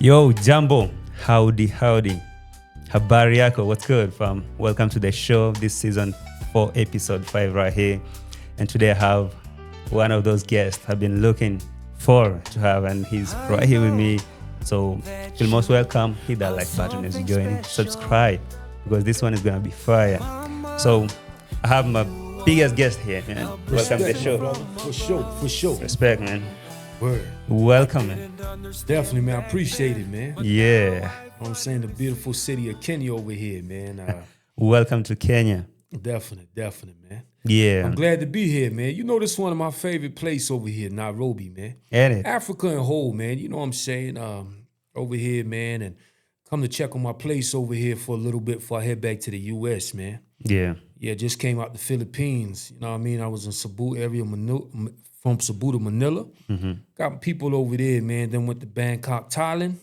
Yo, Jambo, howdy. Habari yako, what's good, fam? Welcome to the show. This season 4, episode 5 right here. And today I have one of those guests I've been looking for to have, and he's right here with me. So feel most welcome. Hit that like button as you join. Subscribe, because this one is going to be fire. So I have my biggest guest here, man. Welcome to the show. Brother. For sure. Respect, man. Word. Welcome, man. Definitely, man. I appreciate it, man. Yeah. You know what I'm saying? The beautiful city of Kenya over here, man. Welcome to Kenya. Definitely, man. Yeah. I'm glad to be here, man. You know, this is one of my favorite places over here, Nairobi, man. Ain't it? Africa in whole, man. You know what I'm saying? Over here, man, and come to check on my place over here for a little bit before I head back to the U.S., man. Yeah. Yeah, just came out the Philippines. You know what I mean? I was in Cebu area, from Cebu to Manila. Mm-hmm. Got people over there, man. Then went to Bangkok, Thailand.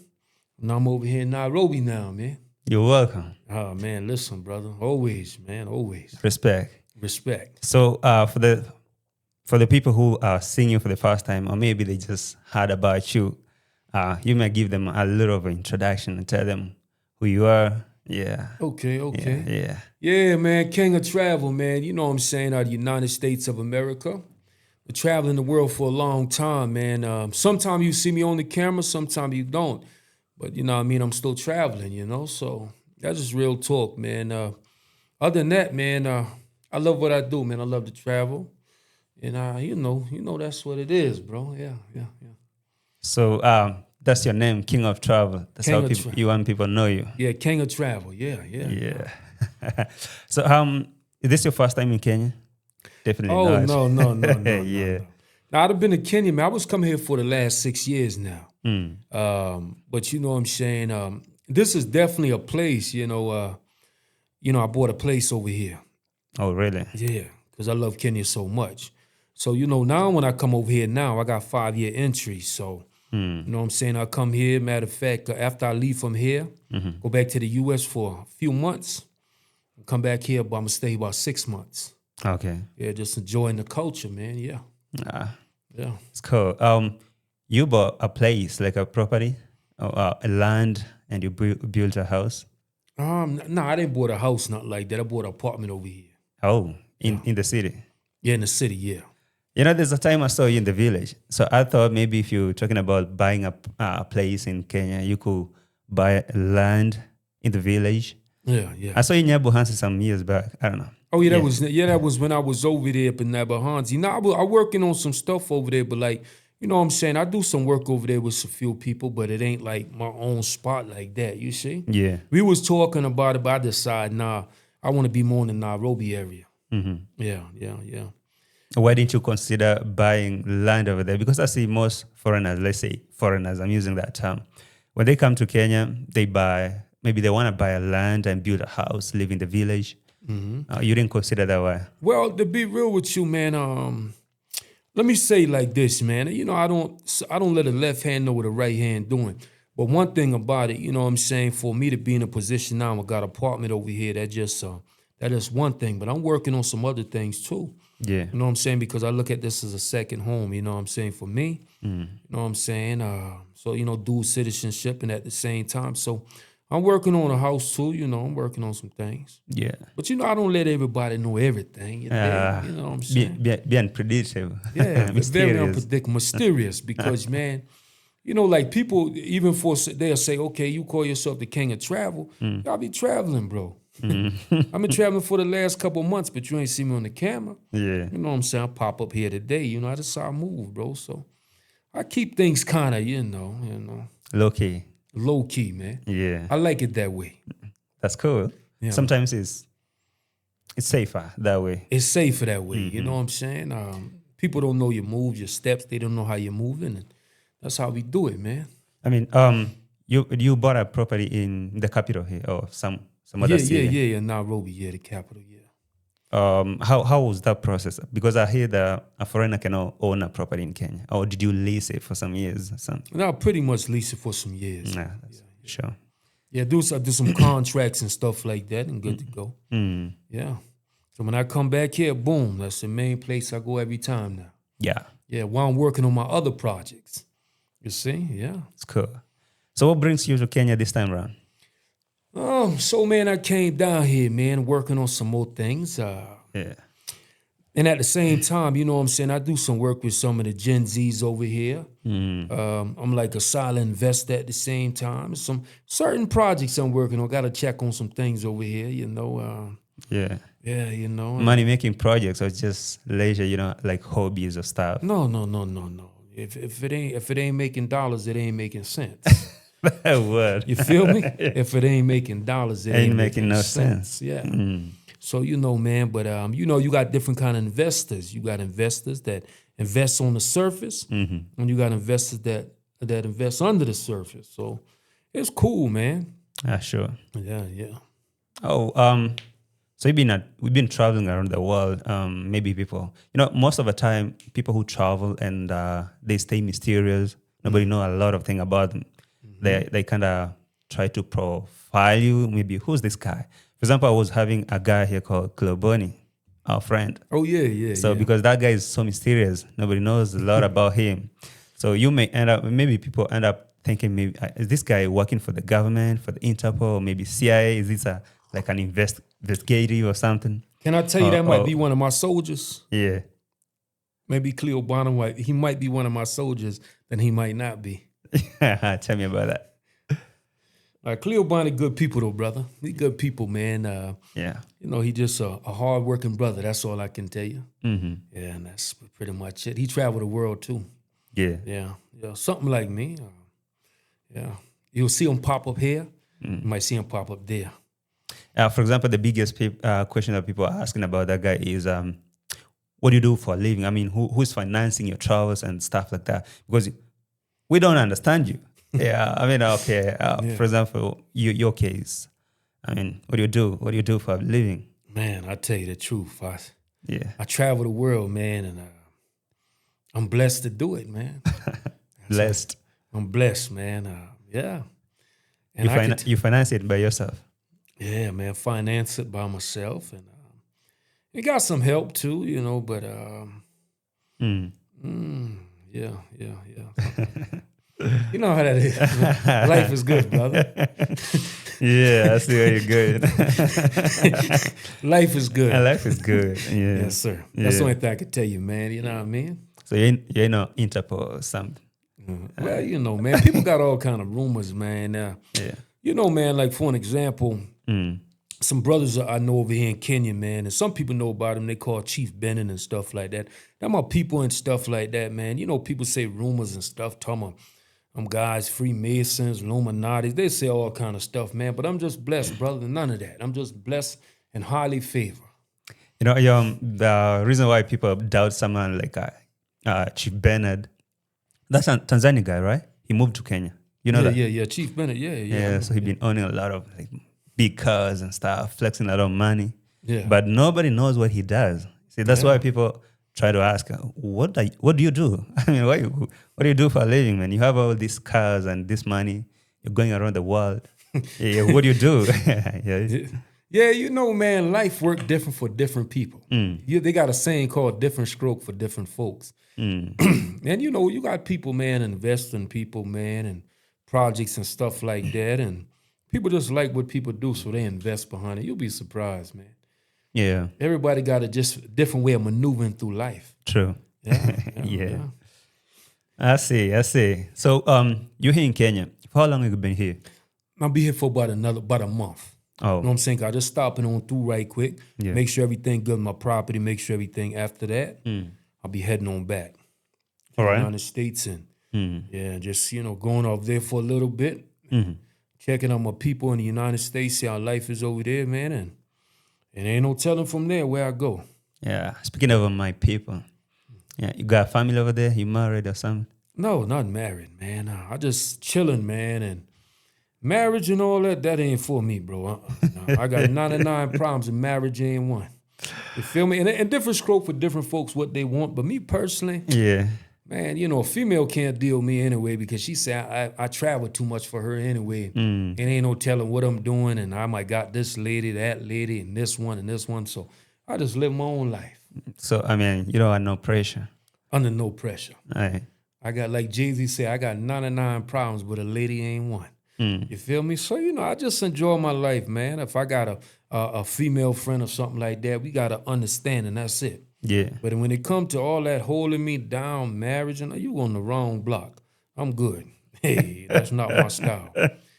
And I'm over here in Nairobi now, man. You're welcome. Oh, man, listen, brother. Always, man, always. Respect. So, for the people who are seeing you for the first time, or maybe they just heard about you, you may give them a little of an introduction and tell them who you are. Yeah. Okay. Yeah, man, king of travel, man. You know what I'm saying, out of the United States of America. Been traveling the world for a long time, man. Sometimes you see me on the camera, sometimes you don't. But, you know what I mean, I'm still traveling, you know? So that's just real talk, man. Other than that, man, I love what I do, man. I love to travel. And, you know, that's what it is, bro. Yeah. So that's your name, King of Travel. That's King how of you want people to know you. Yeah, king of travel. Yeah. Yeah. So is this your first time in Kenya? Definitely Oh, not. no. Yeah. Now, I've been to Kenya, man. I was coming here for the last 6 years now. Mm. But you know what I'm saying? This is definitely a place, I bought a place over here. Oh, really? Yeah, because I love Kenya so much. So, now when I come over here now, I got 5-year entry. So, you know what I'm saying? I come here, matter of fact, after I leave from here, go back to the U.S. for a few months, come back here, but I'm going to stay about 6 months. Okay. Yeah, just enjoying the culture, man. Yeah. Yeah. It's cool. You bought a place, like a property, or a land, and you built a house? No, I didn't bought a house, not like that. I bought an apartment over here. Oh, in the city? Yeah, in the city, yeah. There's a time I saw you in the village. So I thought maybe if you're talking about buying a place in Kenya, you could buy land in the village. Yeah. I saw you in Nyabuhansi some years back. I don't know. Oh, yeah, that was when I was over there up in Nabahanzi. Now, I working on some stuff over there, but like, you know what I'm saying? I do some work over there with some few people, but it ain't like my own spot like that, you see? Yeah. We was talking about it, but I decided, I want to be more in the Nairobi area. Mm-hmm. Yeah. Why didn't you consider buying land over there? Because I see most foreigners, let's say foreigners, I'm using that term. When they come to Kenya, maybe they want to buy a land and build a house, live in the village. Mm-hmm. You didn't consider that way? Well, to be real with you, man, let me say like this, man. I don't let the left hand know what the right hand doing. But one thing about it, you know what I'm saying, for me to be in a position now, I got an apartment over here, that is one thing. But I'm working on some other things too. Yeah. You know what I'm saying? Because I look at this as a second home, you know what I'm saying, for me. You know what I'm saying? So, dual citizenship, and at the same time. So I'm working on a house too, I'm working on some things. Yeah. But, I don't let everybody know everything. You know what I'm saying? Be unpredictable. Yeah, it's very unpredictable, mysterious, because, man, like people, even they'll say, okay, you call yourself the king of travel. I'll be traveling, bro. I've been traveling for the last couple of months, but you ain't see me on the camera. Yeah. You know what I'm saying? I pop up here today. I just saw I move, bro. So I keep things kind of, Low key. Low key, man. Yeah. I like it that way. That's cool. Yeah. Sometimes it's safer that way. It's safer that way. You know what I'm saying? People don't know your moves, your steps. They don't know how you're moving. And that's how we do it, man. I mean, you bought a property in the capital here, or some other city? Yeah, Nairobi, the capital, yeah. How was that process? Because I hear that a foreigner cannot own a property in Kenya. Or did you lease it for some years? No, I pretty much lease it for some years. Sure. Yeah, do some contracts and stuff like that, and good to go. Yeah. So when I come back here, boom, that's the main place I go every time now. Yeah. Yeah, while I'm working on my other projects. You see? Yeah. It's cool. So what brings you to Kenya this time around? So man, I came down here, man, working on some more things. Yeah. And at the same time, you know what I'm saying, I do some work with some of the Gen Zs over here. I'm like a silent investor at the same time. Some certain projects I'm working on. Got to check on some things over here, you know. Yeah. Yeah, you know. Money making projects or just leisure, like hobbies or stuff. No. If it ain't making dollars, it ain't making sense. Word. You feel me? If it ain't making dollars, it ain't making no sense. Yeah. So, you know, man, but, you know, you got different kind of investors. You got investors that invest on the surface, and you got investors that invest under the surface. So it's cool, man. Sure. Yeah. Oh, so we've been traveling around the world. Maybe people, most of the time, people who travel and they stay mysterious. Nobody know a lot of things about them. They kind of try to profile you. Maybe who's this guy? For example, I was having a guy here called Kloboni, our friend. Oh yeah. So because that guy is so mysterious, nobody knows a lot about him. So you may maybe people end up thinking, maybe is this guy working for the government, for the Interpol, or maybe CIA? Is this like an investigative or something? Can I tell you that might be one of my soldiers? Yeah. Maybe Cleo Bonham, he might be one of my soldiers, then he might not be. Tell me about that. Cleo Bonnie, good people though, brother. He good people, man. Yeah. You know, he just a hard-working brother. That's all I can tell you. Mm-hmm. Yeah, and that's pretty much it. He traveled the world too. Yeah. Something like me. Yeah. You'll see him pop up here. You might see him pop up there. For example, the biggest question that people are asking about that guy is, what do you do for a living? I mean, who's financing your travels and stuff like that? Because we don't understand you. Yeah, I mean, okay. For example, your case. I mean, what do you do? What do you do for a living? Man, I tell you the truth. I travel the world, man, and I'm blessed to do it, man. Blessed. I'm blessed, man. Yeah. And you finance it by yourself? Yeah, man. Finance it by myself, and it got some help too, you know. But yeah. You know how that is. Life is good, brother. Yeah, I see where you're good. Life is good. Life is good. Yeah. Yes, sir. That's the only thing I could tell you, man. You know what I mean? So you're not Interpol or something. Well, you know, man, people got all kind of rumors, man. Yeah. You know, man, like for an example, some brothers I know over here in Kenya, man, and some people know about them. They call Chief Bennett and stuff like that. They're my people and stuff like that, man. You know, people say rumors and stuff, talking about guys, Freemasons, Illuminati. They say all kind of stuff, man. But I'm just blessed, brother. None of that. I'm just blessed and highly favored. You know, the reason why people doubt someone like Chief Bennett, that's a Tanzanian guy, right? He moved to Kenya. You know that? Yeah. Chief Bennett, yeah. So he's been owning a lot of like big cars and stuff, flexing a lot of money. Yeah. But nobody knows what he does. See, that's why people try to ask, what do you do? I mean, what do you do for a living, man? You have all these cars and this money. You're going around the world. What do you do? Yeah, you know, man, life work different for different people. They got a saying called different stroke for different folks. And, you know, you got people, man, investing people, man, and projects and stuff like that. And people just like what people do, so they invest behind it. You'll be surprised, man. Yeah. Everybody got a just different way of maneuvering through life. True. Yeah. I see. So you're here in Kenya. For how long have you been here? I'll be here for about a month. Oh. You know what I'm saying? I just stopping on through right quick, Yeah. make sure everything good with my property, make sure everything after that. I'll be heading on back to All the right. United States and just, you know, going off there for a little bit, checking on my people in the United States, see how life is over there, man, and ain't no telling from there where I go. Yeah. Speaking of my people, you got a family over there? You married or something? No, not married, man. I just chilling, man, and marriage and all that ain't for me, bro. I got 99 problems and marriage ain't one. You feel me? And different stroke for different folks what they want. But me personally, man, you know, a female can't deal with me anyway because she said I travel too much for her anyway. And ain't no telling what I'm doing. And I might got this lady, that lady, and this one and this one. So I just live my own life. So, I mean, you don't have no pressure. Under no pressure. All right. I got, like Jay-Z said, I got 99 problems, but a lady ain't one. You feel me? So, I just enjoy my life, man. If I got a female friend or something like that, we got to understand, and that's it. Yeah. But when it comes to all that holding me down, marriage, and you on the wrong block. I'm good. Hey, that's not my style.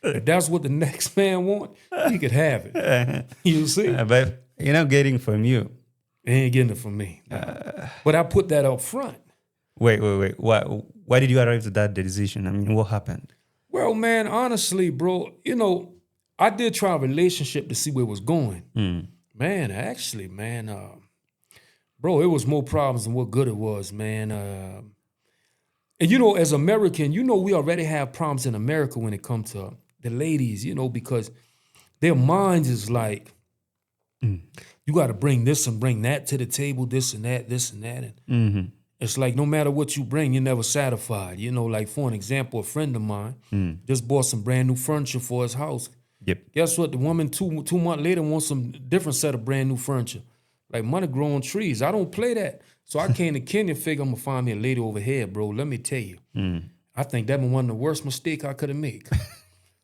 If that's what the next man want, he could have it. You see? But getting from you. He ain't getting it from me. But I put that up front. Wait. Why did you arrive at that decision? I mean, what happened? Well, man, honestly, bro, I did try a relationship to see where it was going. Man, actually, man, bro, it was more problems than what good it was, man. And, as American, we already have problems in America when it comes to the ladies, because their minds is like, you got to bring this and bring that to the table, this and that, this and that. And it's like no matter what you bring, you're never satisfied. Like for an example, a friend of mine just bought some brand new furniture for his house. Yep. Guess what? The woman two months later wants some different set of brand new furniture. Like money growing trees. I don't play that. So I came to Kenya, figure I'm going to find me a lady over here, bro. Let me tell you. I think that was one of the worst mistakes I could have made.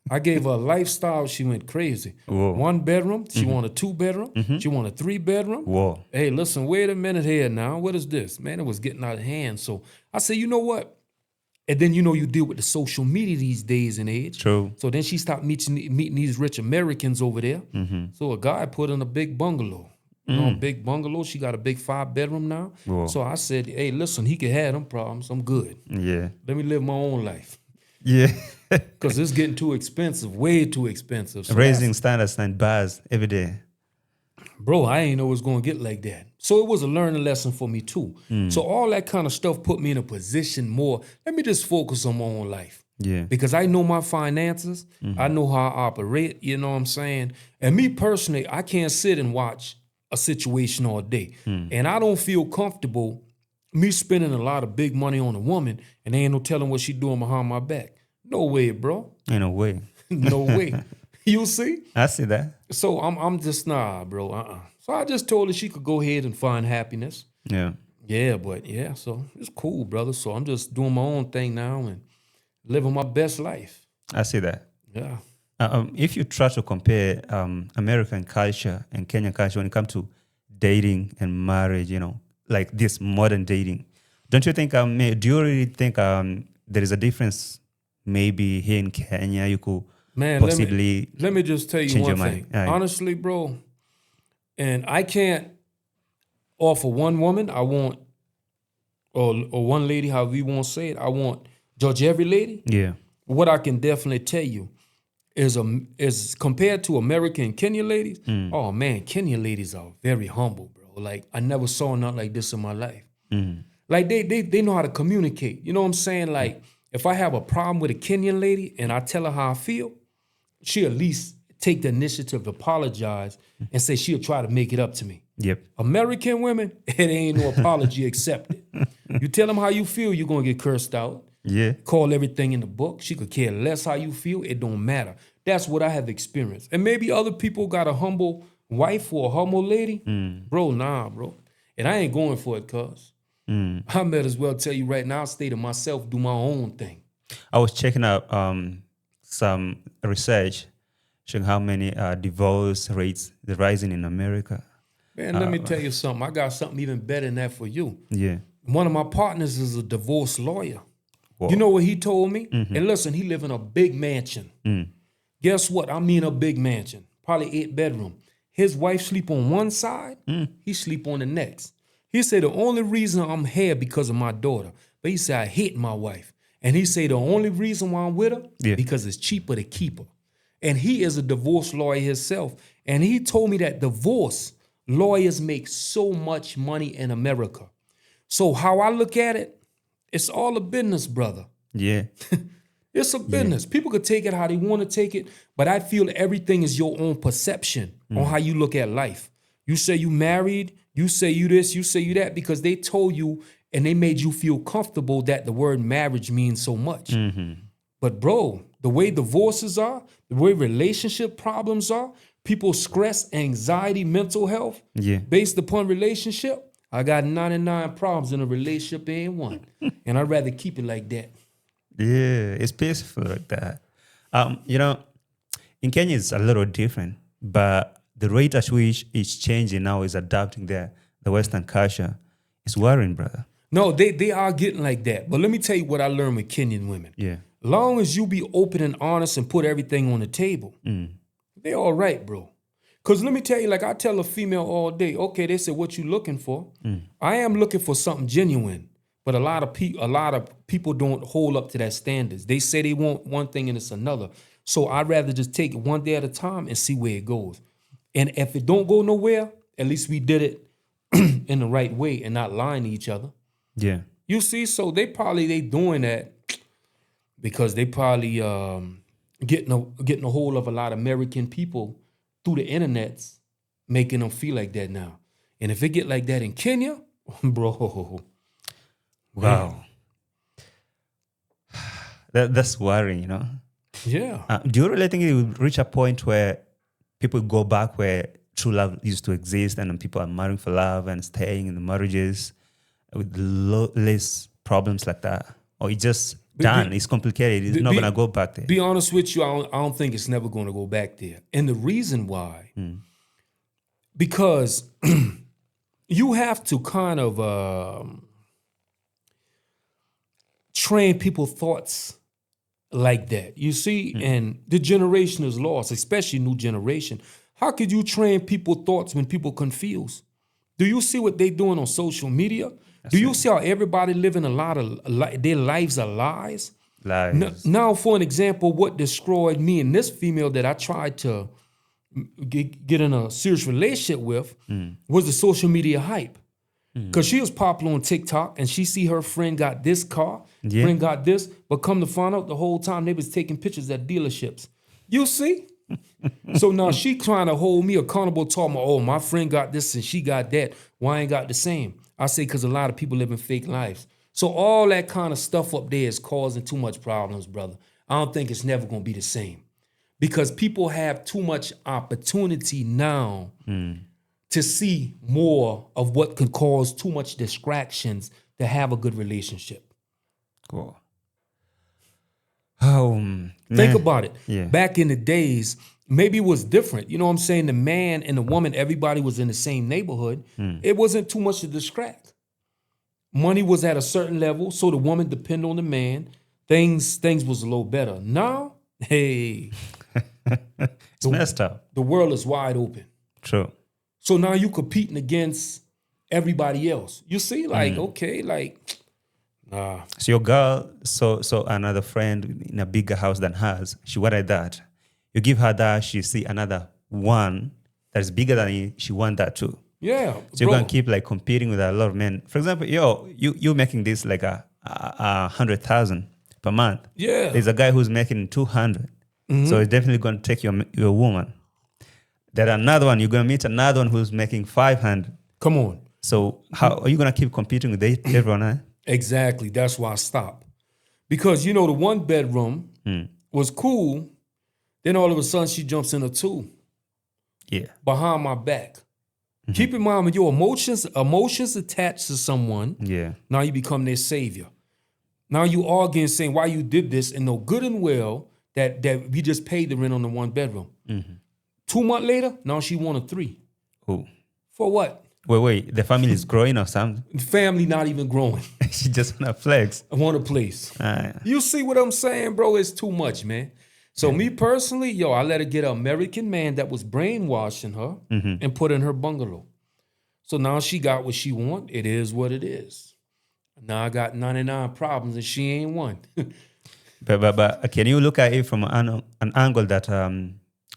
I gave her a lifestyle. She went crazy. Whoa. 1 bedroom. She wanted 2 bedroom. She wanted 3 bedroom. Whoa. Hey, listen, wait a minute here now. What is this? Man, it was getting out of hand. So I said, you know what? And then, you deal with the social media these days and age. True. So then she stopped meeting these rich Americans over there. So a guy put in a big bungalow. A big bungalow. She got a big 5 bedroom now. Whoa. So I said, hey, listen, he could have them problems. I'm good. Yeah. Let me live my own life. Yeah. Because it's getting too expensive, way too expensive. So raising standards and bars every day. Bro, I ain't know it was going to get like that. So it was a learning lesson for me too. So all that kind of stuff put me in a position more, let me just focus on my own life. Yeah. Because I know my finances. I know how I operate, you know what I'm saying? And me personally, I can't sit and watch a situation all day. And I don't feel comfortable me spending a lot of big money on a woman and ain't no telling what she doing behind my back. No way, bro. In a way. No way. You see? I see that. So I'm just, nah, bro, So I just told her she could go ahead and find happiness. Yeah. Yeah, but yeah, so it's cool, brother. So I'm just doing my own thing now and living my best life. I see that. Yeah. If you try to compare American culture and Kenyan culture when it comes to dating and marriage, like this modern dating, don't you think, do you really think there is a difference maybe here in Kenya you could possibly let me just tell you one thing. Honestly, bro, and I can't offer one woman, I want, or one lady, however you want to say it, I want judge every lady. Yeah. What I can definitely tell you is compared to American and Kenya ladies, oh man, Kenya ladies are very humble, bro. Like I never saw nothing like this in my life. Like they know how to communicate. You know what I'm saying? Like if I have a problem with a Kenyan lady and I tell her how I feel, she at least take the initiative to apologize and say she'll try to make it up to me. Yep. American women, it ain't no apology accepted. You tell them how you feel, you're going to get cursed out. Yeah. Call everything in the book. She could care less how you feel. It don't matter. That's what I have experienced. And maybe other people got a humble wife or a humble lady. Bro, nah, bro. And I ain't going for it, cuz. I might as well tell you right now, stay to myself, do my own thing. I was checking out some research showing how many divorce rates are rising in America. Man, let me tell you something. I got something even better than that for you. Yeah. One of my partners is a divorce lawyer. Whoa. You know what he told me? And listen, he live in a big mansion. Guess what? I mean a big mansion, probably 8 bedroom. His wife sleep on one side, he sleep on the next. He said the only reason I'm here because of my daughter. But he said I hate my wife. And he said the only reason why I'm with her, because it's cheaper to keep her. And he is a divorce lawyer himself. And he told me that divorce lawyers make so much money in America. So how I look at it, it's all a business, brother. Yeah. It's a business. People could take it how they want to take it, but I feel everything is your own perception on how you look at life. You say you married, you say you this, you say you that, because they told you and they made you feel comfortable that the word marriage means so much. But bro, the way divorces are, the way relationship problems are, people's stress, anxiety, mental health, based upon relationship, I got 99 problems in a relationship, ain't one. And I'd rather keep it like that. Yeah, it's peaceful like that. You know, in Kenya it's a little different, but the rate at which it's changing now is adapting the Western culture. It's worrying, brother. No, they are getting like that. But let me tell you what I learned with Kenyan women. Yeah. Long as you be open and honest and put everything on the table, they all right, bro. Because let me tell you, like I tell a female all day, okay, they said, what you looking for? I am looking for something genuine. But a lot of people don't hold up to that standards. They say they want one thing and it's another. So I'd rather just take it one day at a time and see where it goes. And if it don't go nowhere, at least we did it in the right way and not lying to each other. Yeah. You see, so they doing that because they probably getting a hold of a lot of American people through the internets, making them feel like that now. And if it get like that in Kenya, bro, wow, that's worrying, you know. Yeah. Do you really think it will reach a point where people go back where true love used to exist and people are marrying for love and staying in the marriages with less problems like that? Or it's just done, it's complicated, it's not going to go back there? Be honest with you, I don't think it's never going to go back there. And the reason why, because you have to kind of train people's thoughts like that. You see, and the generation is lost, especially new generation. How could you train people's thoughts when people confused? Do you see what they doing on social media? Do you see how everybody living a lot of their lives are lies? Lies. Now, for an example, what destroyed me and this female that I tried to get in a serious relationship with was the social media hype. Because she was popular on TikTok and she see her friend got this car, friend got this, but come to find out the whole time they was taking pictures at dealerships. You see? So now she trying to hold me accountable, talking about, oh, my friend got this and she got that. Why I ain't got the same? I say because a lot of people living fake lives. So all that kind of stuff up there is causing too much problems, brother. I don't think it's never going to be the same. Because people have too much opportunity now to see more of what could cause too much distractions to have a good relationship. Cool. Think about it. Yeah. Back in the days, maybe it was different. You know what I'm saying? The man and the woman, everybody was in the same neighborhood. It wasn't too much to distract. Money was at a certain level, so the woman depended on the man. Things was a little better. Now, hey. It's messed up. The world is wide open. True. So now you competing against everybody else. You see, like, okay, like, nah. So your girl saw another friend in a bigger house than hers. She wanted that. You give her that, she see another one that is bigger than you. She want that too. Yeah. So you're gonna keep like competing with a lot of men. For example, you making this like a 100,000 per month. Yeah. There's a guy who's making 200. So it's definitely gonna take your woman. There's another one, you're gonna meet another one who's making 500. Come on. So how are you gonna keep competing with everyone? Huh? Exactly. That's why I stopped. Because, the one bedroom was cool. Then all of a sudden she jumps in a two. Yeah. Behind my back. Keep in mind when your emotions attached to someone, now you become their savior. Now you arguing saying why you did this and know good and well that we just paid the rent on the one bedroom. 2 months later, now she want a 3. Who? For what? Wait, the family is growing or something? The family not even growing. She just wanna flex. I want a place. You see what I'm saying, bro? It's too much, man. So me personally, I let her get an American man that was brainwashing her and put in her bungalow. So now she got what she want. It is what it is. Now I got 99 problems and she ain't one. but can you look at it from an angle that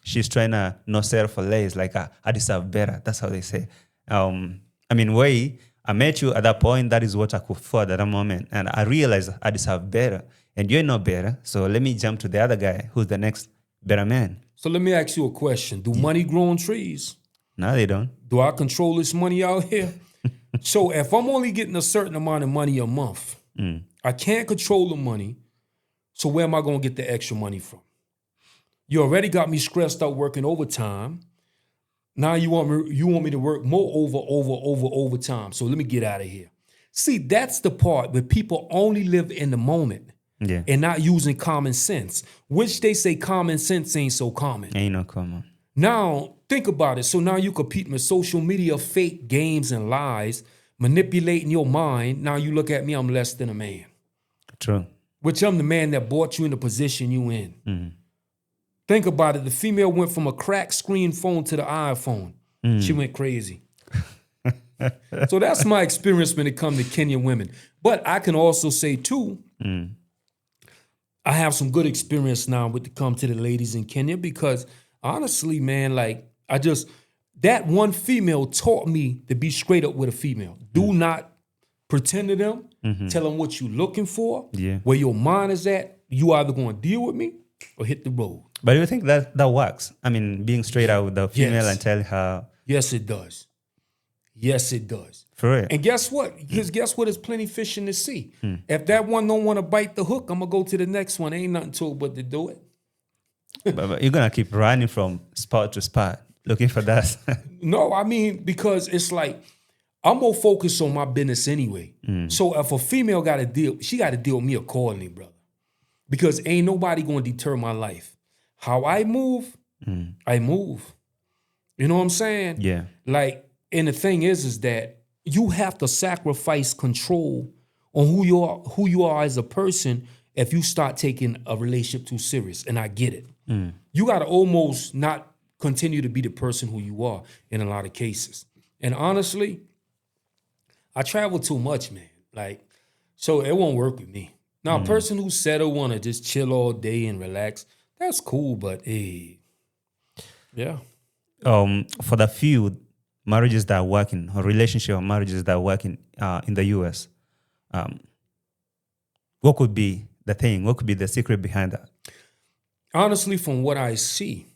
she's trying to not settle for less, like I deserve better. That's how they say. I met you at that point. That is what I could afford at that moment. And I realized I deserve better. And you're not better. So let me jump to the other guy who's the next better man. So let me ask you a question. Do money grow on trees? No, they don't. Do I control this money out here? So if I'm only getting a certain amount of money a month, I can't control the money. So where am I going to get the extra money from? You already got me stressed out working overtime. Now you want me to work more overtime. So let me get out of here. See, that's the part where people only live in the moment and not using common sense, which they say common sense ain't so common. Ain't no common. Now, think about it. So now you compete with social media, fake games and lies, manipulating your mind. Now you look at me, I'm less than a man. True. Which I'm the man that brought you in the position you in. Mm-hmm. Think about it. The female went from a cracked screen phone to the iPhone. She went crazy. So that's my experience when it comes to Kenyan women. But I can also say, too, I have some good experience now with to come to the ladies in Kenya because, honestly, man, like, that one female taught me to be straight up with a female. Do not pretend to them. Tell them what you're looking for, where your mind is at. You either going to deal with me or hit the road. But do you think that works? I mean, being straight out with the female and tell her. Yes, it does. Yes, it does. For real. And guess what? Because guess what? There's plenty fish in the sea. If that one don't want to bite the hook, I'm going to go to the next one. Ain't nothing to it but to do it. but you're going to keep running from spot to spot looking for that. No, I mean, because it's like, I'm more focused on my business anyway. So if a female got to deal, she got to deal with me accordingly, brother. Because ain't nobody going to deter my life. How I move, I move. You know what I'm saying? Yeah. Like, and the thing is that you have to sacrifice control on who you are as a person if you start taking a relationship too serious. And I get it. You got to almost not continue to be the person who you are in a lot of cases. And honestly, I travel too much, man. Like, so it won't work with me. Now, a person who's settled want to just chill all day and relax, that's cool, but hey, yeah. For the few marriages that are working, or relationship or marriages that are working in the US, what could be the thing? What could be the secret behind that? Honestly, from what I see,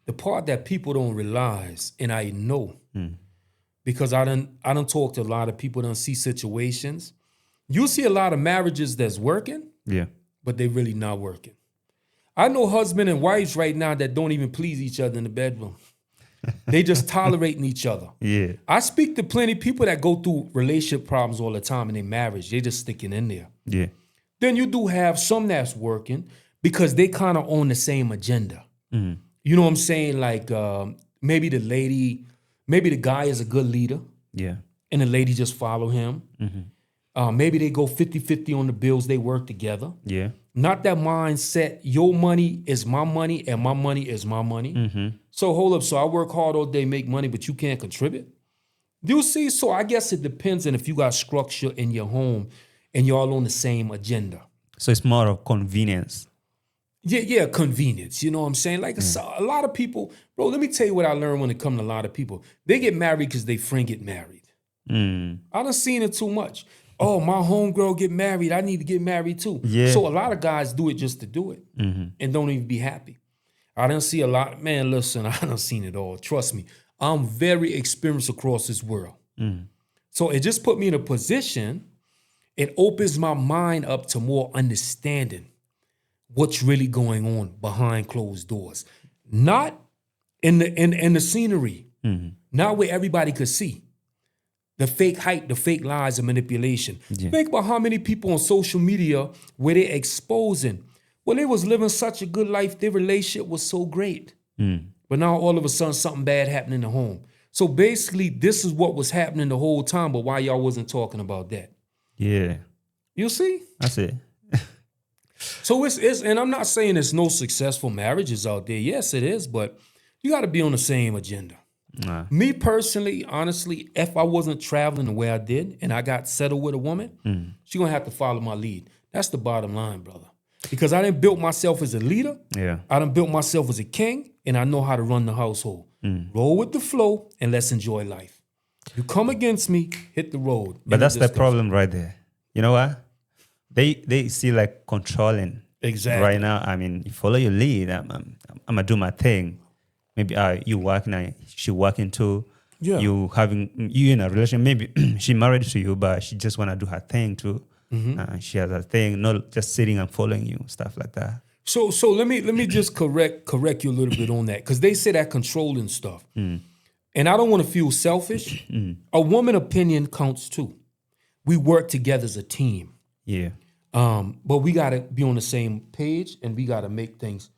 the part that people don't realize, and I know, because I done talk to a lot of people, done see situations. You see a lot of marriages that's working, but they really not working. I know husband and wives right now that don't even please each other in the bedroom. They just tolerating each other. Yeah. I speak to plenty of people that go through relationship problems all the time in their marriage. They just sticking in there. Yeah. Then you do have some that's working because they kind of own the same agenda. You know what I'm saying? Like maybe the guy is a good leader. Yeah. And the lady just follow him. Maybe they go 50-50 on the bills. They work together. Yeah. Not that mindset, your money is my money and my money is my money. So hold up. So I work hard all day, make money, but you can't contribute. Do you see? So I guess it depends on if you got structure in your home and y'all on the same agenda. So it's more of convenience. Yeah, convenience. You know what I'm saying? Like a lot of people, bro, let me tell you what I learned when it comes to a lot of people. They get married because they friend get married. I done seen it too much. Oh, my homegirl get married. I need to get married too. Yeah. So a lot of guys do it just to do it and don't even be happy. I done see a lot. Man, listen, I done seen it all. Trust me. I'm very experienced across this world. So it just put me in a position, it opens my mind up to more understanding what's really going on behind closed doors. Not in the scenery. Not where everybody could see. The fake hype, the fake lies and manipulation. Think about how many people on social media where they're exposing. Well, they was living such a good life. Their relationship was so great. But now all of a sudden something bad happened in the home. So basically this is what was happening the whole time, but why y'all wasn't talking about that? Yeah. You see? That's it. So it's and I'm not saying there's no successful marriages out there. Yes, it is, but you got to be on the same agenda. Me personally, honestly, if I wasn't traveling the way I did and I got settled with a woman, she's going to have to follow my lead. That's the bottom line, brother. Because I done built myself as a leader. Yeah. I done built myself as a king, and I know how to run the household. Roll with the flow, and let's enjoy life. You come against me, hit the road. But that's the problem right there. You know what? They see like controlling. Exactly. Right now, I mean, you follow your lead. I'm going to do my thing. Maybe you working, she working too. Yeah. You in a relationship. Maybe she married to you, but she just want to do her thing too. She has her thing, not just sitting and following you, stuff like that. So let me just correct you a little bit on that, because they say that controlling stuff, and I don't want to feel selfish. A woman opinion counts too. We work together as a team. Yeah. But we gotta be on the same page, and we gotta make things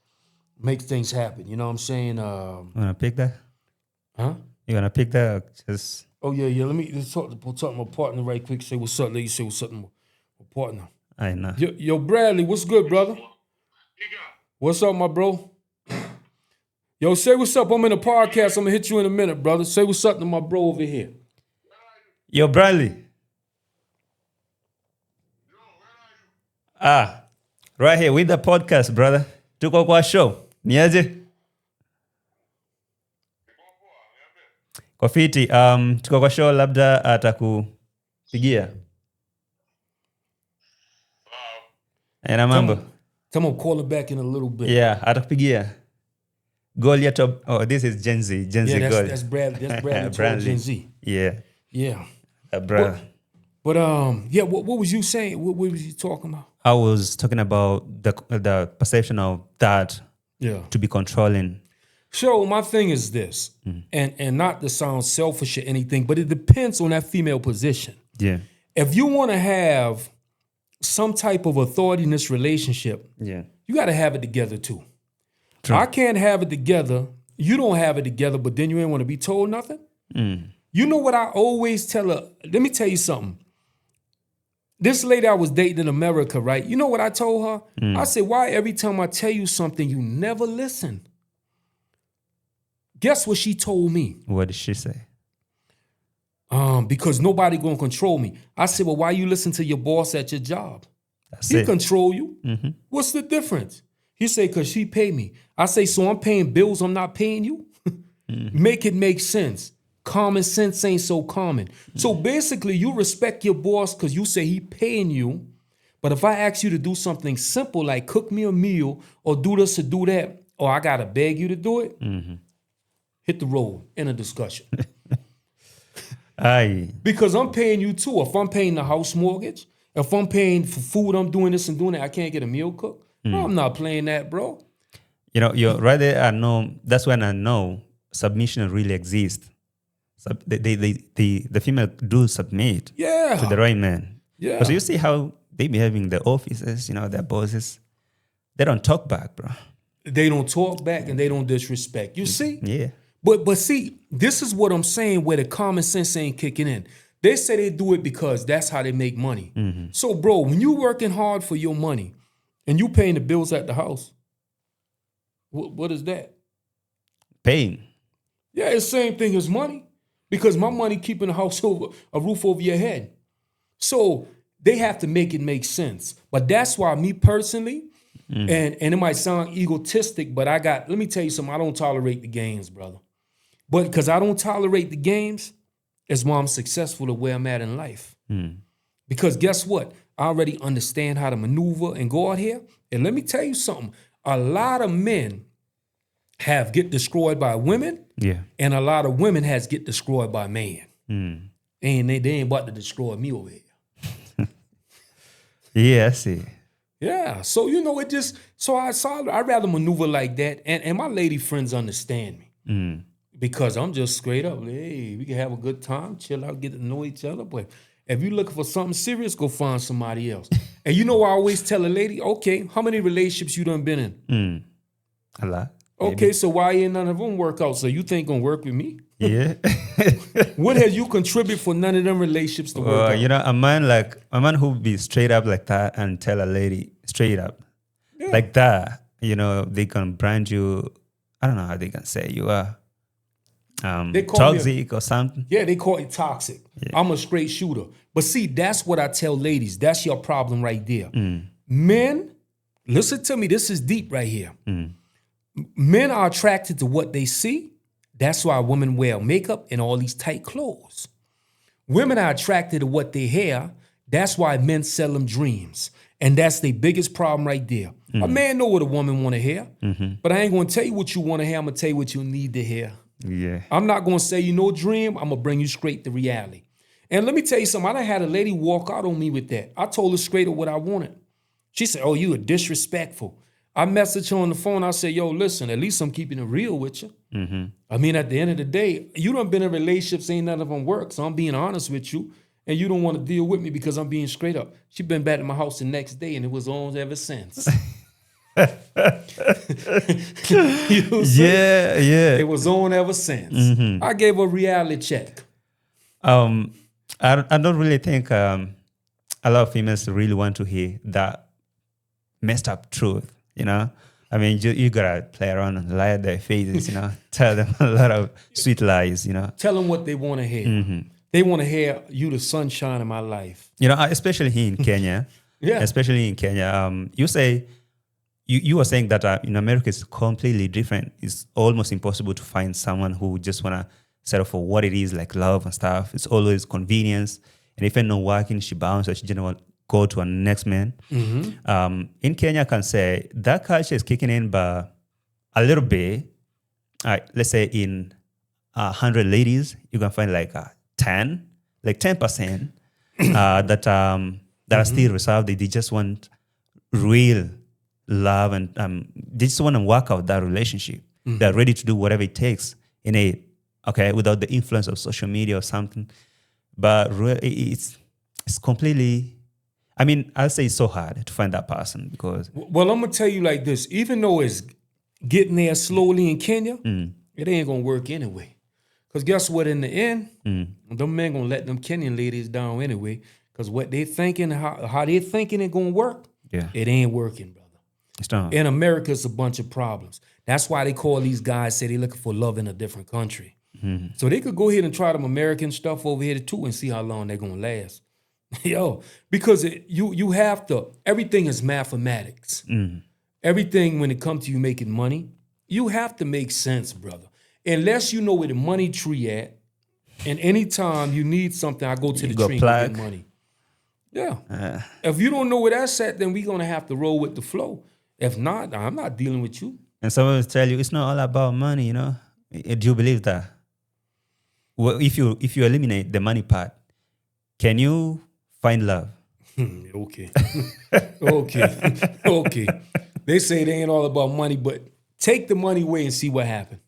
happen. You know what I'm saying? Wanna pick that? Huh? You wanna pick that? Or just Oh yeah. Let me just talk to my partner right quick. Say what's up, lady. Say what's up to my partner. I know. Yo, Bradley, what's good, brother? What's up, my bro? Yo, say what's up. I'm in a podcast. I'm gonna hit you in a minute, brother. Say what's up to my bro over here. Yo, Bradley. Right here with the podcast, brother. Tuko kwa show. Niaje? Kwa fiti. Tuko kwa show, labda atakupigia. Ena mambo. Come on, call it back in a little bit. Yeah, atakupigia. Goal ya top. Oh, this is Gen Z. Gen Z goal. That's Bradley. That's Bradley. Bradley. Gen Z. Yeah. Yeah. Brother. But yeah, what was you saying? What was you talking about? I was talking about the perception of that to be controlling. So my thing is this, and not to sound selfish or anything, but it depends on that female position. Yeah. If you want to have some type of authority in this relationship, you got to have it together too. True. I can't have it together. You don't have it together, but then you ain't want to be told nothing. You know what I always tell her? Let me tell you something. This lady I was dating in America, right? You know what I told her? I said, why every time I tell you something, you never listen? Guess what she told me? What did she say? Because nobody gonna control me. I said, well, why you listen to your boss at your job? He control you. What's the difference? He said, because she pay me. I say, so I'm paying bills, I'm not paying you? Make it make sense. Common sense ain't so common. So basically, you respect your boss because you say he paying you. But if I ask you to do something simple like cook me a meal or do this or do that, or I got to beg you to do it, hit the road in a discussion. Aye. Because I'm paying you too. If I'm paying the house mortgage, if I'm paying for food, I'm doing this and doing that, I can't get a meal cooked. No, I'm not playing that, bro. You know, you're right there. I know. That's when I know submission really exists. So the female do submit to the right man. Yeah. Because you see how they behave in the offices, you know, their bosses. They don't talk back, bro. They don't talk back and they don't disrespect. You see? Yeah. But see, this is what I'm saying where the common sense ain't kicking in. They say they do it because that's how they make money. So, bro, when you working hard for your money and you paying the bills at the house, what is that? Paying. Yeah, it's the same thing as money. Because my money keeping a house over, a roof over your head. So they have to make it make sense. But that's why me personally, and it might sound egotistic, but let me tell you something, I don't tolerate the games, brother. But because I don't tolerate the games, is why I'm successful to where I'm at in life. Because guess what? I already understand how to maneuver and go out here. And let me tell you something, a lot of men get destroyed by women, and a lot of women get destroyed by man. And they ain't about to destroy me over here. Yeah, I see. Yeah, so you know I'd rather maneuver like that, and my lady friends understand me because I'm just straight up. Hey, we can have a good time, chill out, get to know each other. But if you're looking for something serious, go find somebody else. And you know, I always tell a lady, okay, how many relationships you done been in? A lot. Okay, so why ain't none of them work out? So you think gonna work with me? Yeah. What has you contribute for none of them relationships to work out? You know, a man who be straight up like that and tell a lady straight up like that, you know, they can brand you. I don't know how they can say you are toxic or something. Yeah, they call it toxic. Yeah. I'm a straight shooter. But see, that's what I tell ladies. That's your problem right there. Men, listen to me. This is deep right here. Men are attracted to what they see. That's why women wear makeup and all these tight clothes. Women are attracted to what they hear. That's why men sell them dreams. And that's the biggest problem right there. A man know what a woman want to hear, but I ain't going to tell you what you want to hear. I'm going to tell you what you need to hear. Yeah. I'm not going to say you know dream. I'm going to bring you straight to reality. And let me tell you something. I done had a lady walk out on me with that. I told her straight up what I wanted. She said, oh, you are disrespectful. I messaged her on the phone. I said, yo, listen, at least I'm keeping it real with you. I mean, at the end of the day, you done been in relationships, ain't none of them work. So I'm being honest with you. And you don't want to deal with me because I'm being straight up. She been back at my house the next day and it was on ever since. You yeah. It was on ever since. I gave her a reality check. I don't really think a lot of females really want to hear that messed up truth, you know? I mean, you gotta play around and lie at their faces, you know? Tell them a lot of sweet lies, you know? Tell them what they want to hear. They want to hear you the sunshine in my life. You know, especially here in Kenya. Yeah. Especially in Kenya. You say, you were saying that in America it's completely different. It's almost impossible to find someone who just want to settle for what it is, like love and stuff. It's always convenience. And if you're not working, she bounces or she just want to go to a next man. In Kenya, I can say that culture is kicking in by a little bit. Let's say in 100 ladies, you can find like 10% that are still reserved. They just want real love and they just want to work out that relationship. They're ready to do whatever it takes in it, without the influence of social media or something. But it's completely, I mean, I'll say it's so hard to find that person because... Well, I'm going to tell you like this. Even though it's getting there slowly in Kenya, it ain't going to work anyway. Because guess what? In the end, them men going to let them Kenyan ladies down anyway. Because what they thinking, how they thinking it going to work, it ain't working, brother. It's not. In America, it's a bunch of problems. That's why they call these guys, say they looking for love in a different country. So they could go ahead and try them American stuff over here too and see how long they're going to last. Because you have to, everything is mathematics. Everything when it comes to you making money, you have to make sense, brother. Unless you know where the money tree at, and anytime you need something, I go to the tree and get money. Yeah. If you don't know where that's at, then we're going to have to roll with the flow. If not, I'm not dealing with you. And someone will tell you, it's not all about money, you know? Do you believe that? Well, if you eliminate the money part, can you find love? Okay. Okay. They say it ain't all about money, but take the money away and see what happens.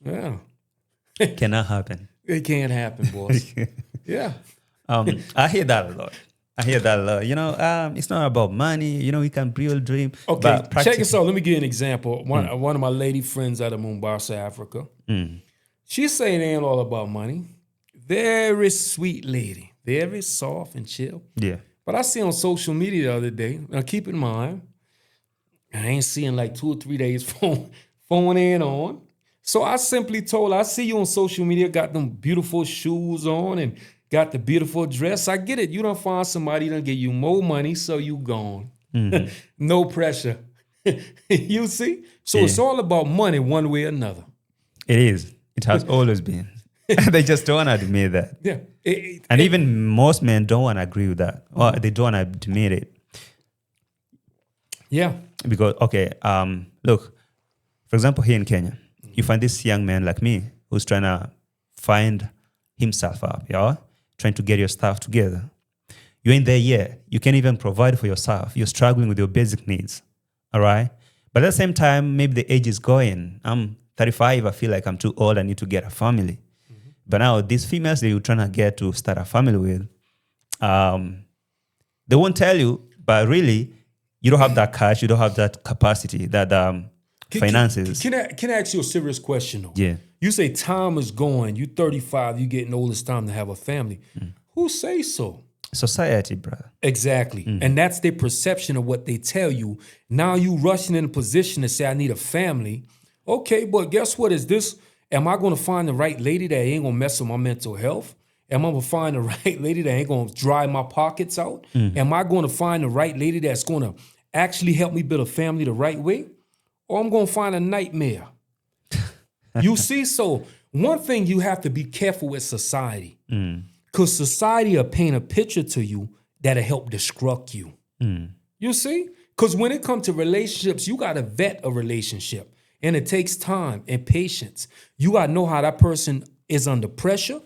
Yeah. Cannot happen. It can't happen, boss. Yeah. I hear that a lot. You know, it's not about money. You know, we can build dream. Okay, check this out. Let me give you an example. One of my lady friends out of Mombasa, Africa. She's saying it ain't all about money. Very sweet lady. Very soft and chill. Yeah. But I see on social media the other day, now keep in mind, I ain't seeing like 2 or 3 days phone in on. So I simply told her, I see you on social media, got them beautiful shoes on and got the beautiful dress. I get it. You don't find somebody that'll give you more money, so you gone. No pressure. You see? So it's all about money one way or another. It is. It has always been. They just don't want to admit that. Yeah. Even most men don't want to agree with that. Or they don't want to admit it. Yeah. Because, look, for example, here in Kenya, you find this young man like me who's trying to find himself up, trying to get your stuff together. You ain't there yet. You can't even provide for yourself. You're struggling with your basic needs, all right? But at the same time, maybe the age is going. I'm 35. I feel like I'm too old. I need to get a family. But now these females that you're trying to get to start a family with, they won't tell you, but really, you don't have that cash. You don't have that capacity, that finances. Can I ask you a serious question, though? Yeah. You say time is going. You 35. You getting old. It's time to have a family. Who say so? Society, brother. Exactly. And that's their perception of what they tell you. Now you rushing in a position to say, I need a family. Okay, but guess what? Am I going to find the right lady that ain't going to mess with my mental health? Am I going to find the right lady that ain't going to dry my pockets out? Am I going to find the right lady that's going to actually help me build a family the right way? Or I'm going to find a nightmare? You see, so one thing you have to be careful with society. Because society will paint a picture to you that'll help destruct you. You see? Because when it comes to relationships, you got to vet a relationship. And it takes time and patience. You got to know how that person is under pressure.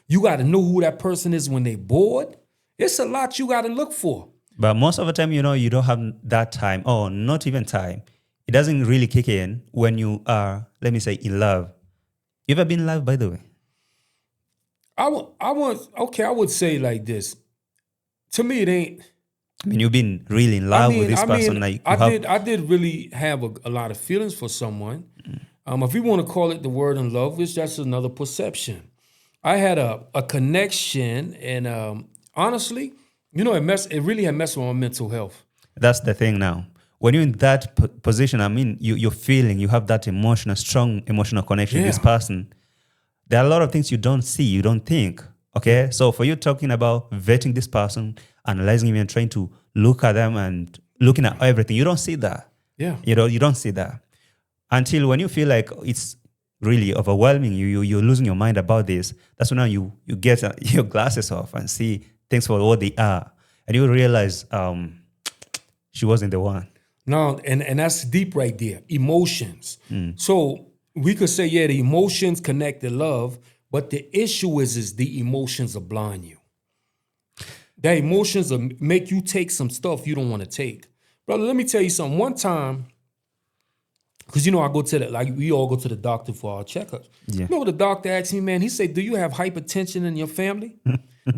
You got to know who that person is when they're bored. It's a lot you got to look for. But most of the time, you don't have that time, or not even time. It doesn't really kick in when you are, let me say, in love. You ever been in love, by the way? I would say like this. To me, it ain't. I mean, you've been really in love with this person. Like I did really have a lot of feelings for someone. If you want to call it the word in love, which that's another perception. I had a connection, and honestly, it really had messed with my mental health. That's the thing now. When you're in that position, I mean, you're feeling, you have that strong emotional connection with this person. There are a lot of things you don't see, you don't think. Okay, so for you talking about vetting this person, analyzing him, and trying to look at them and looking at everything, you don't see that. Yeah, you don't see that until when you feel like it's really overwhelming you. You're losing your mind about this. That's when you get your glasses off and see things for what they are, and you realize she wasn't the one. No, and that's deep right there. Emotions. So we could say, the emotions connect to love, but the issue is the emotions are blind you. The emotions will make you take some stuff you don't want to take. Brother, let me tell you something. One time, because I go to we all go to the doctor for our checkups. Yeah. You know what the doctor asked me, man? He said, "Do you have hypertension in your family?"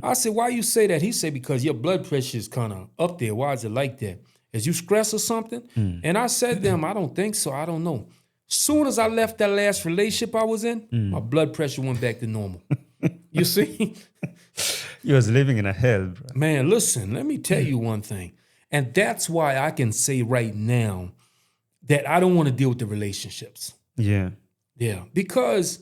I said, "Why you say that?" He said, "Because your blood pressure is kind of up there. Why is it like that? Is you stressed or something?" And I said to him, "I don't think so. I don't know." Soon as I left that last relationship I was in, my blood pressure went back to normal. You see? You was living in a hell, bro. Man, listen, let me tell you one thing. And that's why I can say right now that I don't want to deal with the relationships. Yeah. Yeah. Because,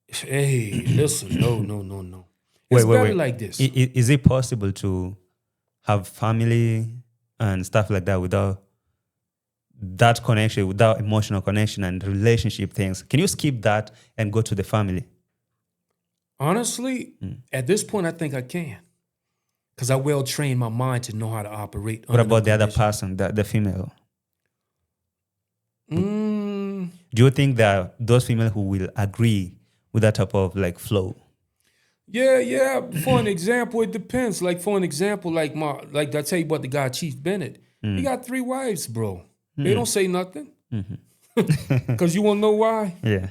hey, listen, no. It's better like this. Is it possible to have family and stuff like that without that connection, without emotional connection and relationship things? Can you skip that and go to the family? Honestly, at this point, I think I can. Because I well trained my mind to know how to operate. What about the other person, the female? Do you think that those female who will agree with that type of flow? Yeah. For an example, it depends. Like I tell you about the guy Chief Bennett. He got 3 wives, bro. They don't say nothing. Because you want to know why? Yeah.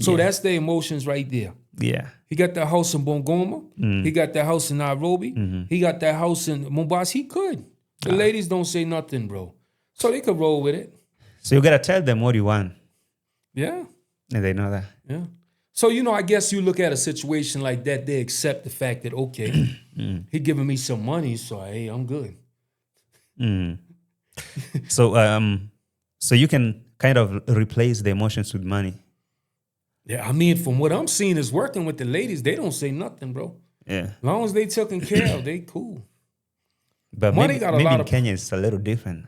So that's the emotions right there. Yeah. He got that house in Bungoma. He got that house in Nairobi. He got that house in Mombasa. He could. The ladies don't say nothing, bro. So they could roll with it. So you got to tell them what you want. Yeah. And they know that. Yeah. So, I guess you look at a situation like that, they accept the fact that, okay, he giving me some money, so, hey, I'm good. So you can kind of replace the emotions with money. Yeah, I mean, from what I'm seeing is working with the ladies, they don't say nothing, bro. Yeah. As long as they taken care of, they cool. But money maybe in Kenya it's a little different,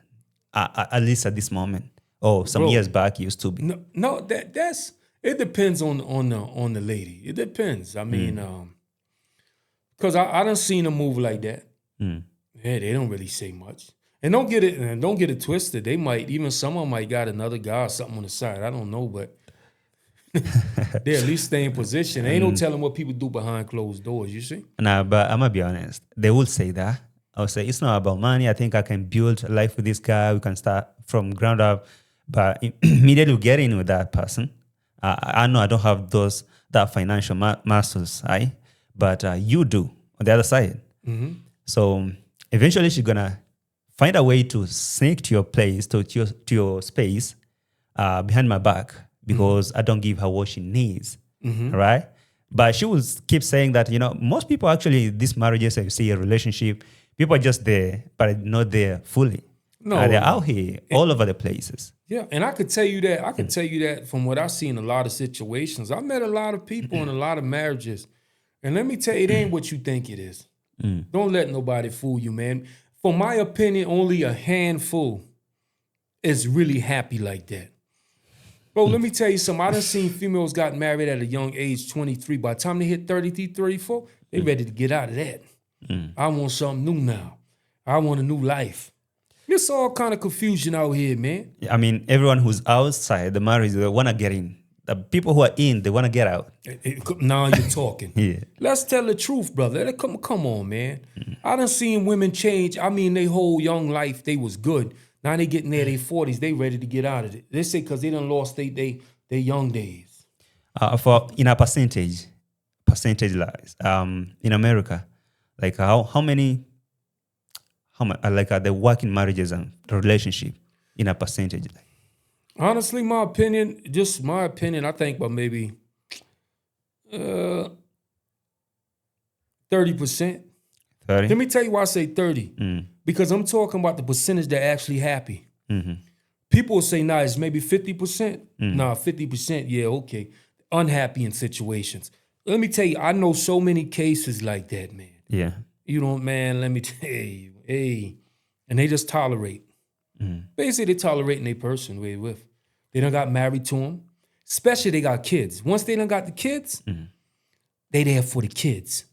at least at this moment. Oh, some years back it used to be. No, that's it depends on the lady. It depends. I mean, because I done seen them move like that. Yeah, they don't really say much. And don't get it twisted. They might, even some of them might got another guy or something on the side. I don't know, but they at least stay in position. Ain't no telling what people do behind closed doors, you see? Nah, but I'm going to be honest. They will say that. I'll say, it's not about money. I think I can build a life with this guy. We can start from ground up. But immediately get in with that person. I know I don't have that financial muscles, right? But you do on the other side. So eventually she's going to find a way to sneak to your place, to your space behind my back. Because I don't give her what she needs, right? But she will keep saying that, most people actually, these marriages, if you see a relationship, people are just there, but not there fully. No, they're out here all over the places. Yeah, and I could tell you that. I could tell you that from what I've seen in a lot of situations. I met a lot of people in a lot of marriages, and let me tell you, it ain't what you think it is. Don't let nobody fool you, man. For my opinion, only a handful is really happy like that. Bro, let me tell you something. I done seen females got married at a young age, 23. By the time they hit 33, 34, they ready to get out of that. I want something new now. I want a new life. It's all kind of confusion out here, man. I mean, everyone who's outside the marriage, they want to get in. The people who are in, they want to get out. Now you're talking. Yeah. Let's tell the truth, brother. Come on, man. I done seen women change. I mean, they whole young life, they was good. Now they getting near their 40s, they ready to get out of it. They say because they done lost their young days. For in a percentage lies, in America, like how many the working marriages and the relationship in a percentage? Honestly, my opinion, I think about maybe 30%. 30? Let me tell you why I say 30. Because I'm talking about the percentage that are actually happy. People will say, nah, it's maybe 50%. Nah, 50%, yeah, okay. Unhappy in situations. Let me tell you, I know so many cases like that, man. Yeah. You know, man, let me tell you, hey. And they just tolerate. Basically, they tolerating their person they with. They done got married to them. Especially they got kids. Once they done got the kids, they there for the kids.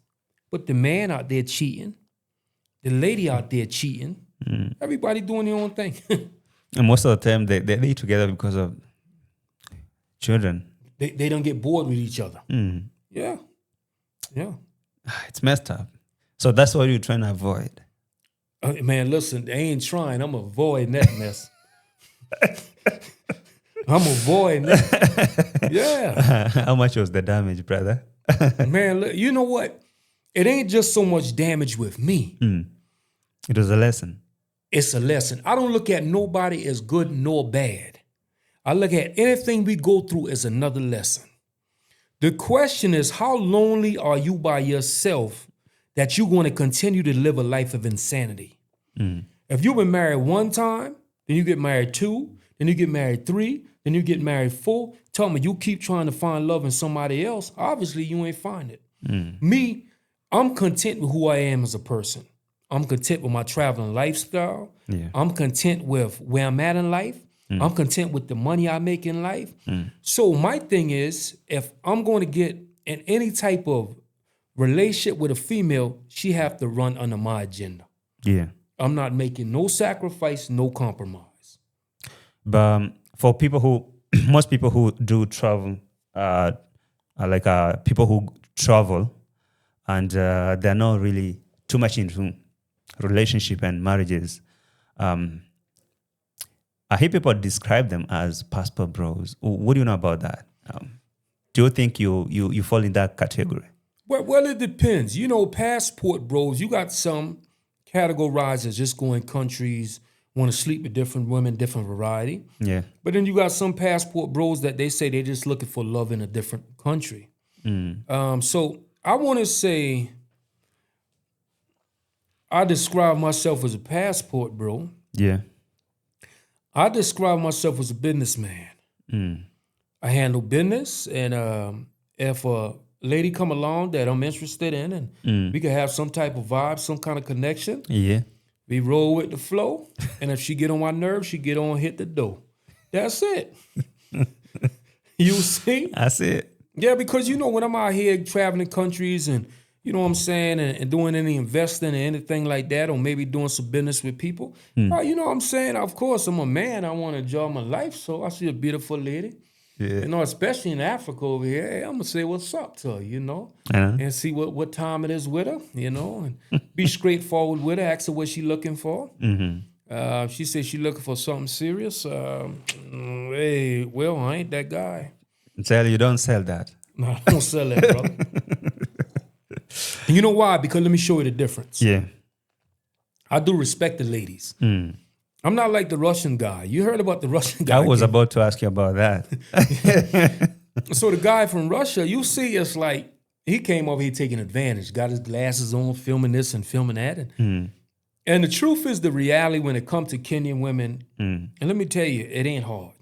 But the man out there cheating, the lady out there cheating, everybody doing their own thing. And most of the time, they be together because of children. They don't get bored with each other. Yeah. It's messed up. So that's what you're trying to avoid. Man, listen, they ain't trying. I'm avoiding that mess. I'm avoiding that. Yeah. How much was the damage, brother? Man, look, you know what? It ain't just so much damage with me. It was a lesson. It's a lesson. I don't look at nobody as good nor bad. I look at anything we go through as another lesson. The question is, how lonely are you by yourself that you're going to continue to live a life of insanity? If you've been married one time, then you get married 2, then you get married 3, then you get married 4. Tell me, you keep trying to find love in somebody else, obviously you ain't find it. Me, I'm content with who I am as a person. I'm content with my traveling lifestyle. Yeah. I'm content with where I'm at in life. I'm content with the money I make in life. So my thing is, if I'm going to get in any type of relationship with a female, she have to run under my agenda. Yeah. I'm not making no sacrifice, no compromise. But for most people who do travel, people who travel and they're not really too much into relationship and marriages, I hear people describe them as passport bros. What do you know about that? Do you think you fall in that category? Well, it depends. You know, passport bros, you got some categorized as just going countries, want to sleep with different women, different variety. Yeah. But then you got some passport bros that they say they're just looking for love in a different country. So I want to say I describe myself as a passport bro. Yeah. I describe myself as a businessman. I handle business, and if a lady come along that I'm interested in, and we can have some type of vibe, some kind of connection. Yeah. We roll with the flow, and if she get on my nerves, she get on, hit the door. That's it. You see? That's it. Yeah, because you know when I'm out here traveling countries and you know what I'm saying, and doing any investing or anything like that, or maybe doing some business with people, you know what I'm saying? Of course, I'm a man. I want to enjoy my life, so I see a beautiful lady. Yeah. You know, especially in Africa over here, hey, I'm going to say what's up to her, you know, and see what time it is with her, you know, and be straightforward with her, ask her what she looking for. She said she looking for something serious. Hey, well, I ain't that guy. Tell you don't sell that. No, I don't sell that, brother. And you know why? Because let me show you the difference. Yeah. I do respect the ladies. I'm not like the Russian guy. You heard about the Russian guy. I was about to ask you about that. So the guy from Russia, you see, it's like he came over here taking advantage, got his glasses on, filming this and filming that. And the truth is the reality when it comes to Kenyan women, and let me tell you, it ain't hard.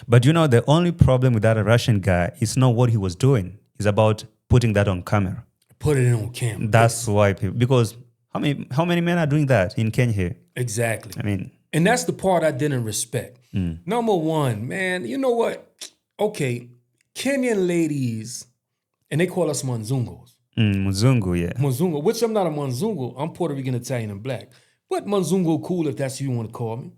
But you know, the only problem with that Russian guy is not what he was doing. It's about putting that on camera. Put it on camera. That's why people, because how many men are doing that in Kenya here? Exactly. I mean, and that's the part I didn't respect. Number one, man, you know what? Okay, Kenyan ladies, and they call us Manzungos. Mzungu, yeah. Manzungo, which I'm not a Manzungo. I'm Puerto Rican, Italian, and black. But Manzungo cool if that's what you want to call me.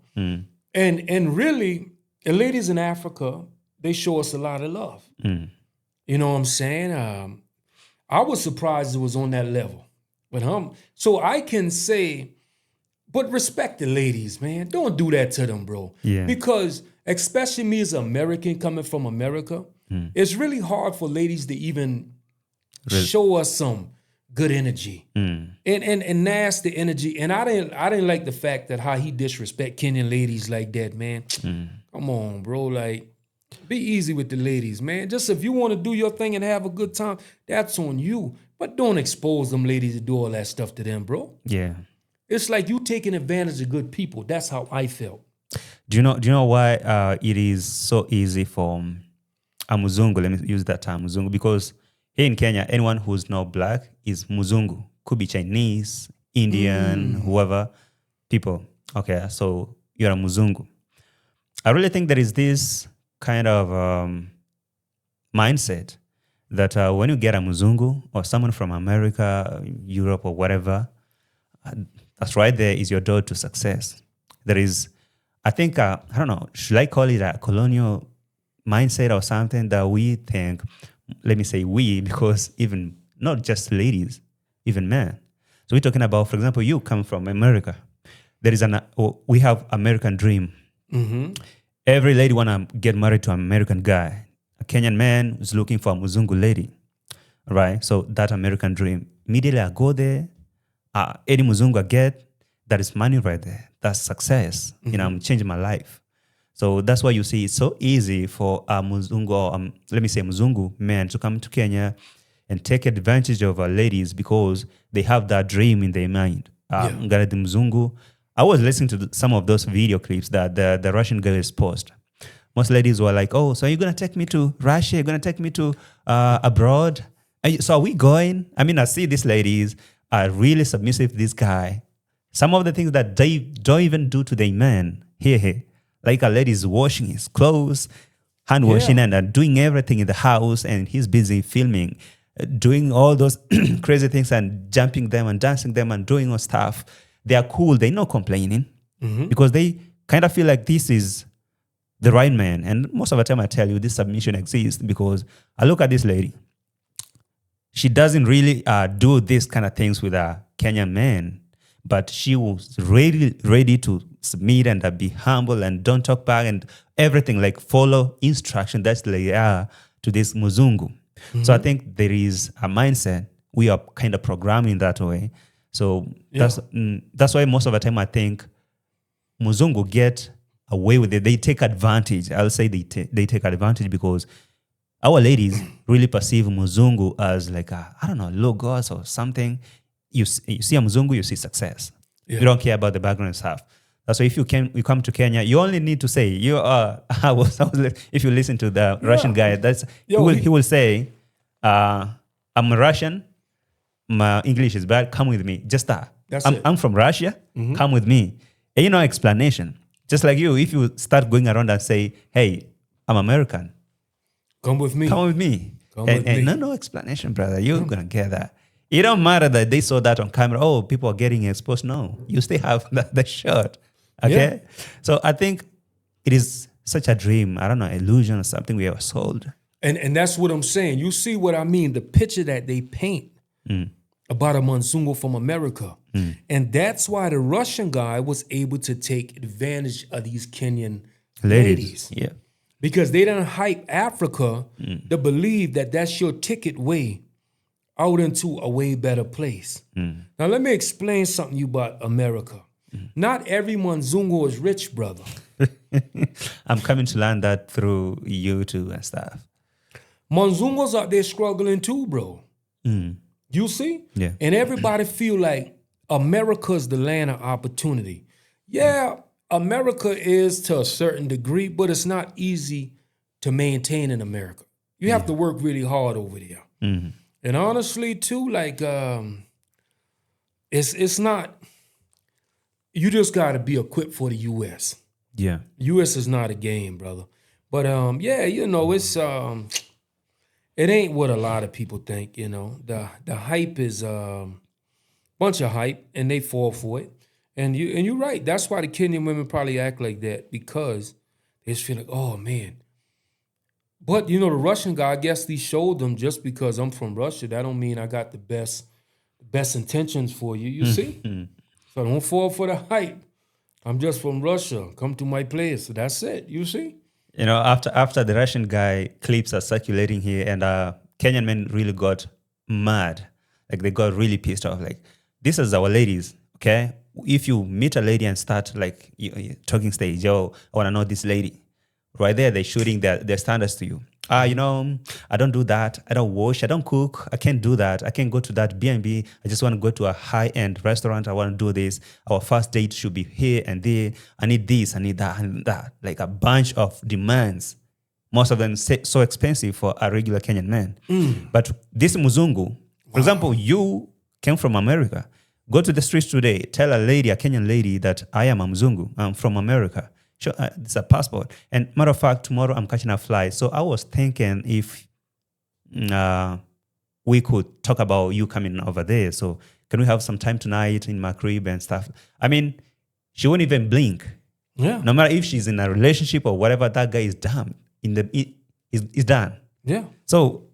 And really, the ladies in Africa, they show us a lot of love. You know what I'm saying? I was surprised it was on that level. But so I can say, but respect the ladies, man. Don't do that to them, bro. Yeah. Because especially me as an American coming from America, it's really hard for ladies to even show us some good energy and nasty energy. And I didn't like the fact that how he disrespect Kenyan ladies like that, man. Come on, bro. Like, be easy with the ladies, man. Just if you want to do your thing and have a good time, that's on you. But don't expose them ladies to do all that stuff to them, bro. Yeah. It's like you taking advantage of good people. That's how I felt. Do you know why it is so easy for a Muzungu? Let me use that term, Muzungu, because here in Kenya, anyone who's not black is Muzungu. Could be Chinese, Indian, whoever, people. Okay, so you're a Muzungu. I really think there is this kind of mindset that when you get a Muzungu or someone from America, Europe, or whatever, that's right there is your door to success. There is, I think, I don't know, should I call it a colonial mindset or something that we think, let me say we, because even not just ladies, even men. So we're talking about, for example, you come from America. There is we have American dream. Every lady want to get married to an American guy. A Kenyan man is looking for a Muzungu lady, right? So that American dream. Immediately I go there, any Muzungu I get, that is money right there. That's success. You know, I'm changing my life. So that's why you see it's so easy for a Muzungu, or let me say Muzungu men to come to Kenya and take advantage of ladies because they have that dream in their mind. Ngara the Muzungu. I was listening to some of those video clips that the Russian girls post. Most ladies were like, oh, so are you going to take me to Russia? You're going to take me to abroad? So are we going? I mean, I see these ladies are really submissive to this guy. Some of the things that they don't even do to their men here. Like a lady's washing his clothes, hand washing, and doing everything in the house, and he's busy filming, doing all those crazy things and jumping them and dancing them and doing all stuff. They are cool. They're not complaining because they kind of feel like this is the right man. And most of the time I tell you this submission exists because I look at this lady. She doesn't really do this kind of things with a Kenyan man, but she was ready to submit and be humble and don't talk back and everything, like follow instruction. That's they are to this Muzungu. So I think there is a mindset. We are kind of programming that way. So that's why most of the time I think Muzungu get away with it. They take advantage. I'll say they take advantage because our ladies really perceive Muzungu as like I don't know, logos or something. You see a Muzungu, you see success. You don't care about the background stuff. So if you come to Kenya, you only need to say you are. If you listen to the Russian guy, he will say, "I'm Russian. My English is bad. Come with me." Just that. I'm from Russia. Come with me. And no explanation. Just like you, if you start going around and say, "Hey, I'm American. Come with me. Come with me." No explanation, brother. You're gonna get that. It don't matter that they saw that on camera. Oh, people are getting exposed. No, you still have the shot. Okay? So I think it is such a dream. I don't know, illusion or something we are sold. And that's what I'm saying. You see what I mean? The picture that they paint about a Muzungu from America. And that's why the Russian guy was able to take advantage of these Kenyan ladies. Yeah. Because they didn't hype Africa to believe that that's your ticket way out into a way better place. Now, let me explain something to you about America. Not every Muzungu is rich, brother. I'm coming to learn that through YouTube and stuff. Muzungus out there struggling too, bro. You see? Yeah. And everybody feel like America's the land of opportunity. Yeah, America is to a certain degree, but it's not easy to maintain in America. You have to work really hard over there. And honestly, too, like it's not. You just got to be equipped for the U.S. Yeah, U.S. is not a game, brother. But it's it ain't what a lot of people think. You know, the hype is bunch of hype, and they fall for it. And you're right. That's why the Kenyan women probably act like that, because they just feel like, oh man, But the Russian guy, I guess he showed them just because I'm from Russia. That don't mean I got the best intentions for you. You see? So don't fall for the hype. I'm just from Russia. Come to my place. That's it. You see? After the Russian guy clips are circulating here, and Kenyan men really got mad. Like they got really pissed off. Like, this is our ladies, okay? If you meet a lady and start like talking stage, yo, I want to know this lady. Right there, they're shooting their standards to you. I don't do that. I don't wash. I don't cook. I can't do that. I can't go to that B&B. I just want to go to a high-end restaurant. I want to do this. Our first date should be here and there. I need this. I need that. I need that. Like a bunch of demands. Most of them so expensive for a regular Kenyan man. But this Muzungu, for example, you came from America. Go to the streets today. Tell a Kenyan lady that I am a Muzungu. I'm from America. Sure, it's a passport. And matter of fact, tomorrow I'm catching a flight. So I was thinking if we could talk about you coming over there. So can we have some time tonight in my crib and stuff? I mean, she won't even blink. Yeah. No matter if she's in a relationship or whatever, that guy is done. Is done. Yeah. So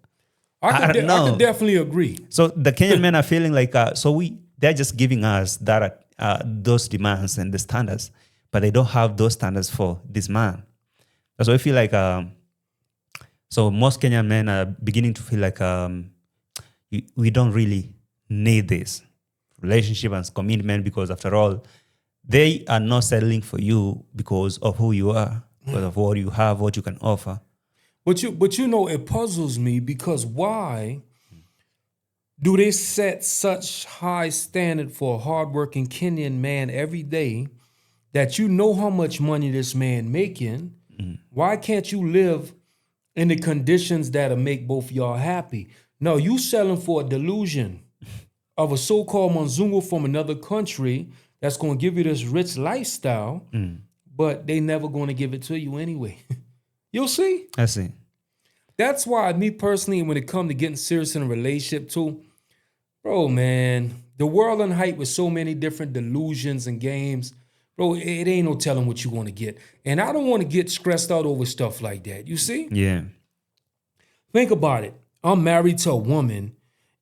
I could definitely agree. So the Kenyan men are feeling like they're just giving us that those demands and the standards, but they don't have those standards for this man. So I feel like so most Kenyan men are beginning to feel like we don't really need this relationship and commitment, because after all, they are not settling for you because of who you are, because of what you have, what you can offer. But it puzzles me, because why do they set such high standard for a hardworking Kenyan man every day that you know how much money this man making? Why can't you live in the conditions that'll make both y'all happy? No, you selling for a delusion of a so-called Mzungu from another country that's going to give you this rich lifestyle, but they never going to give it to you anyway. You'll see. I see. That's why me personally, when it comes to getting serious in a relationship too, bro, man, the world on hype with so many different delusions and games, bro, it ain't no telling what you want to get. And I don't want to get stressed out over stuff like that. You see? Yeah. Think about it. I'm married to a woman,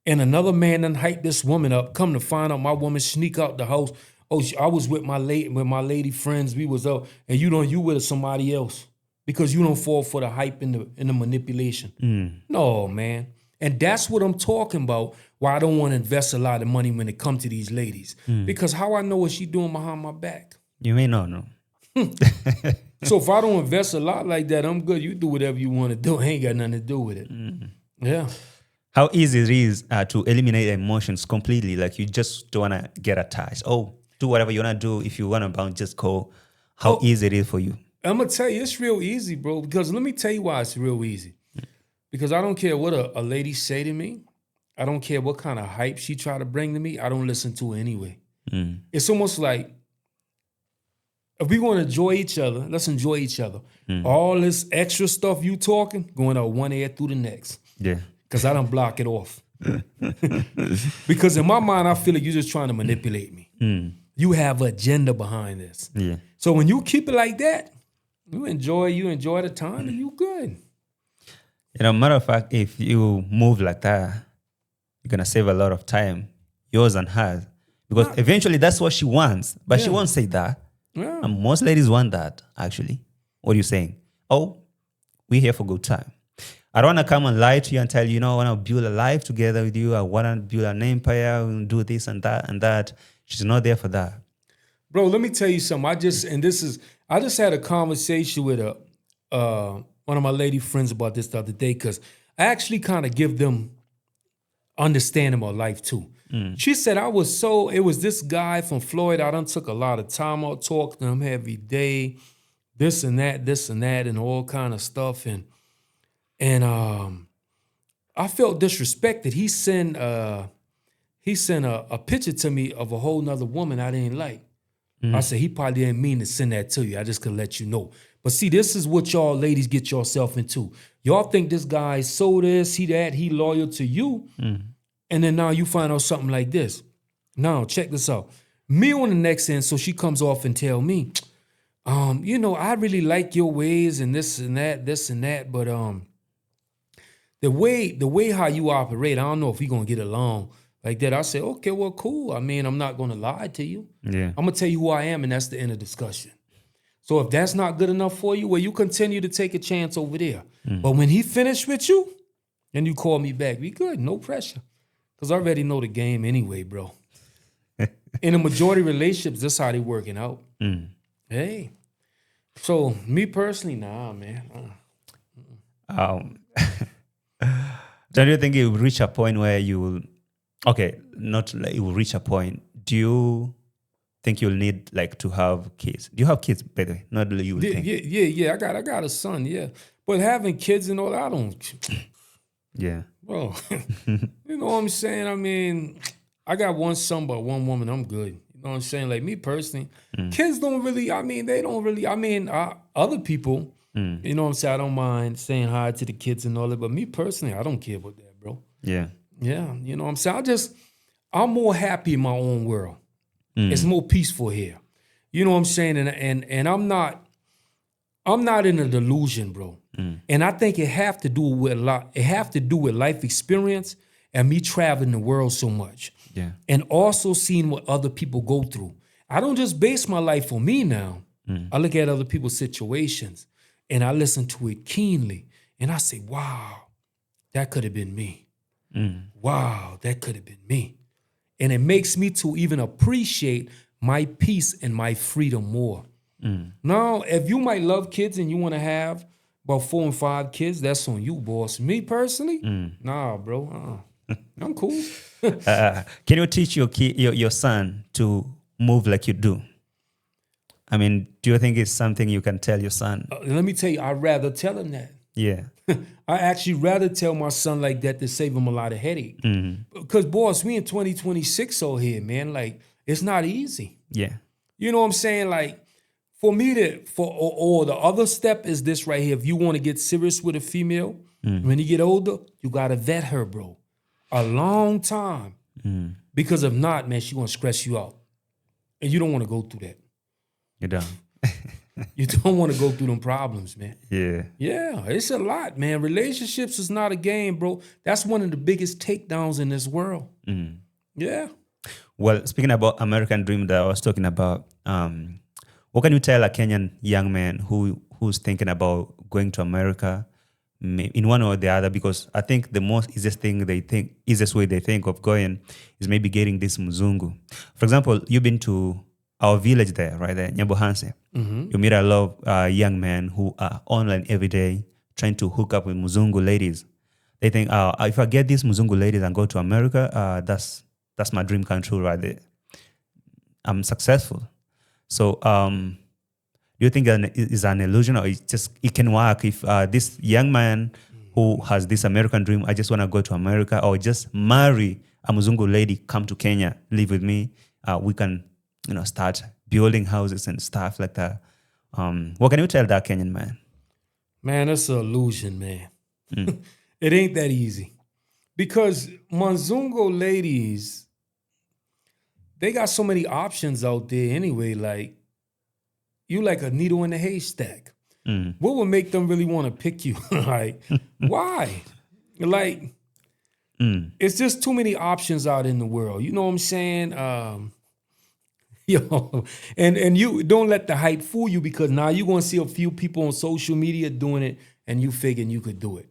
and another man done hype this woman up. Come to find out, my woman sneak out the house. Oh, I was with my lady friends. We was out, and you with somebody else because you don't fall for the hype and the manipulation. No, man. And that's what I'm talking about. Why I don't want to invest a lot of money when it comes to these ladies, because how I know what she doing behind my back. You may not know. So if I don't invest a lot like that, I'm good. You do whatever you want to do. I ain't got nothing to do with it. Yeah. How easy it is to eliminate emotions completely. Like you just don't want to get attached. Oh, do whatever you want to do. If you want to bounce, just go. How easy it is for you. I'm going to tell you, it's real easy, bro. Because let me tell you why it's real easy. Because I don't care what a lady say to me. I don't care what kind of hype she try to bring to me. I don't listen to it anyway. It's almost like, if we want to enjoy each other, let's enjoy each other. All this extra stuff you talking, going out one ear through the next. Yeah. Because I don't block it off. Because in my mind, I feel like you're just trying to manipulate me. You have an agenda behind this. Yeah. So when you keep it like that, you enjoy the time and you good. Matter of fact, if you move like that, you're going to save a lot of time, yours and hers. Because eventually that's what she wants. But she won't say that. Yeah. And most ladies want that, actually. What are you saying? Oh, we're here for good time. I don't want to come and lie to you and tell you, I want to build a life together with you. I want to build an empire and do this and that and that. She's not there for that. Bro, let me tell you something. I just had a conversation with one of my lady friends about this the other day, because I actually kind of give them understanding about life too. She said it was this guy from Florida. I done took a lot of time out talking to him every day, this and that, and all kind of stuff. And I felt disrespected. He sent a picture to me of a whole nother woman I didn't like. I said, he probably didn't mean to send that to you. I just could let you know. But see, this is what y'all ladies get yourself into. Y'all think this guy so this, he that, he loyal to you. And then now you find out something like this. Now, check this out. Me on the next end, so she comes off and tell me, I really like your ways and this and that, but the way how you operate, I don't know if we gonna get along like that. I say, okay, well, cool. I mean, I'm not gonna lie to you. Yeah. I'm gonna tell you who I am, and that's the end of discussion. So if that's not good enough for you, well, you continue to take a chance over there. But when he finished with you, then you call me back. We good, no pressure. Because I already know the game anyway, bro. In the majority of relationships, that's how they working out. Hey. So me personally, nah, man. Don't you think you will reach a point where you will, okay, not like you will reach a point. Do you think you'll need like to have kids? Do you have kids, by the way? Not that you will think. Yeah. I got a son, yeah. But having kids and all that, I don't. Yeah. Bro, you know what I'm saying? I mean, I got one son, but one woman. I'm good. You know what I'm saying? Like me personally, kids don't really. I mean, they don't really. I mean, other people. You know what I'm saying? I don't mind saying hi to the kids and all that. But me personally, I don't care about that, bro. Yeah. Yeah. You know what I'm saying? I'm more happy in my own world. It's more peaceful here. You know what I'm saying? And I'm not in a delusion, bro. And I think it have to do with a lot. It have to do with life experience and me traveling the world so much. Yeah. And also seeing what other people go through. I don't just base my life on me now. I look at other people's situations and I listen to it keenly. And I say, wow, that could have been me. Wow, that could have been me. And it makes me to even appreciate my peace and my freedom more. Now, if you might love kids and you want to have about 4 and 5 kids, that's on you, boss. Me personally, nah, bro. I'm cool. Can you teach your son to move like you do? I mean, do you think it's something you can tell your son? Let me tell you, I'd rather tell him that. Yeah. I actually rather tell my son like that to save him a lot of headache. Because, boss, we in 2026 over here, man. Like, it's not easy. Yeah. You know what I'm saying? Like, for me or the other step is this right here. If you want to get serious with a female, when you get older, you got to vet her, bro. A long time. Because if not, man, she going to stress you out. And you don't want to go through that. You don't. You don't want to go through them problems, man. Yeah. Yeah, it's a lot, man. Relationships is not a game, bro. That's one of the biggest takedowns in this world. Yeah. Well, speaking about American dream that I was talking about, what can you tell a Kenyan young man who's thinking about going to America in one or the other? Because I think the easiest way they think of going is maybe getting this mzungu. For example, you've been to our village there, right there, Nyabohanse. You meet a lot of young men who are online every day trying to hook up with mzungu ladies. They think, if I get these mzungu ladies and go to America, that's my dream come true right there. I'm successful. So do you think that is an illusion, or it can work if this young man who has this American dream, I just want to go to America, or just marry a mzungu lady, come to Kenya, live with me, we can start building houses and stuff like that. What can you tell that Kenyan man? Man, that's an illusion, man. It ain't that easy. Because Mzungu ladies, they got so many options out there anyway. Like, you like a needle in a haystack. What would make them really want to pick you? Like, why? Like, it's just too many options out in the world. You know what I'm saying? Yo, and you don't let the hype fool you, because now you're going to see a few people on social media doing it and you figuring you could do it.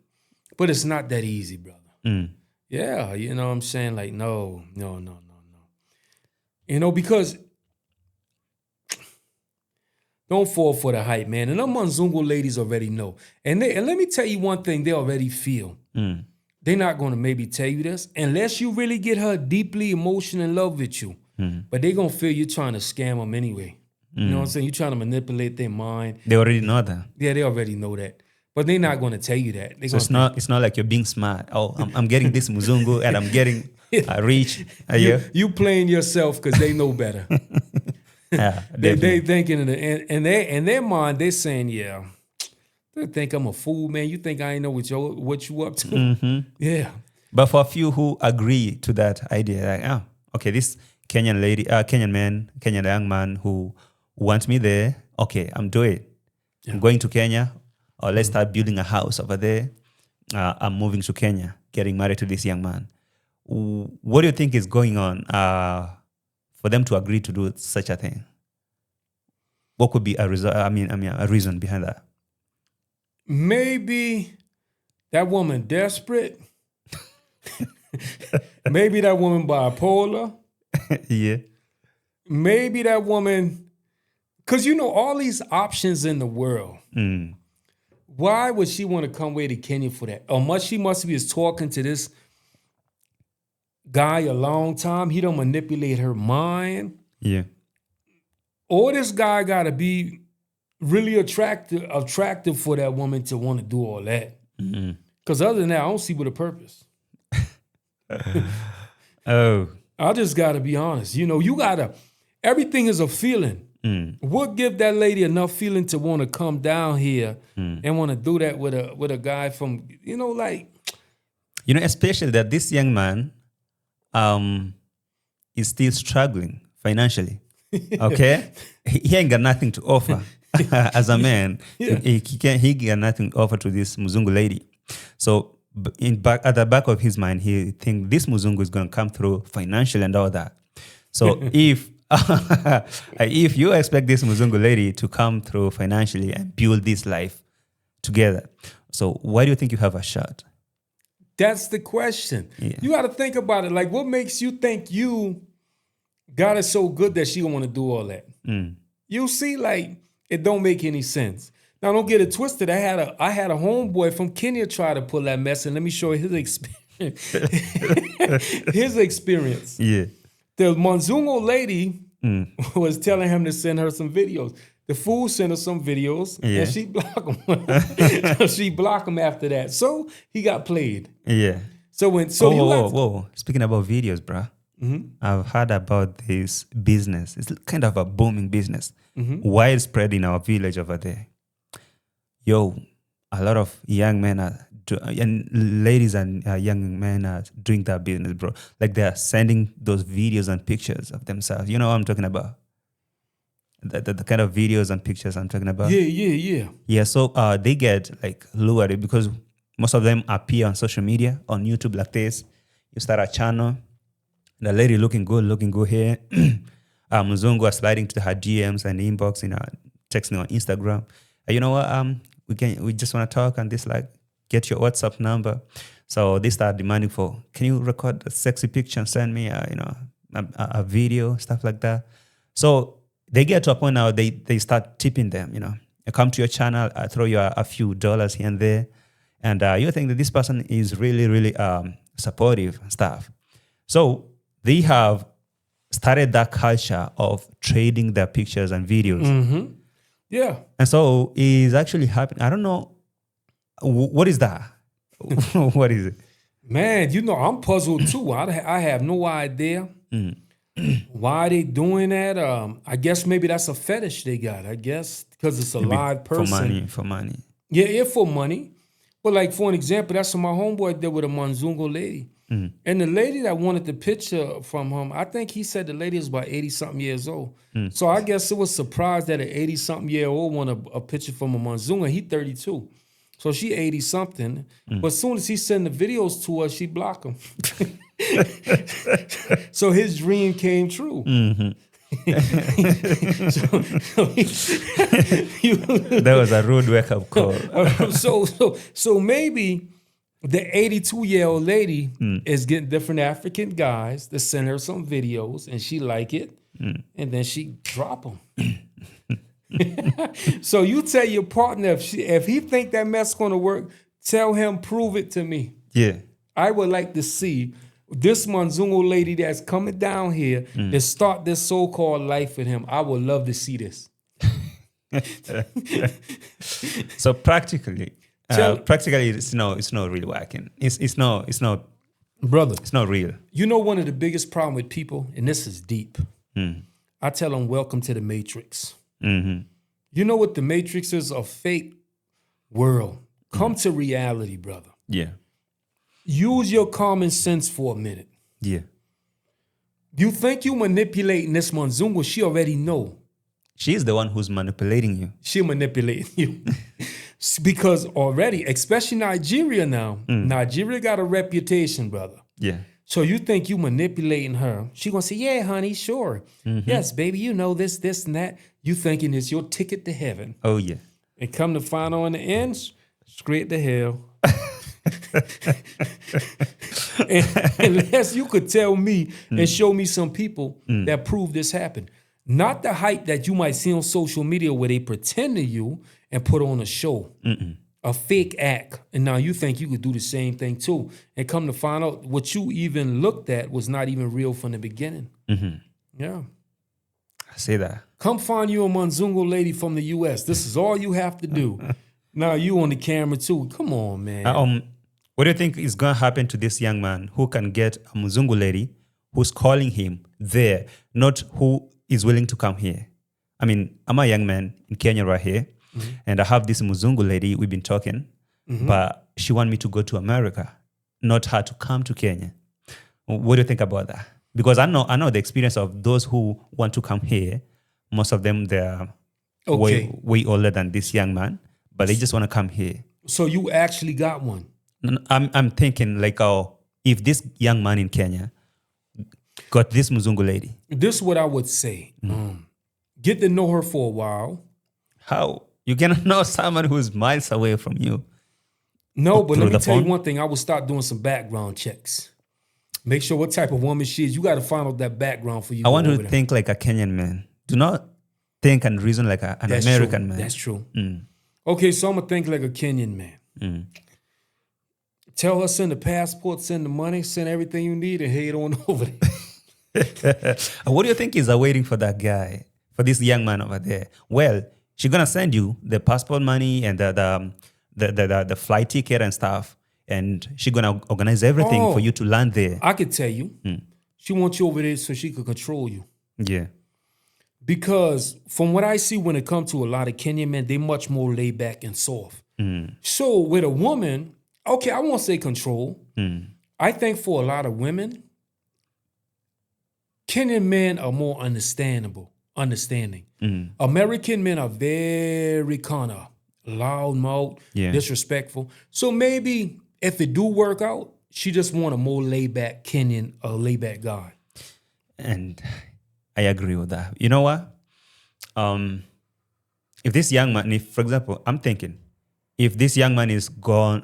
But it's not that easy, brother. Yeah, you know what I'm saying? Like, no. Because don't fall for the hype, man. And them Mzungu ladies already know. And let me tell you one thing they already feel. They're not going to maybe tell you this unless you really get her deeply emotional in love with you. But they're going to feel you're trying to scam them anyway. You know what I'm saying? You're trying to manipulate their mind. They already know that. Yeah, they already know that. But they're not going to tell you that. So it's not like you're being smart. Oh, I'm getting this mzungu and I'm getting rich. You playing yourself because they know better. Yeah, they thinking in their mind, they're saying, yeah, they think I'm a fool, man. You think I ain't know what you up to? Yeah. But for a few who agree to that idea, like, okay, this Kenyan lady, Kenyan young man who wants me there, okay, I'm doing it. Yeah. I'm going to Kenya, or let's start building a house over there. I'm moving to Kenya, getting married to this young man. What do you think is going on for them to agree to do such a thing? What could be a result? I mean, a reason behind that. Maybe that woman desperate. Maybe that woman bipolar. Yeah. Maybe that woman, because all these options in the world. Why would she want to come way to Kenya for that? Or she must be talking to this guy a long time. He don't manipulate her mind. Yeah. Or this guy got to be really attractive for that woman to want to do all that. Because other than that, I don't see what a purpose. Oh. I just got to be honest. You got to, everything is a feeling. What give that lady enough feeling to want to come down here and want to do that with a guy from, especially that this young man is still struggling financially. Okay? He ain't got nothing to offer as a man. Yeah. He got nothing to offer to this Muzungu lady. So at the back of his mind, he think this Muzungu is going to come through financially and all that. So if you expect this Muzungu lady to come through financially and build this life together, so why do you think you have a shot? That's the question. Yeah. You got to think about it. Like, what makes you think you got it so good that she gonna want to do all that? You see, like, it don't make any sense. Now, don't get it twisted. I had a homeboy from Kenya try to pull that mess, and let me show you his experience. His experience. Yeah. The Muzungu lady was telling him to send her some videos. The fool sent her some videos, and she blocked him. She blocked him after that. So he got played. Yeah. Whoa. Speaking about videos, bruh, I've heard about this business. It's kind of a booming business, widespread in our village over there. Yo, a lot of young men and ladies and young men are doing that business, bro. Like, they are sending those videos and pictures of themselves. You know what I'm talking about? The kind of videos and pictures I'm talking about. Yeah. Yeah, so they get like lured because most of them appear on social media, on YouTube like this. You start a channel, the lady looking good here. Muzungu are sliding to her DMs and inbox, texting on Instagram. You know what? We just want to talk and this, like, get your WhatsApp number. So they start demanding can you record a sexy picture and send me a video, stuff like that. So they get to a point now they start tipping them, I come to your channel, I throw you a few dollars here and there. And you think that this person is really, really supportive and stuff. So they have started that culture of trading their pictures and videos. Yeah. And so it's actually happening. I don't know. What is that? What is it? Man, I'm puzzled too. I have no idea why they doing that. I guess maybe that's a fetish they got. I guess because it's a live person. For money. Yeah, for money. But like, for an example, that's what my homeboy did with a Muzungu lady. And the lady that wanted the picture from him, I think he said the lady was about 80-something years old. So I guess it was surprised that an 80-something-year-old wanted a picture from a Muzungu. He 32. So she 80-something. But as soon as he sent the videos to her, she blocked him. So his dream came true. That was a rude wake-up call. So maybe the 82-year-old lady is getting different African guys to send her some videos, and she like it, and then she drop them. So you tell your partner, if he think that mess gonna work, tell him, prove it to me. Yeah. I would like to see this Muzungu lady that's coming down here to start this so-called life with him. I would love to see this. So practically, it's not really working. It's not, brother. It's not real. One of the biggest problem with people, and this is deep. I tell them, welcome to the Matrix. You know what the Matrix is? A fake world. Come to reality, brother. Yeah. Use your common sense for a minute. Yeah. You think you manipulating this Muzungu? She already know. She's the one who's manipulating you. She manipulating you. Because already, especially Nigeria now, Nigeria got a reputation, brother. Yeah. So you think you manipulating her. She gonna say, yeah, honey, sure. Yes, baby, you know this, and that. You thinking it's your ticket to heaven. Oh, yeah. And come to find out in the end, straight to hell. and unless you could tell me and show me some people that prove this happened. Not the hype that you might see on social media where they pretend to you and put on a show, a fake act. And now you think you could do the same thing too. And come to find out what you even looked at was not even real from the beginning. Yeah. I say that. Come find you a Manzungu lady from the U.S. This is all you have to do. Now you on the camera too. Come on, man. What do you think is going to happen to this young man who can get a Muzungu lady who's calling him there, not who is willing to come here? I mean, I'm a young man in Kenya right here, and I have this Muzungu lady, we've been talking, but she wants me to go to America, not her to come to Kenya. What do you think about that? Because I know the experience of those who want to come here. Most of them, they're way older than this young man, but they just want to come here. So you actually got one? I'm thinking like, if this young man in Kenya got this Muzungu lady. This is what I would say. Get to know her for a while. How? You cannot know someone who's miles away from you. No, but let me tell you one thing. I would start doing some background checks. Make sure what type of woman she is. You got to find out that background for you. I want to think like a Kenyan man. Do not think and reason like an American man. That's true. Okay, so I'm going to think like a Kenyan man. Tell her, send the passport, send the money, send everything you need, and head on over there. What do you think is awaiting for that guy, for this young man over there? Well, she's going to send you the passport money and the flight ticket and stuff, and she's going to organize everything for you to land there. I could tell you. She wants you over there so she could control you. Yeah. Because from what I see when it comes to a lot of Kenyan men, they much more laid back and soft. So with a woman, okay, I won't say control. I think for a lot of women, Kenyan men are more understanding. American men are very kind of loudmouth, disrespectful. So maybe if it do work out, she just want a more laid back Kenyan, a laid back guy. And I agree with that. You know what? If this young man, for example, I'm thinking, if this young man is gone,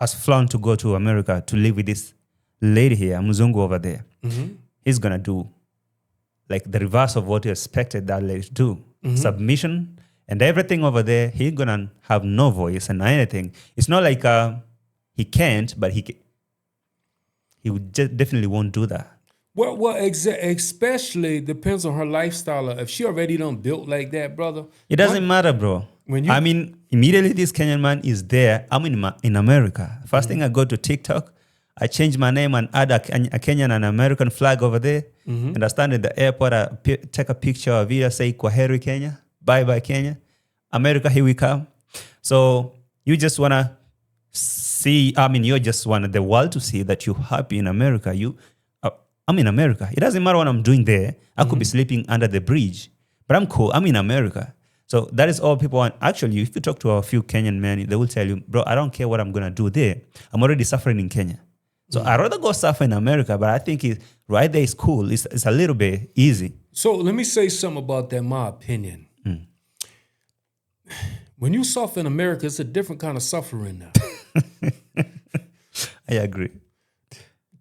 has flown to go to America to live with this lady here, Muzungu over there, he's going to do like the reverse of what you expected that lady to do. Submission and everything over there, he's going to have no voice and anything. It's not like he can't, but he would definitely won't do that. Well, especially depends on her lifestyle. If she already done built like that, brother. It doesn't matter, bro. I mean, immediately this Kenyan man is there. I'm in America. First thing I go to TikTok, I change my name and add a Kenyan and American flag over there. And I stand at the airport, I take a picture of it, I say, Kwaheri Kenya, bye-bye Kenya. America, here we come. So you just want to see, you just want the world to see that you're happy in America. I'm in America. It doesn't matter what I'm doing there. I could be sleeping under the bridge, but I'm cool. I'm in America. So that is all people want. Actually, if you talk to a few Kenyan men, they will tell you, bro, I don't care what I'm going to do there. I'm already suffering in Kenya. So I'd rather go suffer in America, but I think right there is cool. It's a little bit easy. So let me say something about that, my opinion. When you suffer in America, it's a different kind of suffering now. I agree.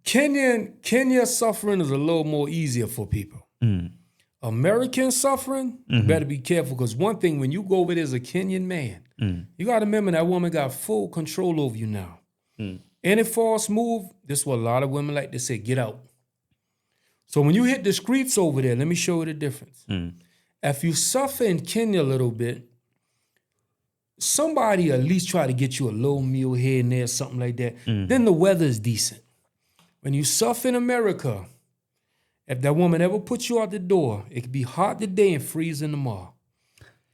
Kenya suffering is a little more easier for people. American suffering, you better be careful, because one thing, when you go over there as a Kenyan man, you got to remember that woman got full control over you now. Any false move, this is what a lot of women like to say, get out. So when you hit the streets over there, let me show you the difference. If you suffer in Kenya a little bit, somebody at least try to get you a little meal here and there, something like that. Then the weather is decent. When you suffer in America, if that woman ever puts you out the door, it could be hot today and freezing tomorrow.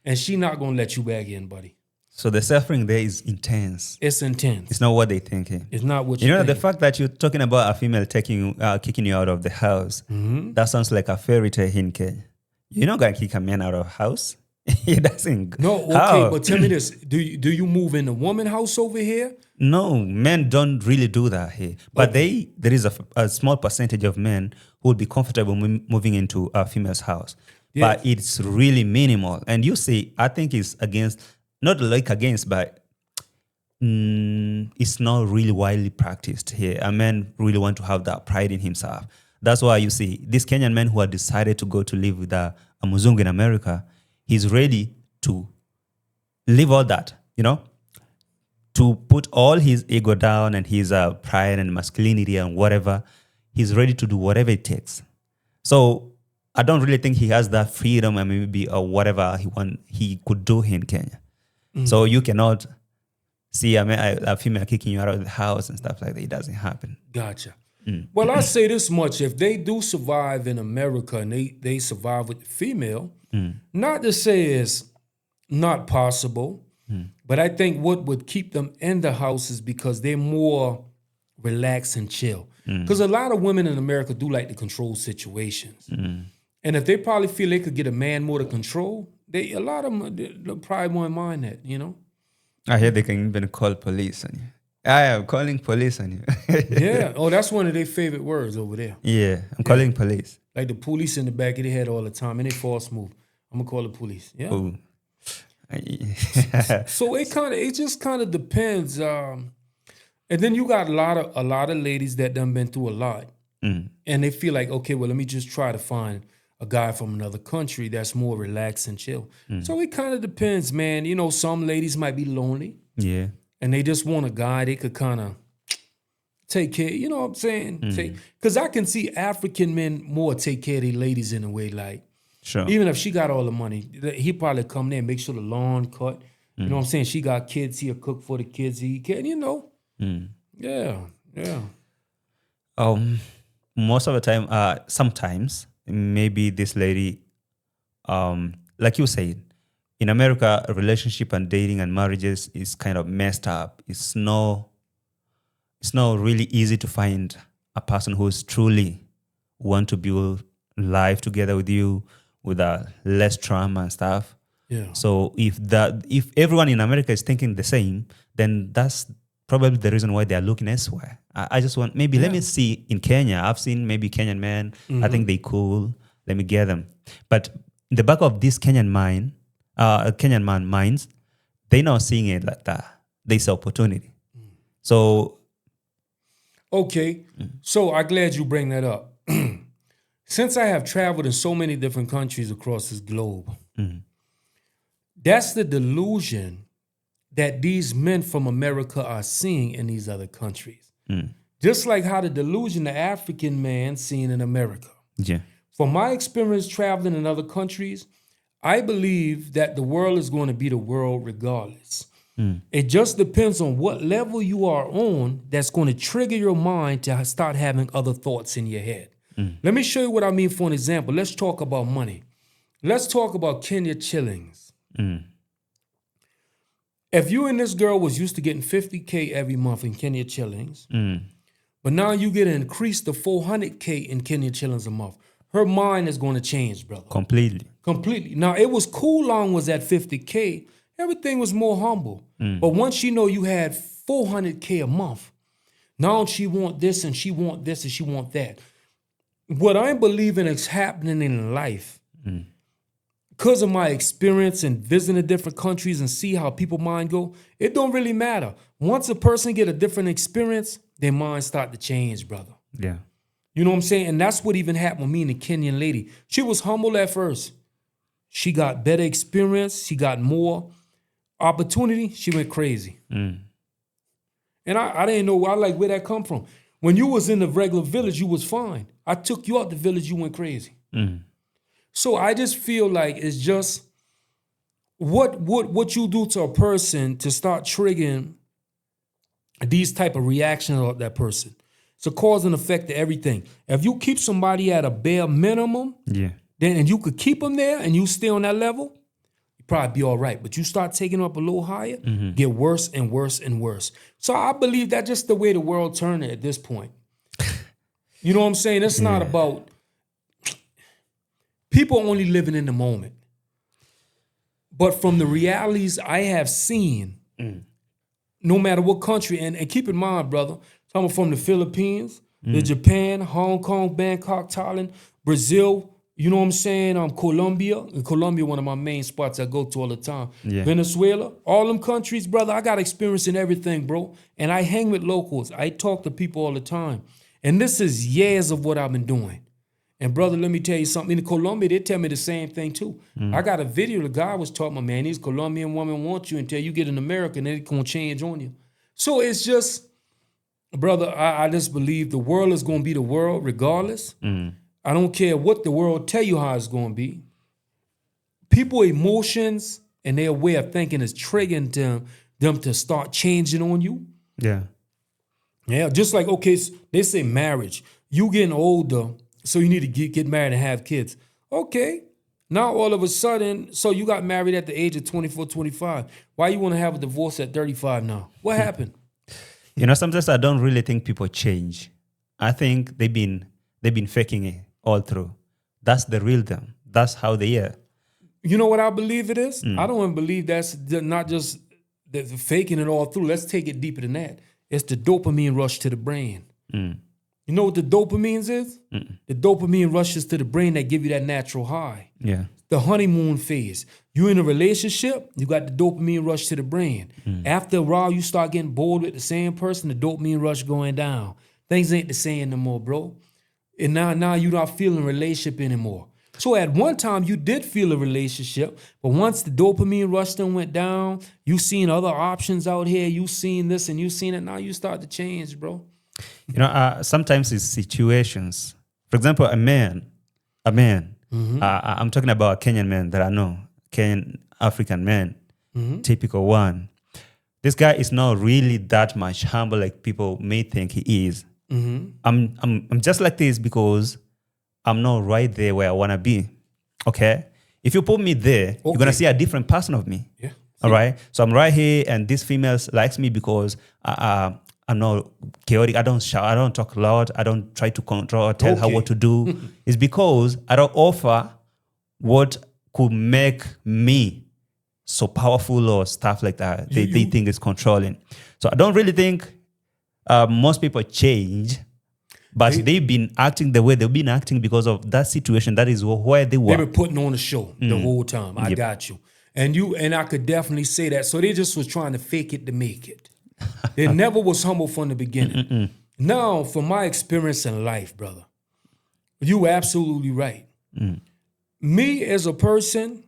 And she not going to let you back in, buddy. So the suffering there is intense. It's intense. It's not what they're thinking. It's not what you know, the fact that you're talking about a female kicking you out of the house, that sounds like a fairy tale in Kenya. You're not going to kick a man out of a house He doesn't. No, okay, How? but tell me this: do you move in the woman house over here? No, men don't really do that here. But there is a small percentage of men who would be comfortable moving into a female's house. Yeah. But it's really minimal. And you see, I think it's against, not like against, but it's not really widely practiced here. A man really want to have that pride in himself. That's why you see these Kenyan men who have decided to go to live with a Muzungu in America, he's ready to leave all that, to put all his ego down and his pride and masculinity and whatever. He's ready to do whatever it takes. So I don't really think he has that freedom and maybe whatever he could do here in Kenya. So you cannot see a female kicking you out of the house and stuff like that. It doesn't happen. Gotcha. Well, I say this much: if they do survive in America and they survive with the female, not to say it's not possible, but I think what would keep them in the house is because they're more relaxed and chill. Because a lot of women in America do like to control situations. And if they probably feel they could get a man more to control, a lot of them they probably won't mind that, I hear they can even call police on you. I am calling police on you. Yeah. Oh, that's one of their favorite words over there. Yeah, I'm calling police. Like the police in the back of their head all the time, and they false move. I'm gonna call the police. Yeah. Ooh. So it just kind of depends. And then you got a lot of ladies that done been through a lot, and they feel like, okay, well, let me just try to find a guy from another country that's more relaxed and chill. So it kind of depends, man. Some ladies might be lonely. Yeah. And they just want a guy they could kind of take care. You know what I'm saying? Because I can see African men more take care of their ladies in a way. Like, sure. Even if she got all the money, he probably come there and make sure the lawn cut. You know what I'm saying? She got kids, he'll cook for the kids. He can, Yeah. Most of the time, sometimes, maybe this lady, like you said, in America, a relationship and dating and marriages is kind of messed up. It's not really easy to find a person who's truly want to build life together with you with less trauma and stuff. Yeah. So if everyone in America is thinking the same, then that's probably the reason why they are looking elsewhere. I just want, let me see in Kenya. I've seen maybe Kenyan men. I think they cool. Let me get them. But in the back of this Kenyan man minds, they're not seeing it like that. They see opportunity. So, okay. So I'm glad you bring that up. Since I have traveled in so many different countries across this globe, that's the delusion that these men from America are seeing in these other countries. Just like how the delusion the African man seen in America. Yeah. From my experience traveling in other countries, I believe that the world is going to be the world regardless. It just depends on what level you are on that's going to trigger your mind to start having other thoughts in your head. Let me show you what I mean for an example. Let's talk about money. Let's talk about Kenya shillings. If you and this girl was used to getting $50K every month in Kenya shillings, but now you get an increase to $400K in Kenya shillings a month, her mind is going to change, brother. Completely. Now, it was cool long was at $50K. Everything was more humble. But once she know you had $400K a month, now she want this and she want this and she want that. What I'm believing is happening in life, because of my experience in visiting different countries and see how people mind go, it don't really matter. Once a person get a different experience, their mind start to change, brother. Yeah. You know what I'm saying? And that's what even happened with me and the Kenyan lady. She was humble at first. She got better experience. She got more opportunity. She went crazy. And I didn't know where that come from. When you was in the regular village, you was fine. I took you out the village, you went crazy. So I just feel like it's just what you do to a person to start triggering these type of reactions of that person. It's a cause and effect to everything. If you keep somebody at a bare minimum, then and you could keep them there and you stay on that level, you probably be all right. But you start taking them up a little higher, get worse and worse and worse. So I believe that's just the way the world turned at this point. You know what I'm saying? It's not about people only living in the moment. But from the realities I have seen, no matter what country, and keep in mind, brother, talking from the Philippines, the Japan, Hong Kong, Bangkok, Thailand, Brazil, you know what I'm saying? Colombia. And Colombia, one of my main spots I go to all the time. Yeah. Venezuela, all them countries, brother, I got experience in everything, bro. And I hang with locals. I talk to people all the time. And this is years of what I've been doing. And brother, let me tell you something. In Colombia, they tell me the same thing too. I got a video, the guy was talking about, man, these Colombian women want you until you get in America and they're going to change on you. So it's just, brother, I just believe the world is going to be the world regardless. I don't care what the world tell you how it's going to be. People emotions and their way of thinking is triggering them to start changing on you. Yeah. Yeah, just like, okay, they say marriage. You getting older, so you need to get married and have kids. Okay. Now all of a sudden, so you got married at the age of 24, 25. Why you want to have a divorce at 35 now? What happened? You know, sometimes I don't really think people change. I think they've been faking it all through. That's the real them. That's how they are. You know what I believe it is? I don't even believe that's not just the faking it all through. Let's take it deeper than that. It's the dopamine rush to the brain. You know what the dopamine is? The dopamine rushes to the brain that give you that natural high. Yeah. The honeymoon phase. You in a relationship, you got the dopamine rush to the brain. After a while, you start getting bored with the same person, the dopamine rush going down. Things ain't the same no more, bro. And now you're not feeling a relationship anymore. So at one time, you did feel a relationship, but once the dopamine rush then went down, you seen other options out here, you seen this and you seen it, now you start to change, bro. You know, sometimes it's situations. For example, a man. I'm talking about a Kenyan man that I know, Kenyan African man, typical one. This guy is not really that much humble like people may think he is. I'm just like this because I'm not right there where I want to be. Okay? If you put me there, you're going to see a different person of me. Yeah. All right? So I'm right here and this female likes me because I'm not chaotic. I don't shout. I don't talk loud. I don't try to control or tell her what to do. It's because I don't offer what could make me so powerful or stuff like that. They think it's controlling. So I don't really think most people change, but they've been acting the way they've been acting because of that situation. That is where they were. They were putting on a show the whole time. I got you. And I could definitely say that. So they just was trying to fake it to make it. They never was humble from the beginning. Now, from my experience in life, brother, you absolutely right. Me as a person,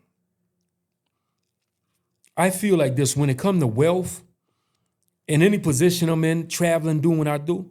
I feel like this. When it comes to wealth, in any position I'm in, traveling, doing what I do,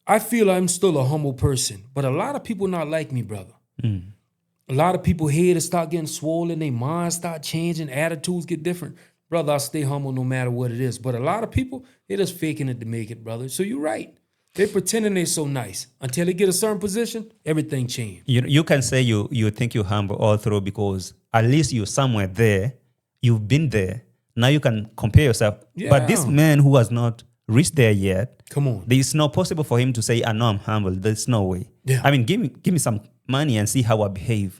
I feel I'm still a humble person. But a lot of people not like me, brother. A lot of people here to start getting swollen, their minds start changing, attitudes get different. Brother, I stay humble no matter what it is. But a lot of people, they're just faking it to make it, brother. So you're right. They pretending they're so nice. Until they get a certain position, everything changed. You can say you think you're humble all through because at least you're somewhere there. You've been there. Now you can compare yourself. Yeah. But this man who has not reached there yet, Come on. it's not possible for him to say, I know I'm humble. There's no way. Yeah. I mean, give me some money and see how I behave.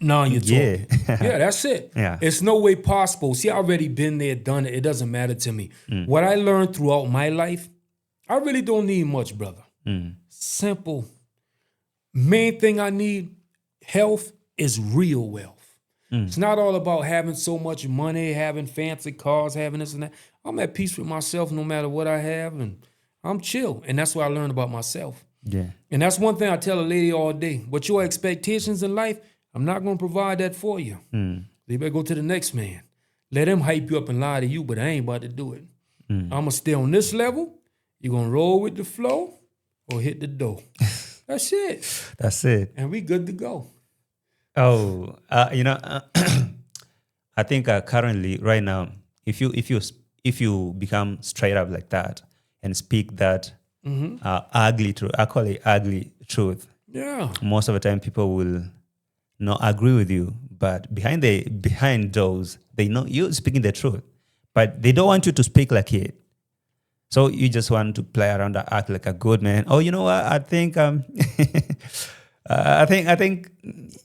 Now you're talking. Yeah. Yeah, that's it. Yeah. It's no way possible. See, I already been there, done it. It doesn't matter to me. What I learned throughout my life, I really don't need much, brother. Simple. Main thing I need, health, is real wealth. It's not all about having so much money, having fancy cars, having this and that. I'm at peace with myself no matter what I have, and I'm chill. And that's what I learned about myself. Yeah. And that's one thing I tell a lady all day. What your expectations in life, I'm not going to provide that for you. You better go to the next man. Let him hype you up and lie to you, but I ain't about to do it. I'm going to stay on this level. You're going to roll with the flow or hit the door. That's it. That's it. And we good to go. Oh, I think currently, right now, if you become straight up like that and speak that ugly truth, I call it ugly truth. Yeah. Most of the time, people will not agree with you, but behind those, they know you're speaking the truth, but they don't want you to speak like it. So you just want to play around and act like a good man. Oh, you know what? I think I think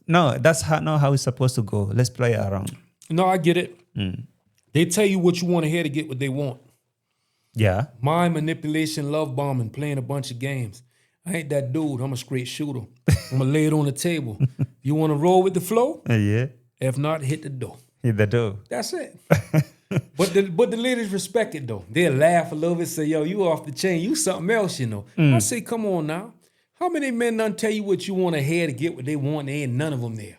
no, that's not how it's supposed to go. Let's play around. No, I get it. They tell you what you want to hear to get what they want. Yeah. Mind manipulation, love bombing, playing a bunch of games. I ain't that dude. I'm a straight shooter. I'm going to lay it on the table. You want to roll with the flow? Yeah. If not, hit the door. Hit the door. That's it. But the ladies respect it, though. They'll laugh a little bit, say, yo, you off the chain. You something else, you know. I say, come on now. How many men done tell you what you want to hear to get what they want? There ain't none of them there.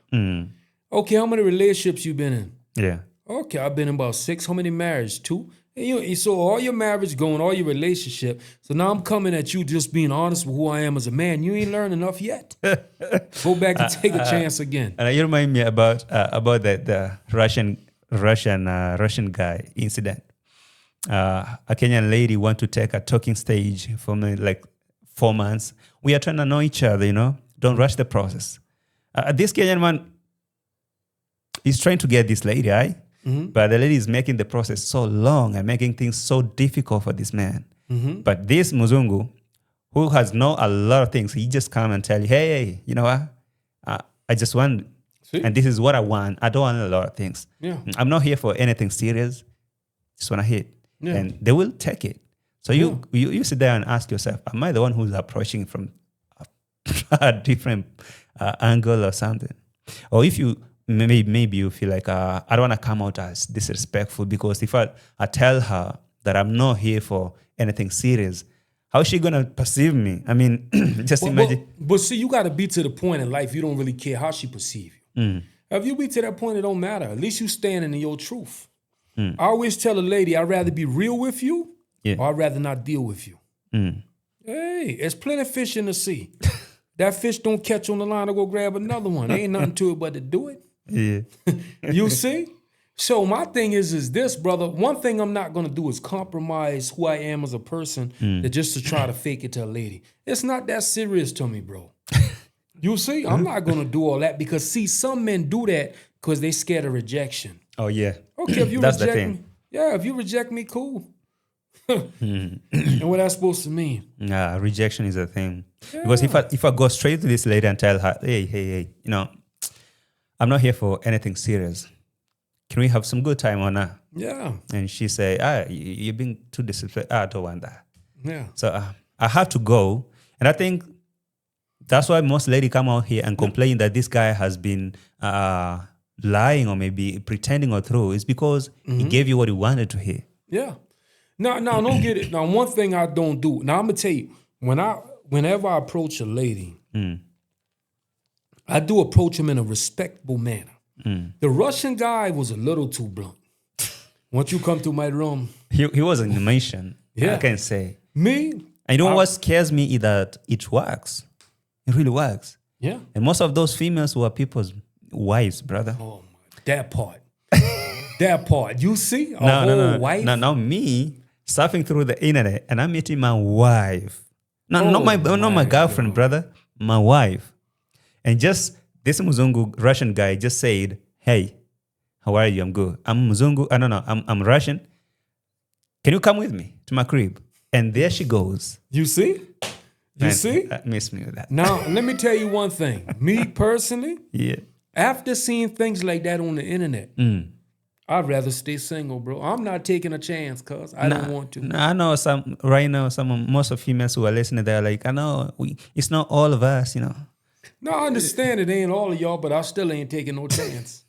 Okay, how many relationships you been in? Yeah. Okay, I've been in about 6. How many marriages? 2. And so all your marriage going, all your relationship. So now I'm coming at you just being honest with who I am as a man. You ain't learned enough yet. Go back and take a chance again. And you remind me about the Russian guy incident. A Kenyan lady want to take a talking stage for me like 4 months. We are trying to know each other, you know. Don't rush the process. This Kenyan man is trying to get this lady, right? But the lady is making the process so long and making things so difficult for this man. But this Muzungu, who has know a lot of things, he just come and tell you, hey, you know what? I just want, and this is what I want. I don't want a lot of things. Yeah. I'm not here for anything serious. Just want to hit. Yeah. And they will take it. So you sit there and ask yourself, am I the one who's approaching from a different angle or something? Or if you, maybe you feel like, I don't want to come out as disrespectful because if I tell her that I'm not here for anything serious, how is she going to perceive me? I mean, just imagine. But see, you got to be to the point in life you don't really care how she perceive you. If you be to that point, it don't matter. At least you standing in your truth. I always tell a lady, I'd rather be real with you or I'd rather not deal with you. Hey, there's plenty of fish in the sea. That fish don't catch on the line to go grab another one. There ain't nothing to it but to do it. Yeah. You see? So my thing is this, brother. One thing I'm not going to do is compromise who I am as a person just to try to fake it to a lady. It's not that serious to me, bro. You see? I'm not going to do all that because, see, some men do that because they scared of rejection. Oh, yeah. Okay, if you That's the reject thing. me, if you reject me, cool. And what that's supposed to mean? Nah, rejection is a thing. Yeah. Because if I go straight to this lady and tell her, hey, you know, I'm not here for anything serious. Can we have some good time or not? Yeah. And she say, you've been too disrespectful. I don't want that. Yeah. So I have to go. And I think that's why most ladies come out here and complain that this guy has been lying or maybe pretending or through. It's because he gave you what he wanted to hear. Yeah. No, don't get it. Now, one thing I don't do. Now, I'm going to tell you, whenever I approach a lady, I do approach him in a respectful manner. The Russian guy was a little too blunt. Once you come to my room. He wasn't mentioned. Yeah. I can say. Me? And you know what scares me is that it works. It really works. Yeah. And most of those females were people's wives, brother. Oh, my. That part. That part. You see? No. Wife? Now me surfing through the internet and I'm meeting my wife. Not my girlfriend, brother. My wife. And just this Muzungu Russian guy just said, hey, how are you? I'm good. I'm Muzungu. I don't know. I'm Russian. Can you come with me to my crib? And there she goes. You see? You see? Miss me with that. Now, let me tell you one thing. Me personally, Yeah. after seeing things like that on the internet, I'd rather stay single, bro. I'm not taking a chance, cuz I don't want to. I know most of females who are listening, they're like, I know it's not all of us, you know. No, I understand it ain't all of y'all, but I still ain't taking no chance.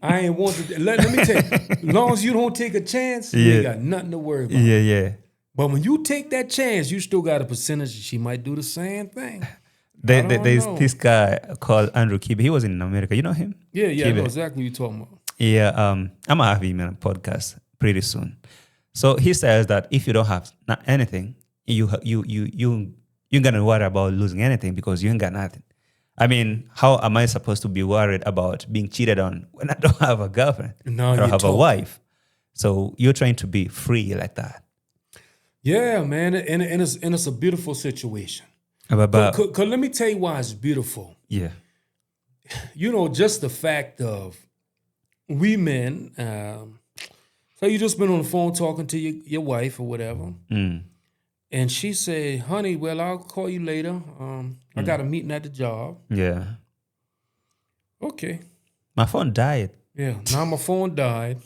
I ain't want to. Let me tell you, as long as you don't take a chance, you ain't got nothing to worry about. Yeah. But when you take that chance, you still got a percentage. She might do the same thing. There's this guy called Andrew Kibe. He was in America. You know him? Yeah, I know exactly what you're talking about. Yeah, I'm gonna have him on a podcast pretty soon. So he says that if you don't have anything, you're gonna worry about losing anything because you ain't got nothing. I mean, how am I supposed to be worried about being cheated on when I don't have a girlfriend? No, I don't have a wife. So you're trying to be free like that. Yeah, man, and it's a beautiful situation. But let me tell you why it's beautiful. Yeah. You know, just the fact of we men, so you just been on the phone talking to your wife or whatever, and she said, honey, well, I'll call you later. I got a meeting at the job. Yeah. Okay. My phone died Yeah, now my phone died.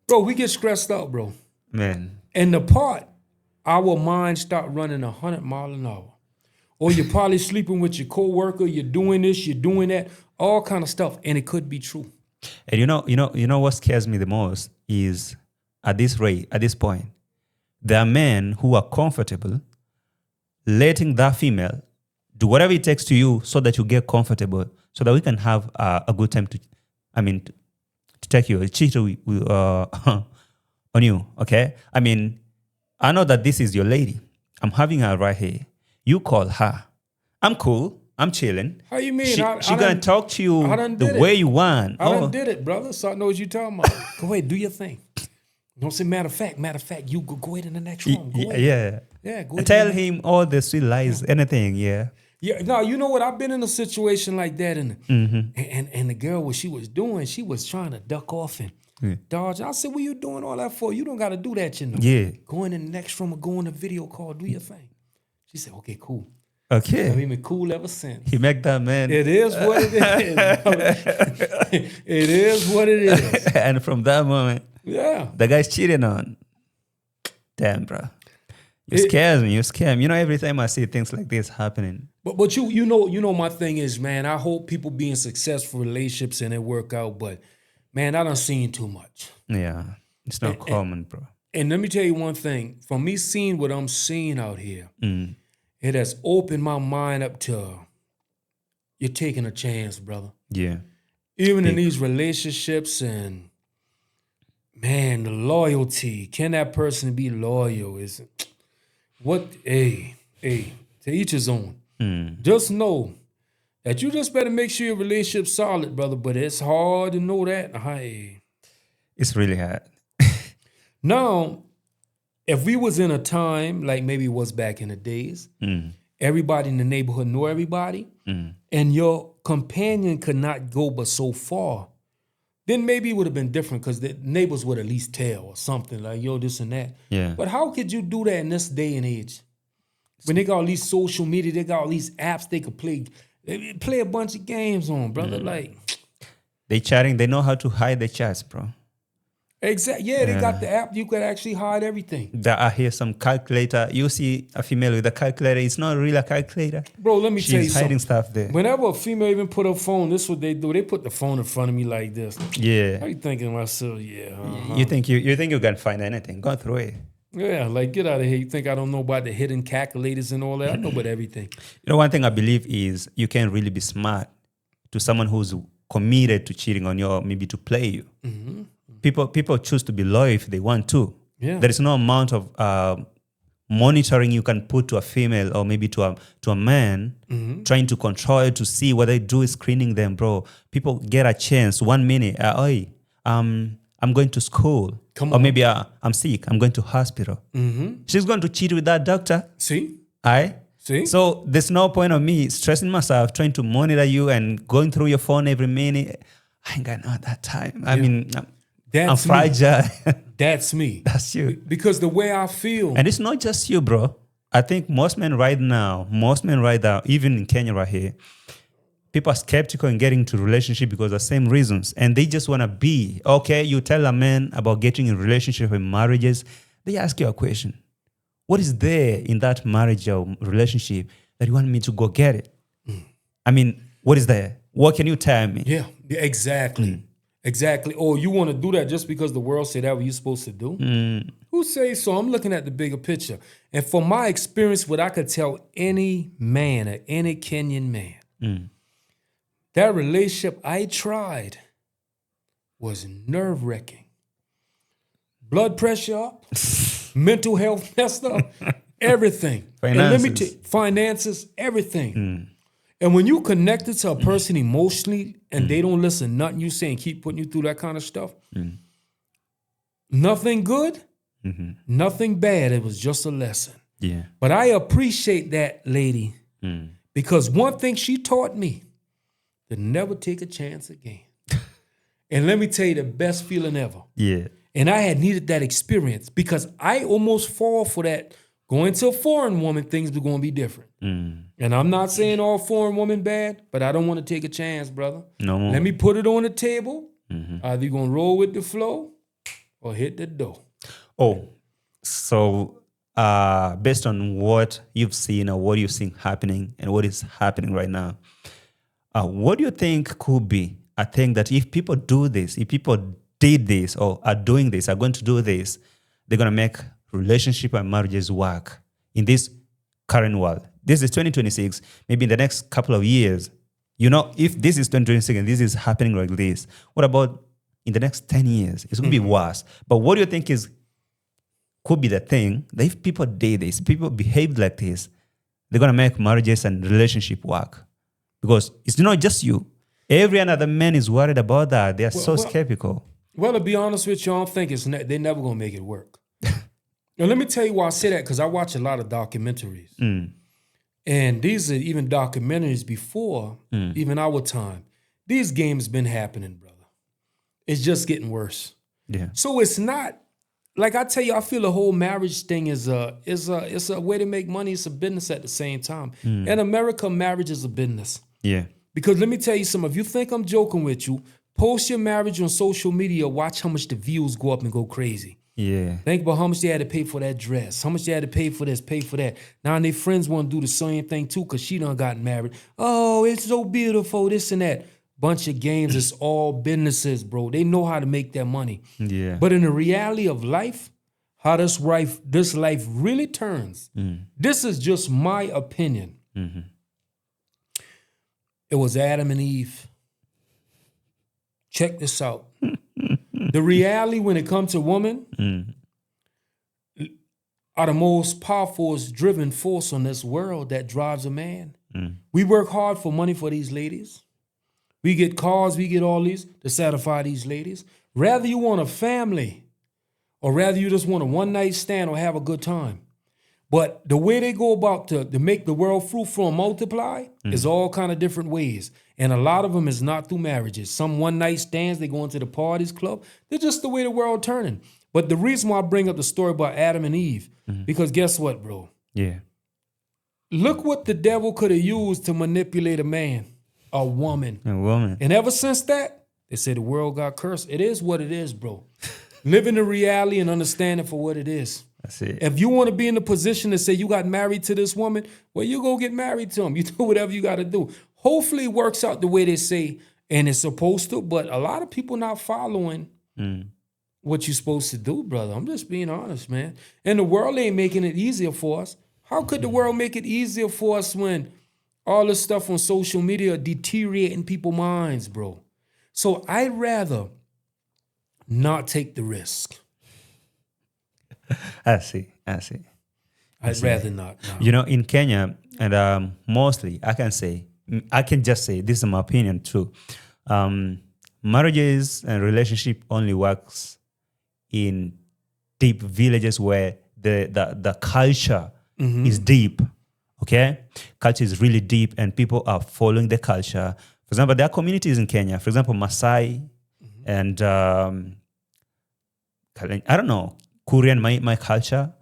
Bro, we get stressed out, bro. Man. And the part, our minds start running 100 miles an hour. Or you're probably sleeping with your coworker, you're doing this, you're doing that, all kind of stuff. And it could be true. And you know what scares me the most is at this point, there are men who are comfortable letting that female do whatever it takes to you so that you get comfortable, so that we can have a good time to take you, cheat on you, okay? I mean, I know that this is your lady. I'm having her right here. You call her. I'm cool. I'm chilling. How you mean? She gonna talk to you the way you want. I done did it, brother, so I know what you're talking about. Go ahead, do your thing. Don't say matter of fact, you go ahead in the next room. Go ahead. Yeah. Yeah, go And ahead. tell him all the sweet lies, anything, yeah. Yeah, no, you know what? I've been in a situation like that, and the girl, what she was doing, she was trying to duck off and dodge. I said, "What you doing all that for? You don't got to do that, you know. Yeah. Go in the next room or go in the video call, do your thing." She said, "Okay, cool." Okay. I've been cool ever since. He make that man. It is what it is. It is what it is. And from that moment, Yeah. the guy's cheating on. Damn, bro. You scares me. You scare me. You know, every time I see things like this happening. But you know my thing is, man, I hope people be in successful relationships and it work out. But man, I done seen too much. Yeah. It's not common, bro. And let me tell you one thing. From me seeing what I'm seeing out here, it has opened my mind up to you're taking a chance, brother. Yeah. Even in these relationships and man, the loyalty. Can that person be loyal? Is what to each his own. Just know that you just better make sure your relationship's solid, brother. But it's hard to know that. It's really hard. Now, if we was in a time like maybe it was back in the days, everybody in the neighborhood knew everybody, and your companion could not go but so far, then maybe it would have been different because the neighbors would at least tell or something like, yo, this and that. Yeah. But how could you do that in this day and age? When they got all these social media, they got all these apps they could play a bunch of games on, brother. Like They chatting, they know how to hide the chats, bro. exactly. Yeah, they got the app. You could actually hide everything. I hear some calculator. You see a female with a calculator. It's not really a calculator. Bro, let me tell you She's hiding something. stuff there. Whenever a female even put her phone, this is what they do. They put the phone in front of me like this. Yeah. I be thinking to myself, yeah. You think you can find anything? Go through it. Yeah, like get out of here. You think I don't know about the hidden calculators and all that? I know about everything. You know, one thing I believe is you can't really be smart to someone who's committed to cheating on you or maybe to play you. People choose to be loyal if they want to. Yeah. There is no amount of monitoring you can put to a female or maybe to a man trying to control it to see what they do is screening them, bro. People get a chance 1 minute. I'm going to school. Come or on. maybe I'm sick. I'm going to hospital. She's going to cheat with that doctor. See? See? So there's no point of me stressing myself, trying to monitor you and going through your phone every minute. I ain't got not that time. I mean, I'm fragile. That's me. That's you. Because the way I feel. And it's not just you, bro. I think most men right now, even in Kenya right here, people are skeptical in getting into relationship because of the same reasons. And they just want to be, okay, you tell a man about getting in relationship and marriages. They ask you a question. What is there in that marriage or relationship that you want me to go get it? I mean, what is there? What can you tell me? Yeah, exactly. Exactly. Oh, you want to do that just because the world said that what you're supposed to do? Who says so? I'm looking at the bigger picture. And from my experience, what I could tell any man or any Kenyan man, that relationship I tried was nerve-wracking. Blood pressure up, mental health messed up, everything. Finances. And let me tell you, finances, everything. And when you connected to a person emotionally and they don't listen nothing you say and keep putting you through that kind of stuff, nothing good, nothing bad. It was just a lesson. Yeah. But I appreciate that lady because one thing she taught me, to never take a chance again. And let me tell you the best feeling ever. Yeah. And I had needed that experience because I almost fall for that Going to a foreign woman, things are going to be different. And I'm not saying all foreign women bad, but I don't want to take a chance, brother. No more. Let me put it on the table. Either you're going to roll with the flow or hit the door. Oh, so based on what you've seen or what you've seen happening and what is happening right now, what do you think could be a thing that if people do this, if people did this or are doing this, are going to do this, they're going to make relationship and marriages work in this current world? This is 2026. Maybe in the next couple of years, if this is 2026 and this is happening like this, what about in the next 10 years? It's going to be worse. But what do you think could be the thing that if people did this, people behaved like this, they're going to make marriages and relationship work? Because it's not just you. Every another man is worried about that. They are so skeptical. Well, to be honest with you, I don't think they're never going to make it work. Now, let me tell you why I say that, because I watch a lot of documentaries. And these are even documentaries before even our time. These games been happening, brother. It's just getting worse. Yeah. So it's not, like I tell you, I feel the whole marriage thing is a way to make money. It's a business at the same time. In America, marriage is a business. Yeah. Because let me tell you something. If you think I'm joking with you, post your marriage on social media, watch how much the views go up and go crazy. Yeah. Think about how much they had to pay for that dress, how much they had to pay for this, pay for that. Now their friends want to do the same thing too because she done gotten married. Oh, it's so beautiful, this and that. Bunch of games, it's all businesses, bro. They know how to make their money. Yeah. But in the reality of life, how this life really turns, this is just my opinion. It was Adam and Eve. Check this out. The reality when it comes to women are the most powerful, driven force on this world that drives a man. We work hard for money for these ladies. We get cars, we get all these to satisfy these ladies. Rather you want a family or rather you just want a one-night stand or have a good time. But the way they go about to make the world fruitful and multiply is all kind of different ways. And a lot of them is not through marriages. Some one-night stands, they go into the parties club. They're just the way the world turning. But the reason why I bring up the story about Adam and Eve, because guess what, bro? Yeah. Look what the devil could have used to manipulate a man, a woman. A woman. And ever since that, they say the world got cursed. It is what it is, bro. Live in the reality and understand it for what it is. That's it. If you want to be in the position to say you got married to this woman, well, you go get married to him. You do whatever you got to do. Hopefully it works out the way they say and it's supposed to, but a lot of people not following what you're supposed to do, brother. I'm just being honest, man. And the world ain't making it easier for us. How could the world make it easier for us when all this stuff on social media deteriorating people's minds, bro? So I'd rather not take the risk. I see. I'd rather not. No. In Kenya, and mostly, I can just say, this is my opinion too. Marriages and relationship only works in deep villages where the culture is deep. Okay? Culture is really deep and people are following the culture. For example, there are communities in Kenya, for example, Maasai and I don't know, Korean, my culture.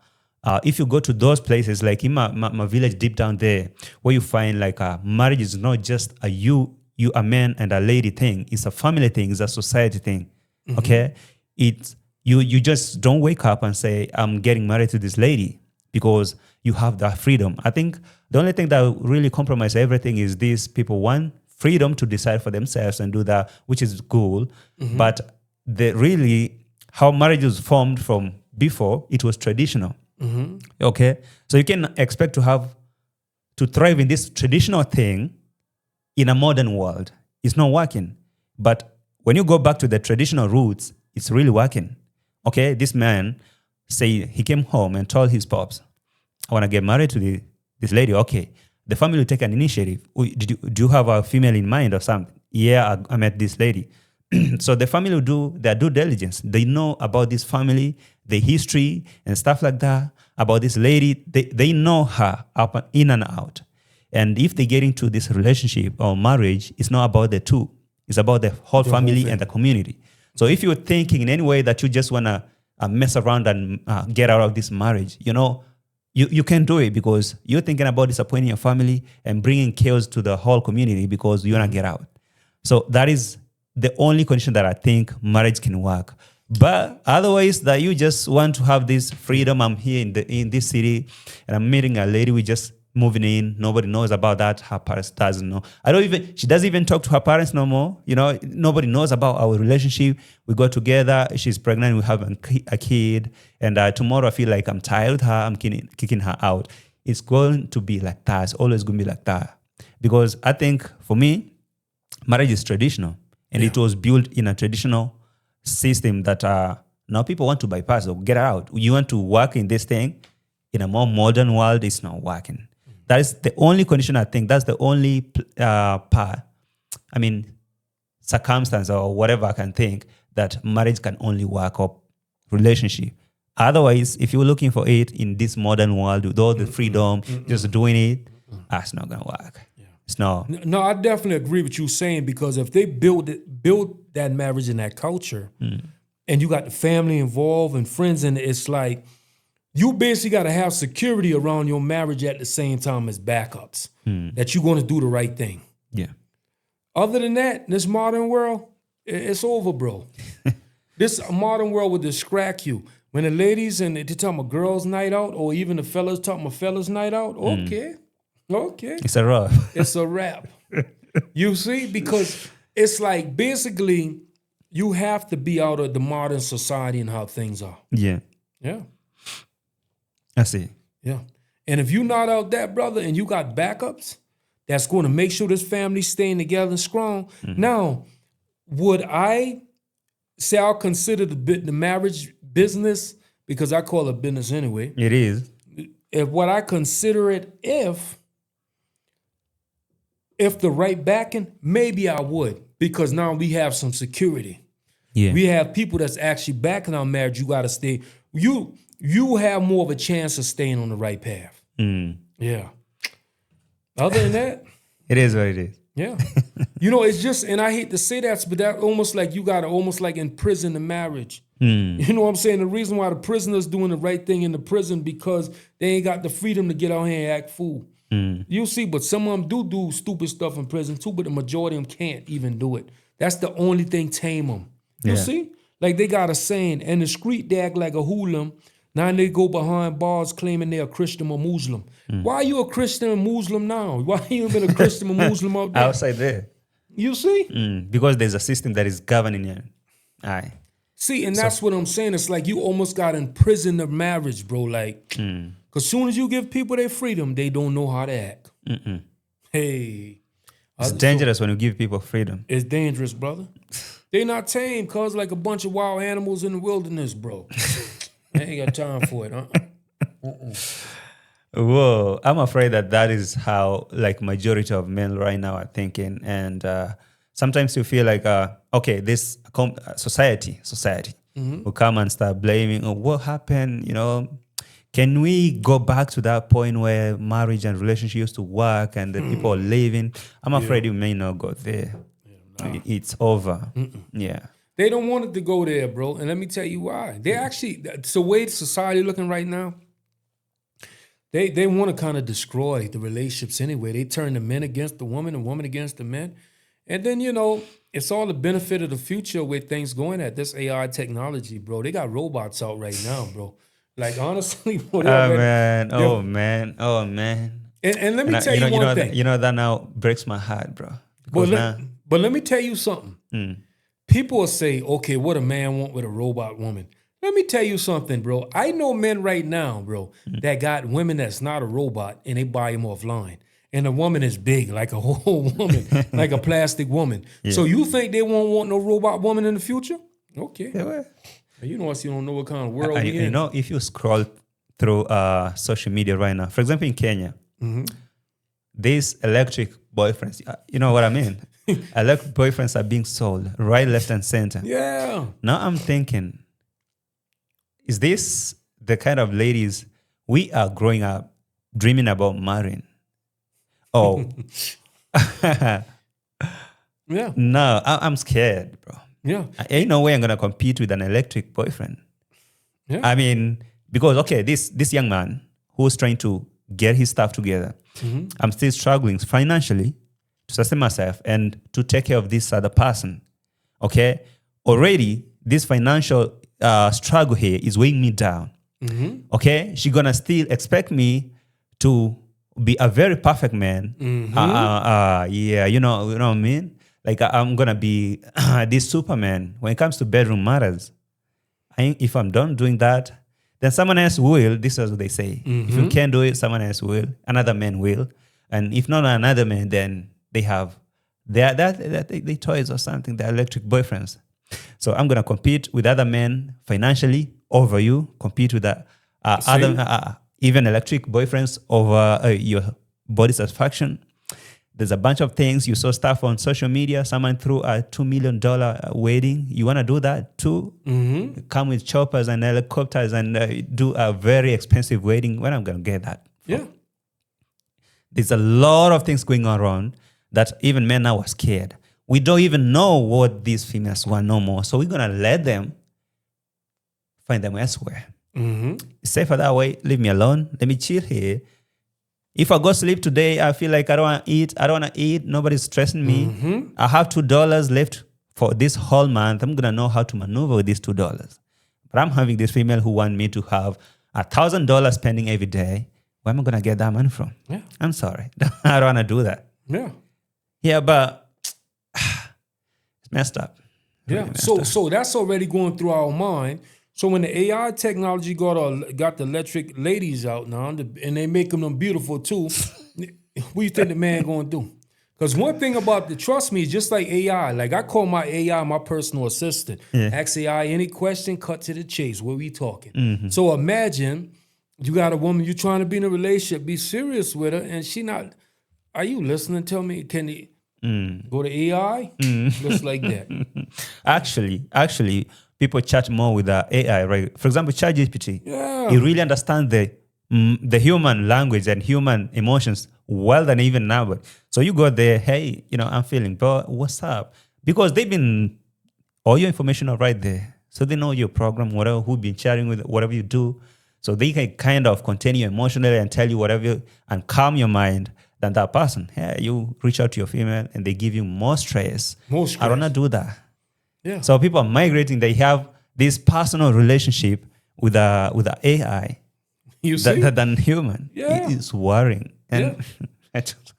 If you go to those places, like in my village deep down there, where you find like marriage is not just a you a man and a lady thing. It's a family thing. It's a society thing. Okay? It's you just don't wake up and say, I'm getting married to this lady because you have that freedom. I think the only thing that really compromise everything is these people want freedom to decide for themselves and do that, which is cool. But how marriage was formed from before, it was traditional. Okay? So you can expect to thrive in this traditional thing in a modern world. It's not working. But when you go back to the traditional roots, it's really working. Okay? This man, say he came home and told his pops, I want to get married to this lady. Okay. The family will take an initiative. Do you have a female in mind or something? Yeah, I met this lady. So the family will do their due diligence. They know about this family, the history and stuff like that, about this lady. They know her up in and out. And if they get into this relationship or marriage, it's not about the two. It's about the whole family and the community. So if you're thinking in any way that you just want to mess around and get out of this marriage, you can do it because you're thinking about disappointing your family and bringing chaos to the whole community because you want to get out. So that is the only condition that I think marriage can work. But otherwise, that you just want to have this freedom. I'm here in this city, and I'm meeting a lady. We just moving in. Nobody knows about that. Her parents doesn't know. She doesn't even talk to her parents no more. Nobody knows about our relationship. We got together. She's pregnant. We have a kid. And tomorrow I feel like I'm tired with her. I'm kicking her out. It's going to be like that. It's always going to be like that. Because I think for me, marriage is traditional. And it was built in a traditional system that now people want to bypass or get out. You want to work in this thing in a more modern world, it's not working. That is the only condition I think. That's the only circumstance or whatever I can think that marriage can only work up relationship. Otherwise, if you're looking for it in this modern world with all the freedom, just doing it, that's not gonna work. Yeah. It's not. No, I definitely agree with you saying because if they build that marriage and that culture, and you got the family involved and friends, and it's like. You basically got to have security around your marriage at the same time as backups, that you're going to do the right thing. Yeah. Other than that, this modern world, it's over, bro. This modern world will distract you. When the ladies and they talking about girls' night out, or even the fellas talking about fellas' night out, okay. It's a wrap. It's a wrap. You see? Because it's like basically you have to be out of the modern society and how things are. Yeah. Yeah. I see. Yeah. And if you're not out that, brother, and you got backups, that's going to make sure this family's staying together and strong. Now, would I say I'll consider the marriage business, because I call it business anyway. It is. If what I consider it if the right backing, maybe I would, because now we have some security. Yeah. We have people that's actually backing our marriage. You got to stay. You have more of a chance of staying on the right path. Yeah. Other than that, it is what it is. Yeah. It's just, and I hate to say that, but that almost like you got to almost like imprison the marriage. You know what I'm saying? The reason why the prisoners doing the right thing in the prison because they ain't got the freedom to get out here and act fool. You see, but some of them do stupid stuff in prison too, but the majority of them can't even do it. That's the only thing tame them. You see? Like they got a saying, and the street they act like a hooligan. Now they go behind bars claiming they're a Christian or Muslim. Why are you a Christian or Muslim now? Why you been a Christian or Muslim out there? Outside there. You see? Because there's a system that is governing you. Aye. See, and that's what I'm saying. It's like you almost got imprisoned the marriage, bro. Like, because soon as you give people their freedom, they don't know how to act. Hey. It's dangerous when you give people freedom. It's dangerous, brother. They not tame, cause like a bunch of wild animals in the wilderness, bro. I ain't got time for it, Whoa, I'm afraid that is how like majority of men right now are thinking, and sometimes you feel like okay, this society will come and start blaming. Oh, what happened? Can we go back to that point where marriage and relationship used to work and the people are living? I'm afraid you may not go there. It's over. Yeah. They don't want it to go there, bro. And let me tell you why. They actually, it's the way society looking right now, they want to kind of destroy the relationships anyway. They turn the men against the woman against the men. And then, it's all the benefit of the future where things going at. This AI technology, bro. They got robots out right now, bro. Like, honestly, bro. Oh, man. And let me tell you one thing. That now breaks my heart, bro. But let me tell you something. People will say, okay, what a man want with a robot woman. Let me tell you something, bro. I know men right now, bro, that got women that's not a robot and they buy them offline. And the woman is big, like a whole woman, like a plastic woman. Yeah. So you think they won't want no robot woman in the future? Okay. Yeah. You don't know what kind of world we in. If you scroll through social media right now, for example, in Kenya, these electric boyfriends, you know what I mean? Electric boyfriends are being sold right, left, and center. Yeah. Now I'm thinking, is this the kind of ladies we are growing up dreaming about marrying? Oh. Yeah. No, I'm scared, bro. Yeah. Ain't no way I'm going to compete with an electric boyfriend. Yeah. I mean, because, okay, this young man who's trying to get his stuff together. I'm still struggling financially to sustain myself and to take care of this other person. Okay? Already, this financial struggle here is weighing me down. Okay? She's going to still expect me to be a very perfect man. Yeah, you know what I mean? Like I'm going to be this Superman when it comes to bedroom matters. If I'm done doing that, then someone else will. This is what they say. If you can't do it, someone else will. Another man will. And if not another man, then they have their toys or something, their electric boyfriends. So I'm going to compete with other men financially over you, compete with other even electric boyfriends over your body satisfaction. There's a bunch of things. You saw stuff on social media. Someone threw a $2 million wedding. You want to do that too? Come with choppers and helicopters and do a very expensive wedding. When I'm going to get that? Yeah. There's a lot of things going on around that even men now are scared. We don't even know what these females want no more. So we're going to let them find them elsewhere. It's safer that way. Leave me alone. Let me chill here. If I go sleep today, I feel like I don't want to eat. I don't want to eat. Nobody's stressing me. I have $2 left for this whole month. I'm going to know how to maneuver with these $2. But I'm having this female who want me to have $1,000 spending every day. Where am I going to get that money from? Yeah. I'm sorry. I don't want to do that. Yeah. Yeah, but it's messed up. Really messed up. So that's already going through our mind. So when the AI technology got the electric ladies out now, and they making them beautiful too, what you think the man gonna do? Because one thing about trust me, just like AI, like I call my AI my personal assistant. Ask AI any question, cut to the chase. What we talking? So imagine you got a woman, you trying to be in a relationship, be serious with her, and she not. Are you listening? Tell me, can he go to AI? Just like that. Actually, people chat more with the AI, right? For example, ChatGPT. Yeah. It really understands the human language and human emotions well than even now. But so you go there, hey, I'm feeling, but what's up? Because they've been all your information are right there, so they know your program, whatever who've been chatting with, whatever you do, so they can kind of contain you emotionally and tell you whatever and calm your mind than that person. Hey, you reach out to your female and they give you more stress. I don't want to do that. Yeah. So people are migrating. They have this personal relationship with the AI than human. Yeah. It is worrying. And I just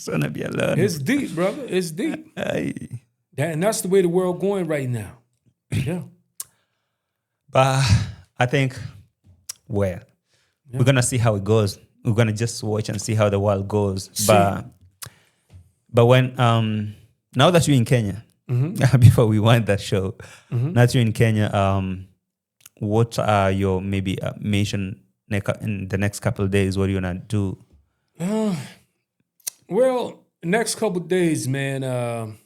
want to be alone. It's deep, brother. It's deep. And that's the way the world going right now. Yeah. But I think, we're going to see how it goes. We're going to just watch and see how the world goes. But when, now that you're in Kenya, before we wind that show, now that you're in Kenya, what are your maybe mission in the next couple of days? What are you going to do? Well, next couple of days, man,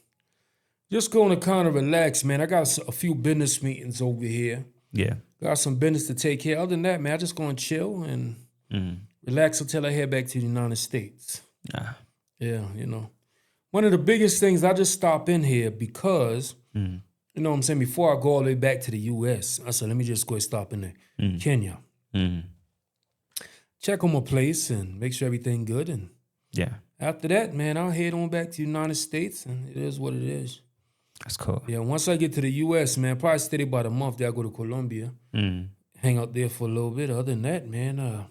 just going to kind of relax, man. I got a few business meetings over here. Yeah. Got some business to take care of. Other than that, man, I just going to chill and relax until I head back to the United States. Yeah, One of the biggest things, I just stop in here because, you know what I'm saying, before I go all the way back to the U.S., I said, let me just go stop in there. Kenya. Check on my place and make sure everything good. And after that, man, I'll head on back to the United States, and it is what it is. That's cool. Yeah, once I get to the U.S., man, probably stay there about a month. Then I go to Colombia, hang out there for a little bit. Other than that, man,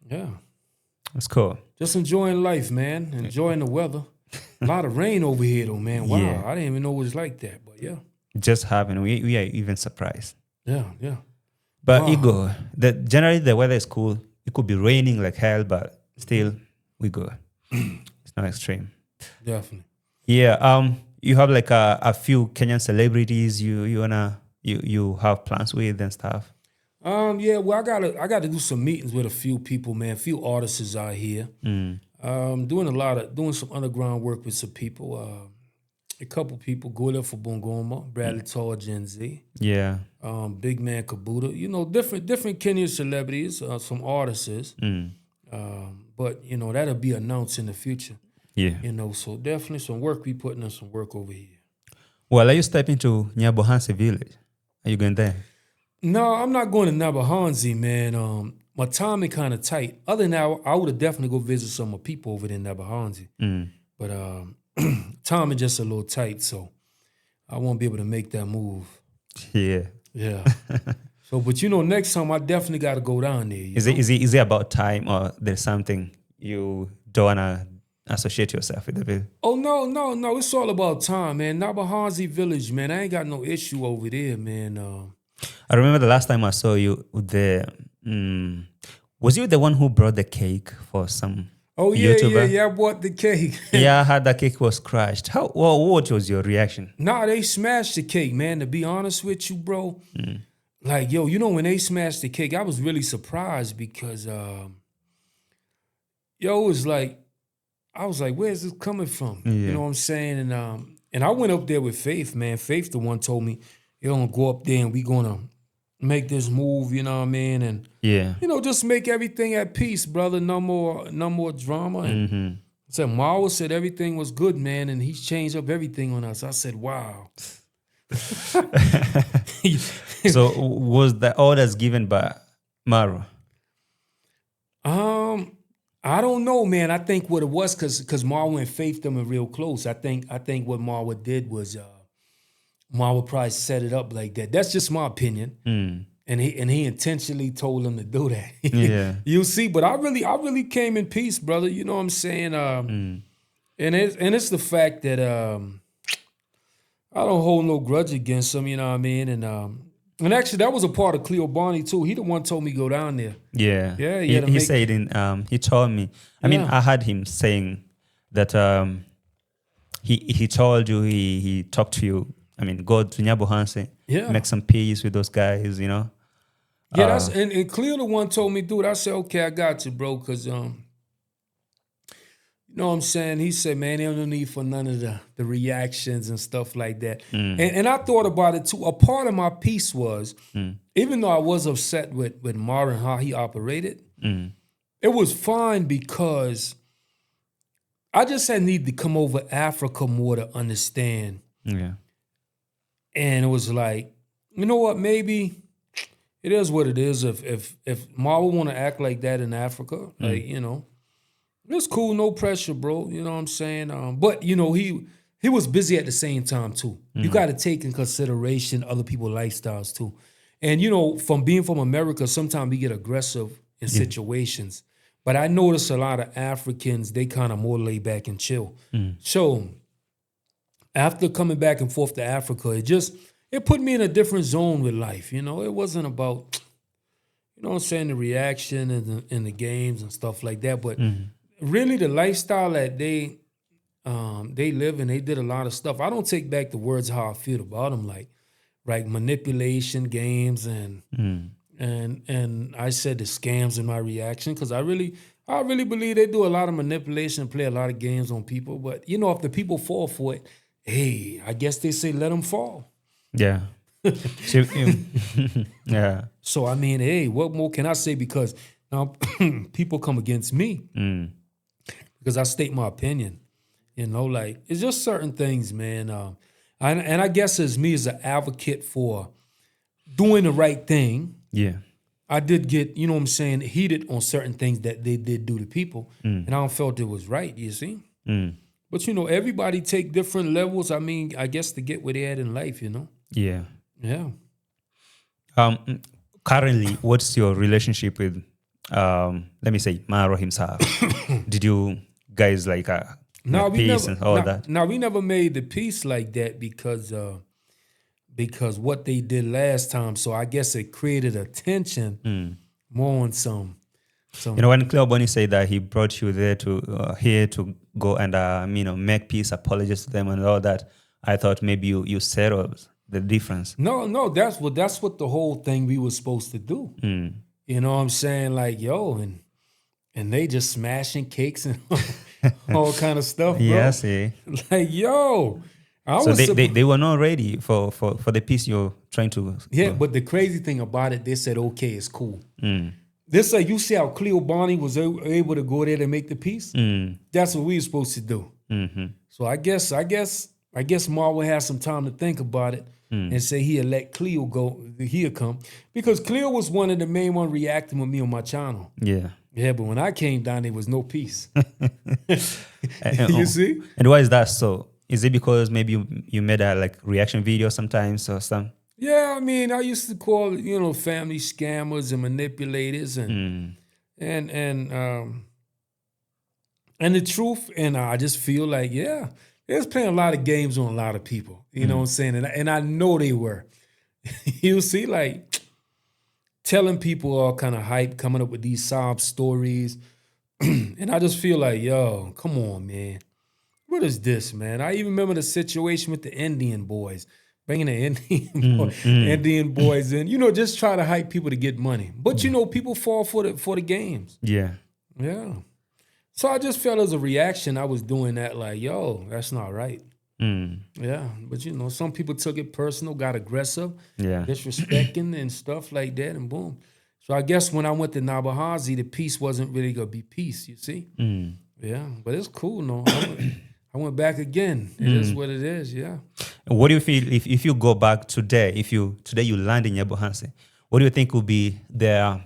yeah. That's cool. Just enjoying life, man. Enjoying the weather. A lot of rain over here, though, man. Wow, I didn't even know it was like that, but yeah. It just happened. We are even surprised. Yeah. But Igor, generally the weather is cool. It could be raining like hell, but still, we good. It's not extreme. Definitely. Yeah. You have like a few Kenyan celebrities you have plans with and stuff. Yeah. Well, I gotta do some meetings with a few people, man. A few artists out here. Doing some underground work with some people. A couple people, Gola for Bongoma, Bradley Tall, Gen Z. Yeah. Big Man Kabuta. Different Kenyan celebrities, some artists. But that'll be announced in the future. Yeah. So definitely some work. We putting in some work over here. Well, are you stepping to Nyabohansi village? Are you going there? No, I'm not going to Nabahanzi, man. my timing kind of tight. Other than that, I would have definitely go visit some of my people over there in Nabahanzi. But timing just a little tight, so I won't be able to make that move. Yeah. So, but next time I definitely got to go down there. Is it about time, or there's something you don't wanna associate yourself with the village? Oh no! It's all about time, man. Nabahanzi village, man. I ain't got no issue over there, man. I remember the last time I saw you there. Was you the one who brought the cake for some? Oh yeah. I bought the cake. Yeah, I heard the cake was crushed. What was your reaction? Nah, they smashed the cake, man. To be honest with you, bro. Like, yo, when they smashed the cake, I was really surprised because, it was like, I was like, where's this coming from? Yeah. You know what I'm saying? And I went up there with Faith, man. Faith, the one told me, you're gonna go up there and we gonna make this move, you know what I mean? And just make everything at peace, brother. No more drama. And said Marwa said everything was good, man, and he's changed up everything on us. I said, wow. So was the orders given by Marwa? I don't know, man. I think what it was because Marwa and Faith them are real close. I think what Marwa did was Marwa probably set it up like that. That's just my opinion. And he intentionally told him to do that. Yeah. You see, but I really came in peace, brother. You know what I'm saying? And it's the fact that I don't hold no grudge against him, you know what I mean? And actually that was a part of Cleo Barney too. He the one told me go down there. Yeah. Yeah. He said he told me. I mean, I heard him saying that he told you, he talked to you. I mean, go to Nyabohanse, make some peace with those guys, Yeah, that's and Cleo the one told me, dude. I said, okay, I got you, bro, because you know what I'm saying? He said, man, there's no need for none of the reactions and stuff like that. And I thought about it too. A part of my piece was, even though I was upset with Mara and how he operated, it was fine because I just had need to come over Africa more to understand. Yeah. And it was like, you know what, maybe it is what it is. If Marwa want to act like that in Africa, like, it's cool, no pressure, bro. You know what I'm saying? But, he was busy at the same time, too. You got to take in consideration other people's lifestyles, too. And, from being from America, sometimes we get aggressive in situations. But I notice a lot of Africans, they kind of more laid back and chill. So after coming back and forth to Africa, it put me in a different zone with life. It wasn't about, what I'm saying, the reaction and the games and stuff like that. But really the lifestyle that they live and they did a lot of stuff. I don't take back the words how I feel about them, like manipulation, games, and I said the scams in my reaction because I really believe they do a lot of manipulation and play a lot of games on people. But if the people fall for it, hey, I guess they say let them fall. Yeah. Yeah. So I mean, hey, what more can I say? Because now people come against me because I state my opinion. Like it's just certain things, man. And I guess as me as an advocate for doing the right thing, I did get, what I'm saying, heated on certain things that they did do to people, and I don't felt it was right. You see. But everybody take different levels. I mean, I guess to get where they at in life, Yeah. Yeah. Currently, what's your relationship with, let me say, Marwa himself? Did you guys make peace and all that? No, we never made the peace like that because what they did last time. So I guess it created a tension more on some. When Cleo Bonnie said that he brought you there to here to go and make peace, apologize to them and all that, I thought maybe you settled the difference. No, that's what the whole thing we were supposed to do. You know what I'm saying? Like, yo, and they just smashing cakes and all kind of stuff, bro. Yeah, see. Like, yo. They were not ready for the peace you're trying to. Yeah, but the crazy thing about it, they said, okay, it's cool. This like you see how Cleo Bonnie was able to go there to make the peace. That's what we were supposed to do. So I guess I guess Marwa had some time to think about it and say he'd let Cleo go. He'd come because Cleo was one of the main one reacting with me on my channel. Yeah. Yeah, but when I came down, there was no peace. And, You see? And why is that so? Is it because maybe you made a like reaction video sometimes or something? Yeah, I mean, I used to call family scammers and manipulators and the truth, and I just feel like they was playing a lot of games on a lot of people. You know what I'm saying? And I know they were. You see, like telling people all kind of hype, coming up with these sob stories. And I just feel like, yo, come on, man. What is this, man? I even remember the situation with the Indian boys, bringing the Indian boys in, just try to hype people to get money. But, people fall for the games. Yeah. Yeah. So I just felt as a reaction, I was doing that like, yo, that's not right. Yeah. But, some people took it personal, got aggressive, disrespecting and stuff like that, and boom. So I guess when I went to Nabahazi, the peace wasn't really going to be peace, you see? Yeah. But it's cool, no. I went back again. It is what it is, yeah. What do you feel if you go back today, today you land in Nyabohansi, what do you think would be their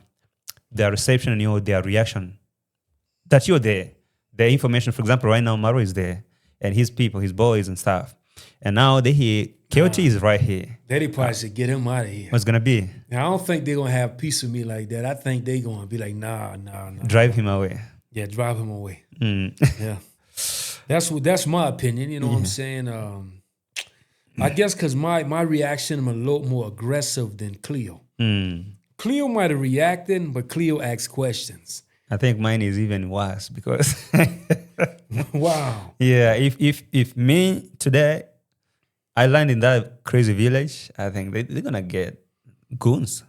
reception and their reaction? That you're there. The information, for example, right now Marwa is there and his people, his boys and stuff. And now they hear KOT is right here. Daddy probably should get him out of here. What's gonna be? Now, I don't think they're gonna have peace with me like that. I think they're gonna be like, nah. Drive him away. Yeah, drive him away. Yeah. That's my opinion, you know what I'm saying? I guess because my reaction, I'm a little more aggressive than Cleo. Cleo might have reacted, but Cleo asked questions. I think mine is even worse because wow. Yeah, if me today I land in that crazy village, I think they're gonna get goons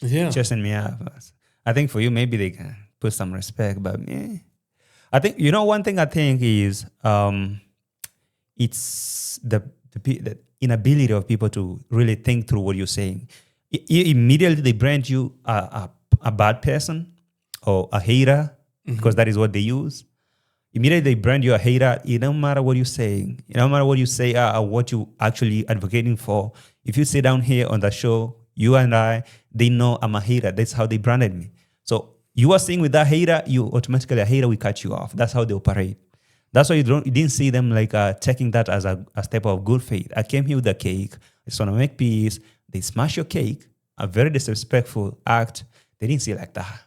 chasing me up. I think for you maybe they can put some respect, but I think one thing I think is it's the inability of people to really think through what you're saying. Immediately they brand you a bad person or a hater because that is what they use. Immediately they brand you a hater. It don't matter what you're saying. It don't matter what you say or what you actually advocating for. If you sit down here on the show, you and I, they know I'm a hater. That's how they branded me. So you are saying with that hater, you automatically a hater will cut you off. That's how they operate. That's why you didn't see them like taking that as a step of good faith. I came here with a cake. I just want to make peace. They smash your cake. A very disrespectful act. They didn't see it like that.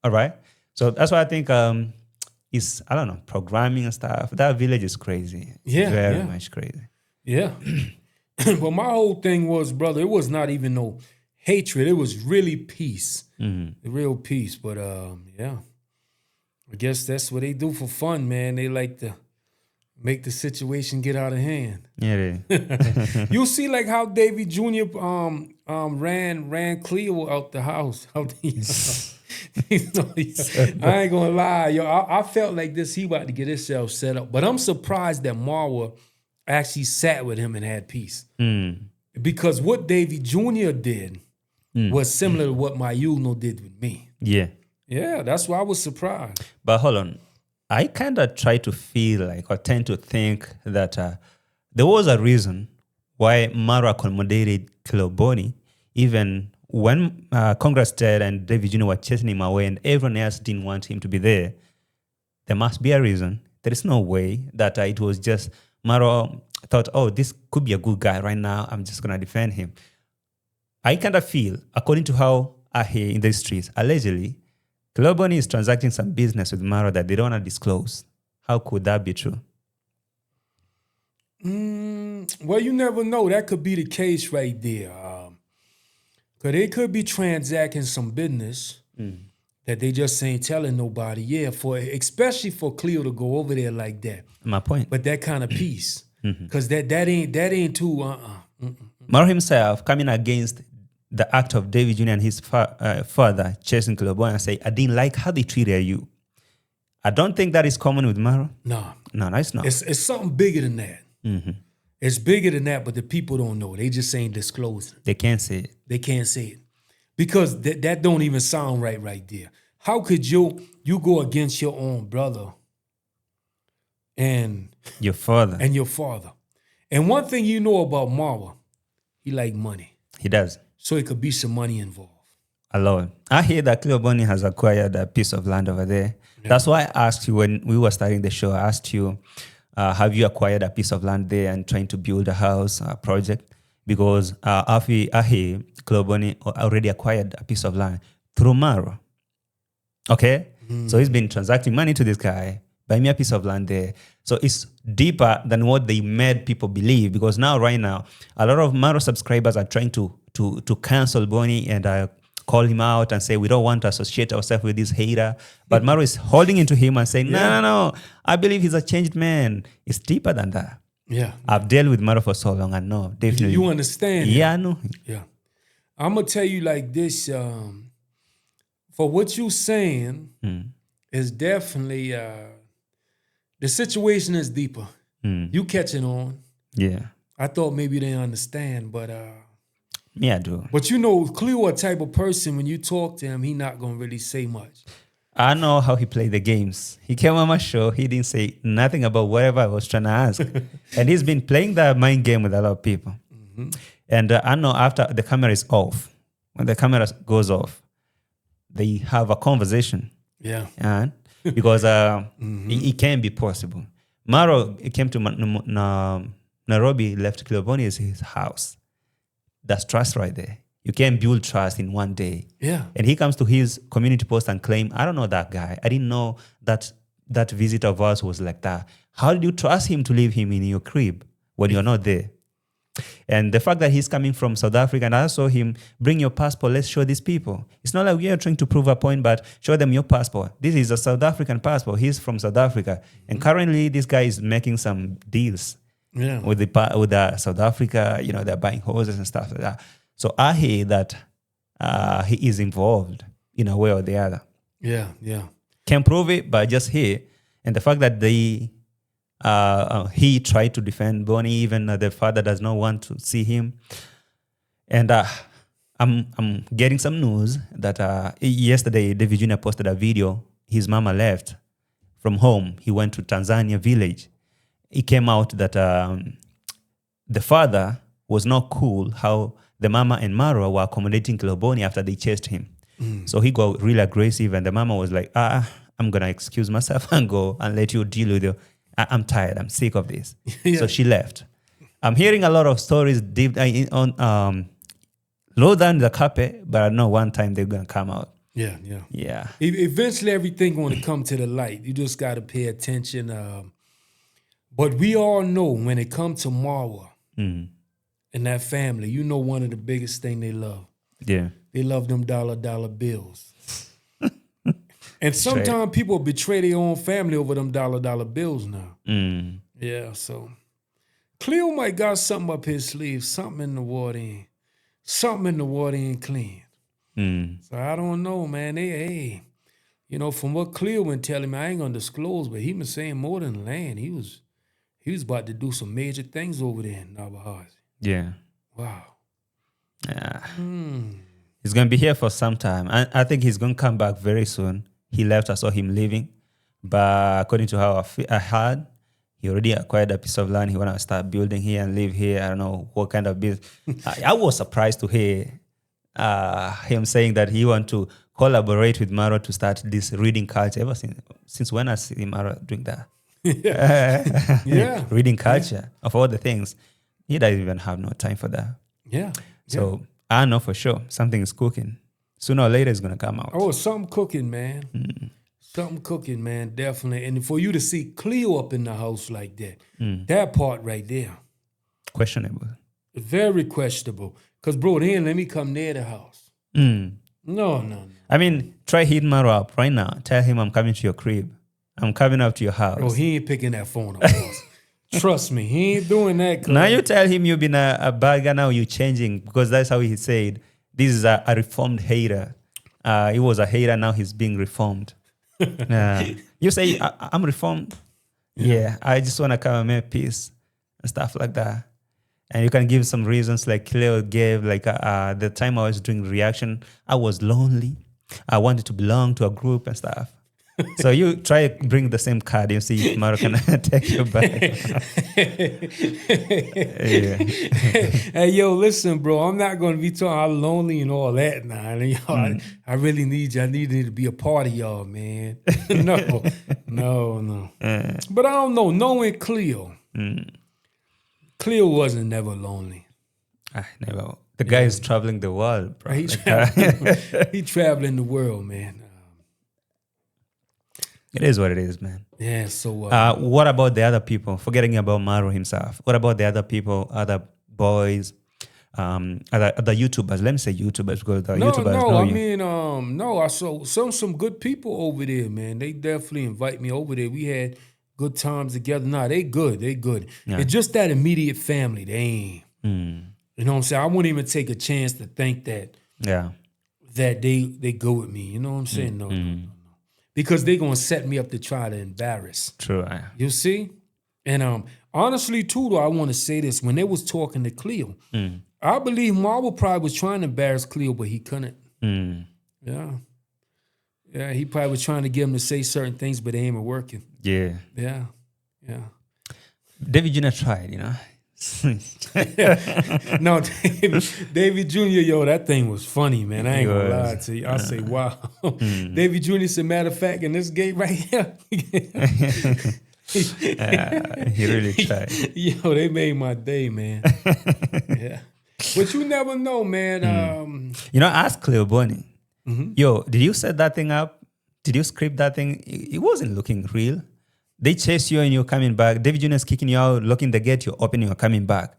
All right. So that's why I think it's, I don't know, programming and stuff. That village is crazy. Yeah. Very much crazy. Yeah. But my whole thing was, brother, it was not even no hatred. It was really peace. The real peace. But yeah. I guess that's what they do for fun, man. They like to make the situation get out of hand. Yeah. You see like how Davy Jr. ran Cleo out the house. I ain't gonna lie, yo. I felt like this. He about to get himself set up, but I'm surprised that Marwa actually sat with him and had peace. Because what Davy Jr. did was similar to what Mayuno did with me. Yeah. Yeah, that's why I was surprised. But hold on. I kind of try to feel like or tend to think that there was a reason why Marwa accommodated Kiloboni even when Congress did and David Jr. were chasing him away and everyone else didn't want him to be there. There must be a reason. There is no way that it was just Marwa thought, oh, this could be a good guy right now. I'm just going to defend him. I kind of feel, according to how I hear in the streets, allegedly, Kiloboni is transacting some business with Marwa that they don't want to disclose. How could that be true? Well, you never know. That could be the case right there. Because they could be transacting some business that they just ain't telling nobody. Yeah, especially for Cleo to go over there like that. My point. But that kind of peace. Because that ain't too, Marwa himself coming against the act of David Jr. and his father chasing Kiloboni and say, I didn't like how they treated you. I don't think that is common with Marwa. No, it's not. It's something bigger than that. It's bigger than that, but the people don't know. They just ain't disclosing. They can't say it. They can't say it. Because that don't even sound right there. How could you go against your own brother and your father And one thing you know about Marwa, he like money. He does. So it could be some money involved. A lot. I hear that Cleo Bonnie has acquired a piece of land over there. Yeah. That's why I asked you when we were starting the show, I asked you, have you acquired a piece of land there and trying to build a house, a project? Because I hear Cleo Bonnie already acquired a piece of land through Marwa. Okay? So he's been transacting money to this guy, buy me a piece of land there. So it's deeper than what they made people believe, because now, right now, a lot of Marwa subscribers are trying to cancel Bonnie and call him out and say, we don't want to associate ourselves with this hater. But Marwa is holding into him and saying, no, I believe he's a changed man. It's deeper than that. Yeah. I've dealt with Marwa for so long, I know. Definitely. You understand? Yeah, I know. Yeah. I'm going to tell you like this, for what you're saying is definitely, the situation is deeper. You catching on. Yeah. I thought maybe they understand, but... yeah, I do. But you know, Cleo a type of person, when you talk to him, he not going to really say much. I know how he played the games. He came on my show. He didn't say nothing about whatever I was trying to ask. And he's been playing that mind game with a lot of people. And I know after the camera is off, when the camera goes off, they have a conversation. Yeah. And because it can be possible. Maro came to Nairobi, left Cleo Bonnie's his house. That's trust right there. You can't build trust in one day. Yeah. And he comes to his community post and claim, I don't know that guy. I didn't know that visitor of ours was like that. How did you trust him to leave him in your crib when you're not there? And the fact that he's coming from South Africa, and I saw him, bring your passport, let's show these people. It's not like we are trying to prove a point, but show them your passport. This is a South African passport. He's from South Africa. And currently, this guy is making some deals. Yeah. With the South Africa, they're buying horses and stuff like that. So I hear that he is involved in a way or the other. Yeah, yeah. Can't prove it, but just hear. And the fact that he tried to defend Bonnie, even the father does not want to see him. And I'm getting some news that yesterday, David Jr. posted a video. His mama left from home. He went to Tanzania village. It came out that the father was not cool how the mama and Marwa were accommodating Cleo Bonnie after they chased him. So he got really aggressive, and the mama was like, I'm going to excuse myself and go and let you deal with it. I'm tired. I'm sick of this. Yeah. So she left. I'm hearing a lot of stories deep on low down the carpet, but I know one time they're going to come out. Yeah, yeah. Yeah. Eventually, everything going to come to the light. You just got to pay attention. But we all know when it comes to Marwa and that family, you know one of the biggest thing they love. Yeah. They love them dollar bills. And sometimes people betray their own family over them dollar bills now. Yeah, so Cleo might got something up his sleeve, something in the water ain't clean. So I don't know, man. From what Cleo been telling me, I ain't gonna disclose, but he been saying more than land. He was about to do some major things over there in Nabahazi. Yeah. Wow. Yeah. He's going to be here for some time. I think he's going to come back very soon. He left, I saw him leaving. But according to how I heard, he already acquired a piece of land. He want to start building here and live here. I don't know what kind of business. I was surprised to hear him saying that he want to collaborate with Marwa to start this reading culture. Ever since when I see Marwa doing that? Yeah. Reading culture of all the things. He doesn't even have no time for that. Yeah. So I know for sure something is cooking. Sooner or later it's going to come out. Oh, something cooking, man. Something cooking, man, definitely. And for you to see Cleo up in the house like that, that part right there. Questionable. Very questionable. Because, bro, they ain't let me come near the house. No. I mean, try hitting Marwa up right now. Tell him I'm coming to your crib. I'm coming up to your house. Bro, he ain't picking that phone up. Trust me, he ain't doing that. Now you tell him you've been a bad guy, now you're changing, because that's how he said, this is a reformed hater. He was a hater, now he's being reformed. You say, I'm reformed? Yeah, I just want to come and make peace and stuff like that. And you can give some reasons like Cleo gave, like the time I was doing reaction, I was lonely. I wanted to belong to a group and stuff. So you try bring the same card. You see if Marwa can take you back. Yeah. Hey, yo, listen, bro. I'm not going to be talking how lonely and all that now. And, I really need you. I need you to be a part of y'all, man. No. But I don't know. Knowing Cleo, Cleo wasn't never lonely. Never. The guy is traveling the world, bro. He traveling the world, man. It is what it is, man. Yeah, so... what about the other people? Forgetting about Marwa himself. What about the other people, other boys, other YouTubers? Let me say YouTubers because the YouTubers know you. I saw some good people over there, man. They definitely invite me over there. We had good times together. Nah, they good. Yeah. It's just that immediate family. They ain't... You know what I'm saying? I wouldn't even take a chance to think that they go with me. You know what I'm saying? No. Because they're going to set me up to try to embarrass. True. You see? And honestly, too, though, I want to say this. When they was talking to Cleo, I believe Marwa probably was trying to embarrass Cleo, but he couldn't. Yeah. Yeah, he probably was trying to get him to say certain things, but they ain't working. Yeah. Yeah. David Jr. tried, you know? No, David Jr., yo, that thing was funny, man. I ain't gonna lie to you. I say, wow. David Jr. said, matter of fact, in this gate right here. He really tried. Yo, they made my day, man. Yeah. But you never know, man. Ask Cleo Bonnie. Yo, did you set that thing up? Did you script that thing? It wasn't looking real. They chase you and you're coming back. David Jr. is kicking you out, locking the gate, you're opening, you're coming back.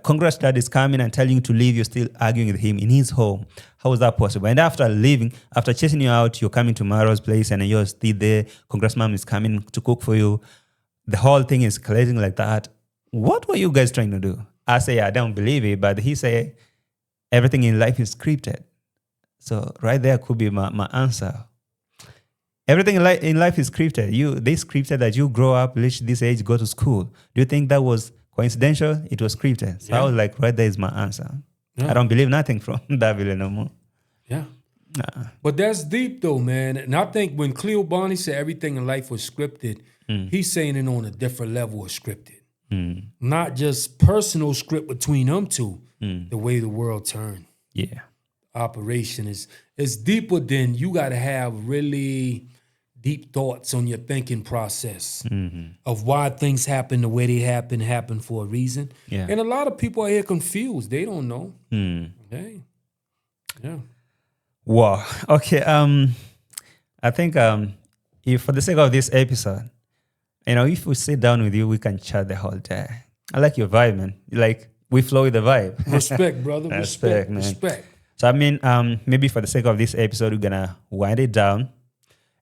Congrats dad is coming and telling you to leave, you're still arguing with him in his home. How is that possible? And after leaving, after chasing you out, you're coming to Marwa's place and you're still there. Congrats mom is coming to cook for you. The whole thing is escalating like that. What were you guys trying to do? I say, I don't believe it, but he say, everything in life is scripted. So right there could be my answer. Everything in life is scripted. They scripted that you grow up, reach this age, go to school. Do you think that was coincidental? It was scripted. So I was like, right there is my answer. Yeah. I don't believe nothing from that video no more. Yeah. But that's deep though, man. And I think when Cleo Bonnie said everything in life was scripted, he's saying it on a different level of scripted. Not just personal script between them two, the way the world turned. Yeah. Operation is deeper than you got to have really deep thoughts on your thinking process of why things happen the way they happen for a reason. Yeah. And a lot of people are here confused. They don't know. Okay. Yeah. Wow. Okay. I think if for the sake of this episode, if we sit down with you, we can chat the whole day. I like your vibe, man. Like we flow with the vibe. Respect, brother. Respect, man. Respect. So I mean, maybe for the sake of this episode, we're gonna wind it down,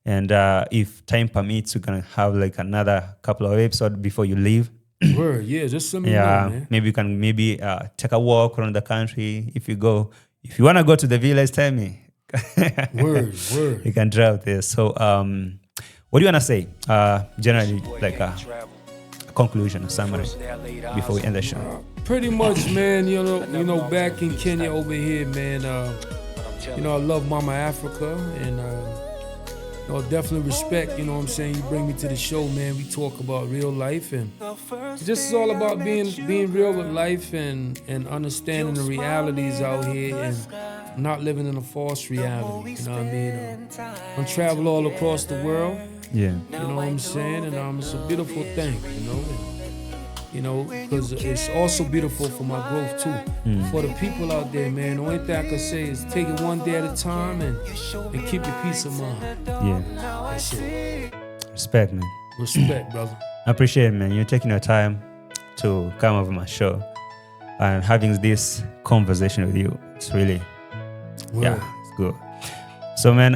and if time permits, we're gonna have like another couple of episodes before you leave. Word, yeah, just let me know, man. Maybe you can take a walk around the country. If you wanna go to the village, tell me. Word. You can drive there. So, what do you wanna say? Generally, like a conclusion, a summary, before we end the show. Pretty much, man. You know, back in Kenya over here, man. I love Mama Africa, and definitely respect. You know what I'm saying? You bring me to the show, man. We talk about real life, and this is all about being real with life and understanding the realities out here and not living in a false reality. You know what I mean? I travel all across the world. Yeah. You know what I'm saying? And it's a beautiful thing, because it's also beautiful for my growth too. For the people out there, man, the only thing I can say is take it one day at a time and keep your peace of mind. Yeah. That's it. Respect, man. Respect, brother. I appreciate it, man. You're taking your time to come over my show and having this conversation with you. It's really, it's good. So, man,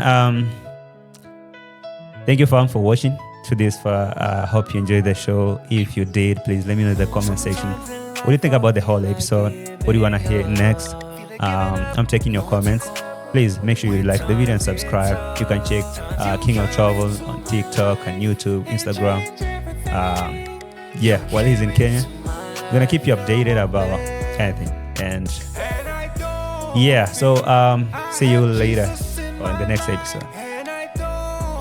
thank you, fam, for watching. To this, hope you enjoyed the show. If you did, please let me know in the comment section. What do you think about the whole episode? What do you want to hear next? I'm taking your comments. Please make sure you like the video and subscribe. You can check King of Travel on TikTok and YouTube, Instagram. While he's in Kenya, I'm gonna keep you updated about anything. And so see you later on the next episode.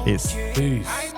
Peace. Peace.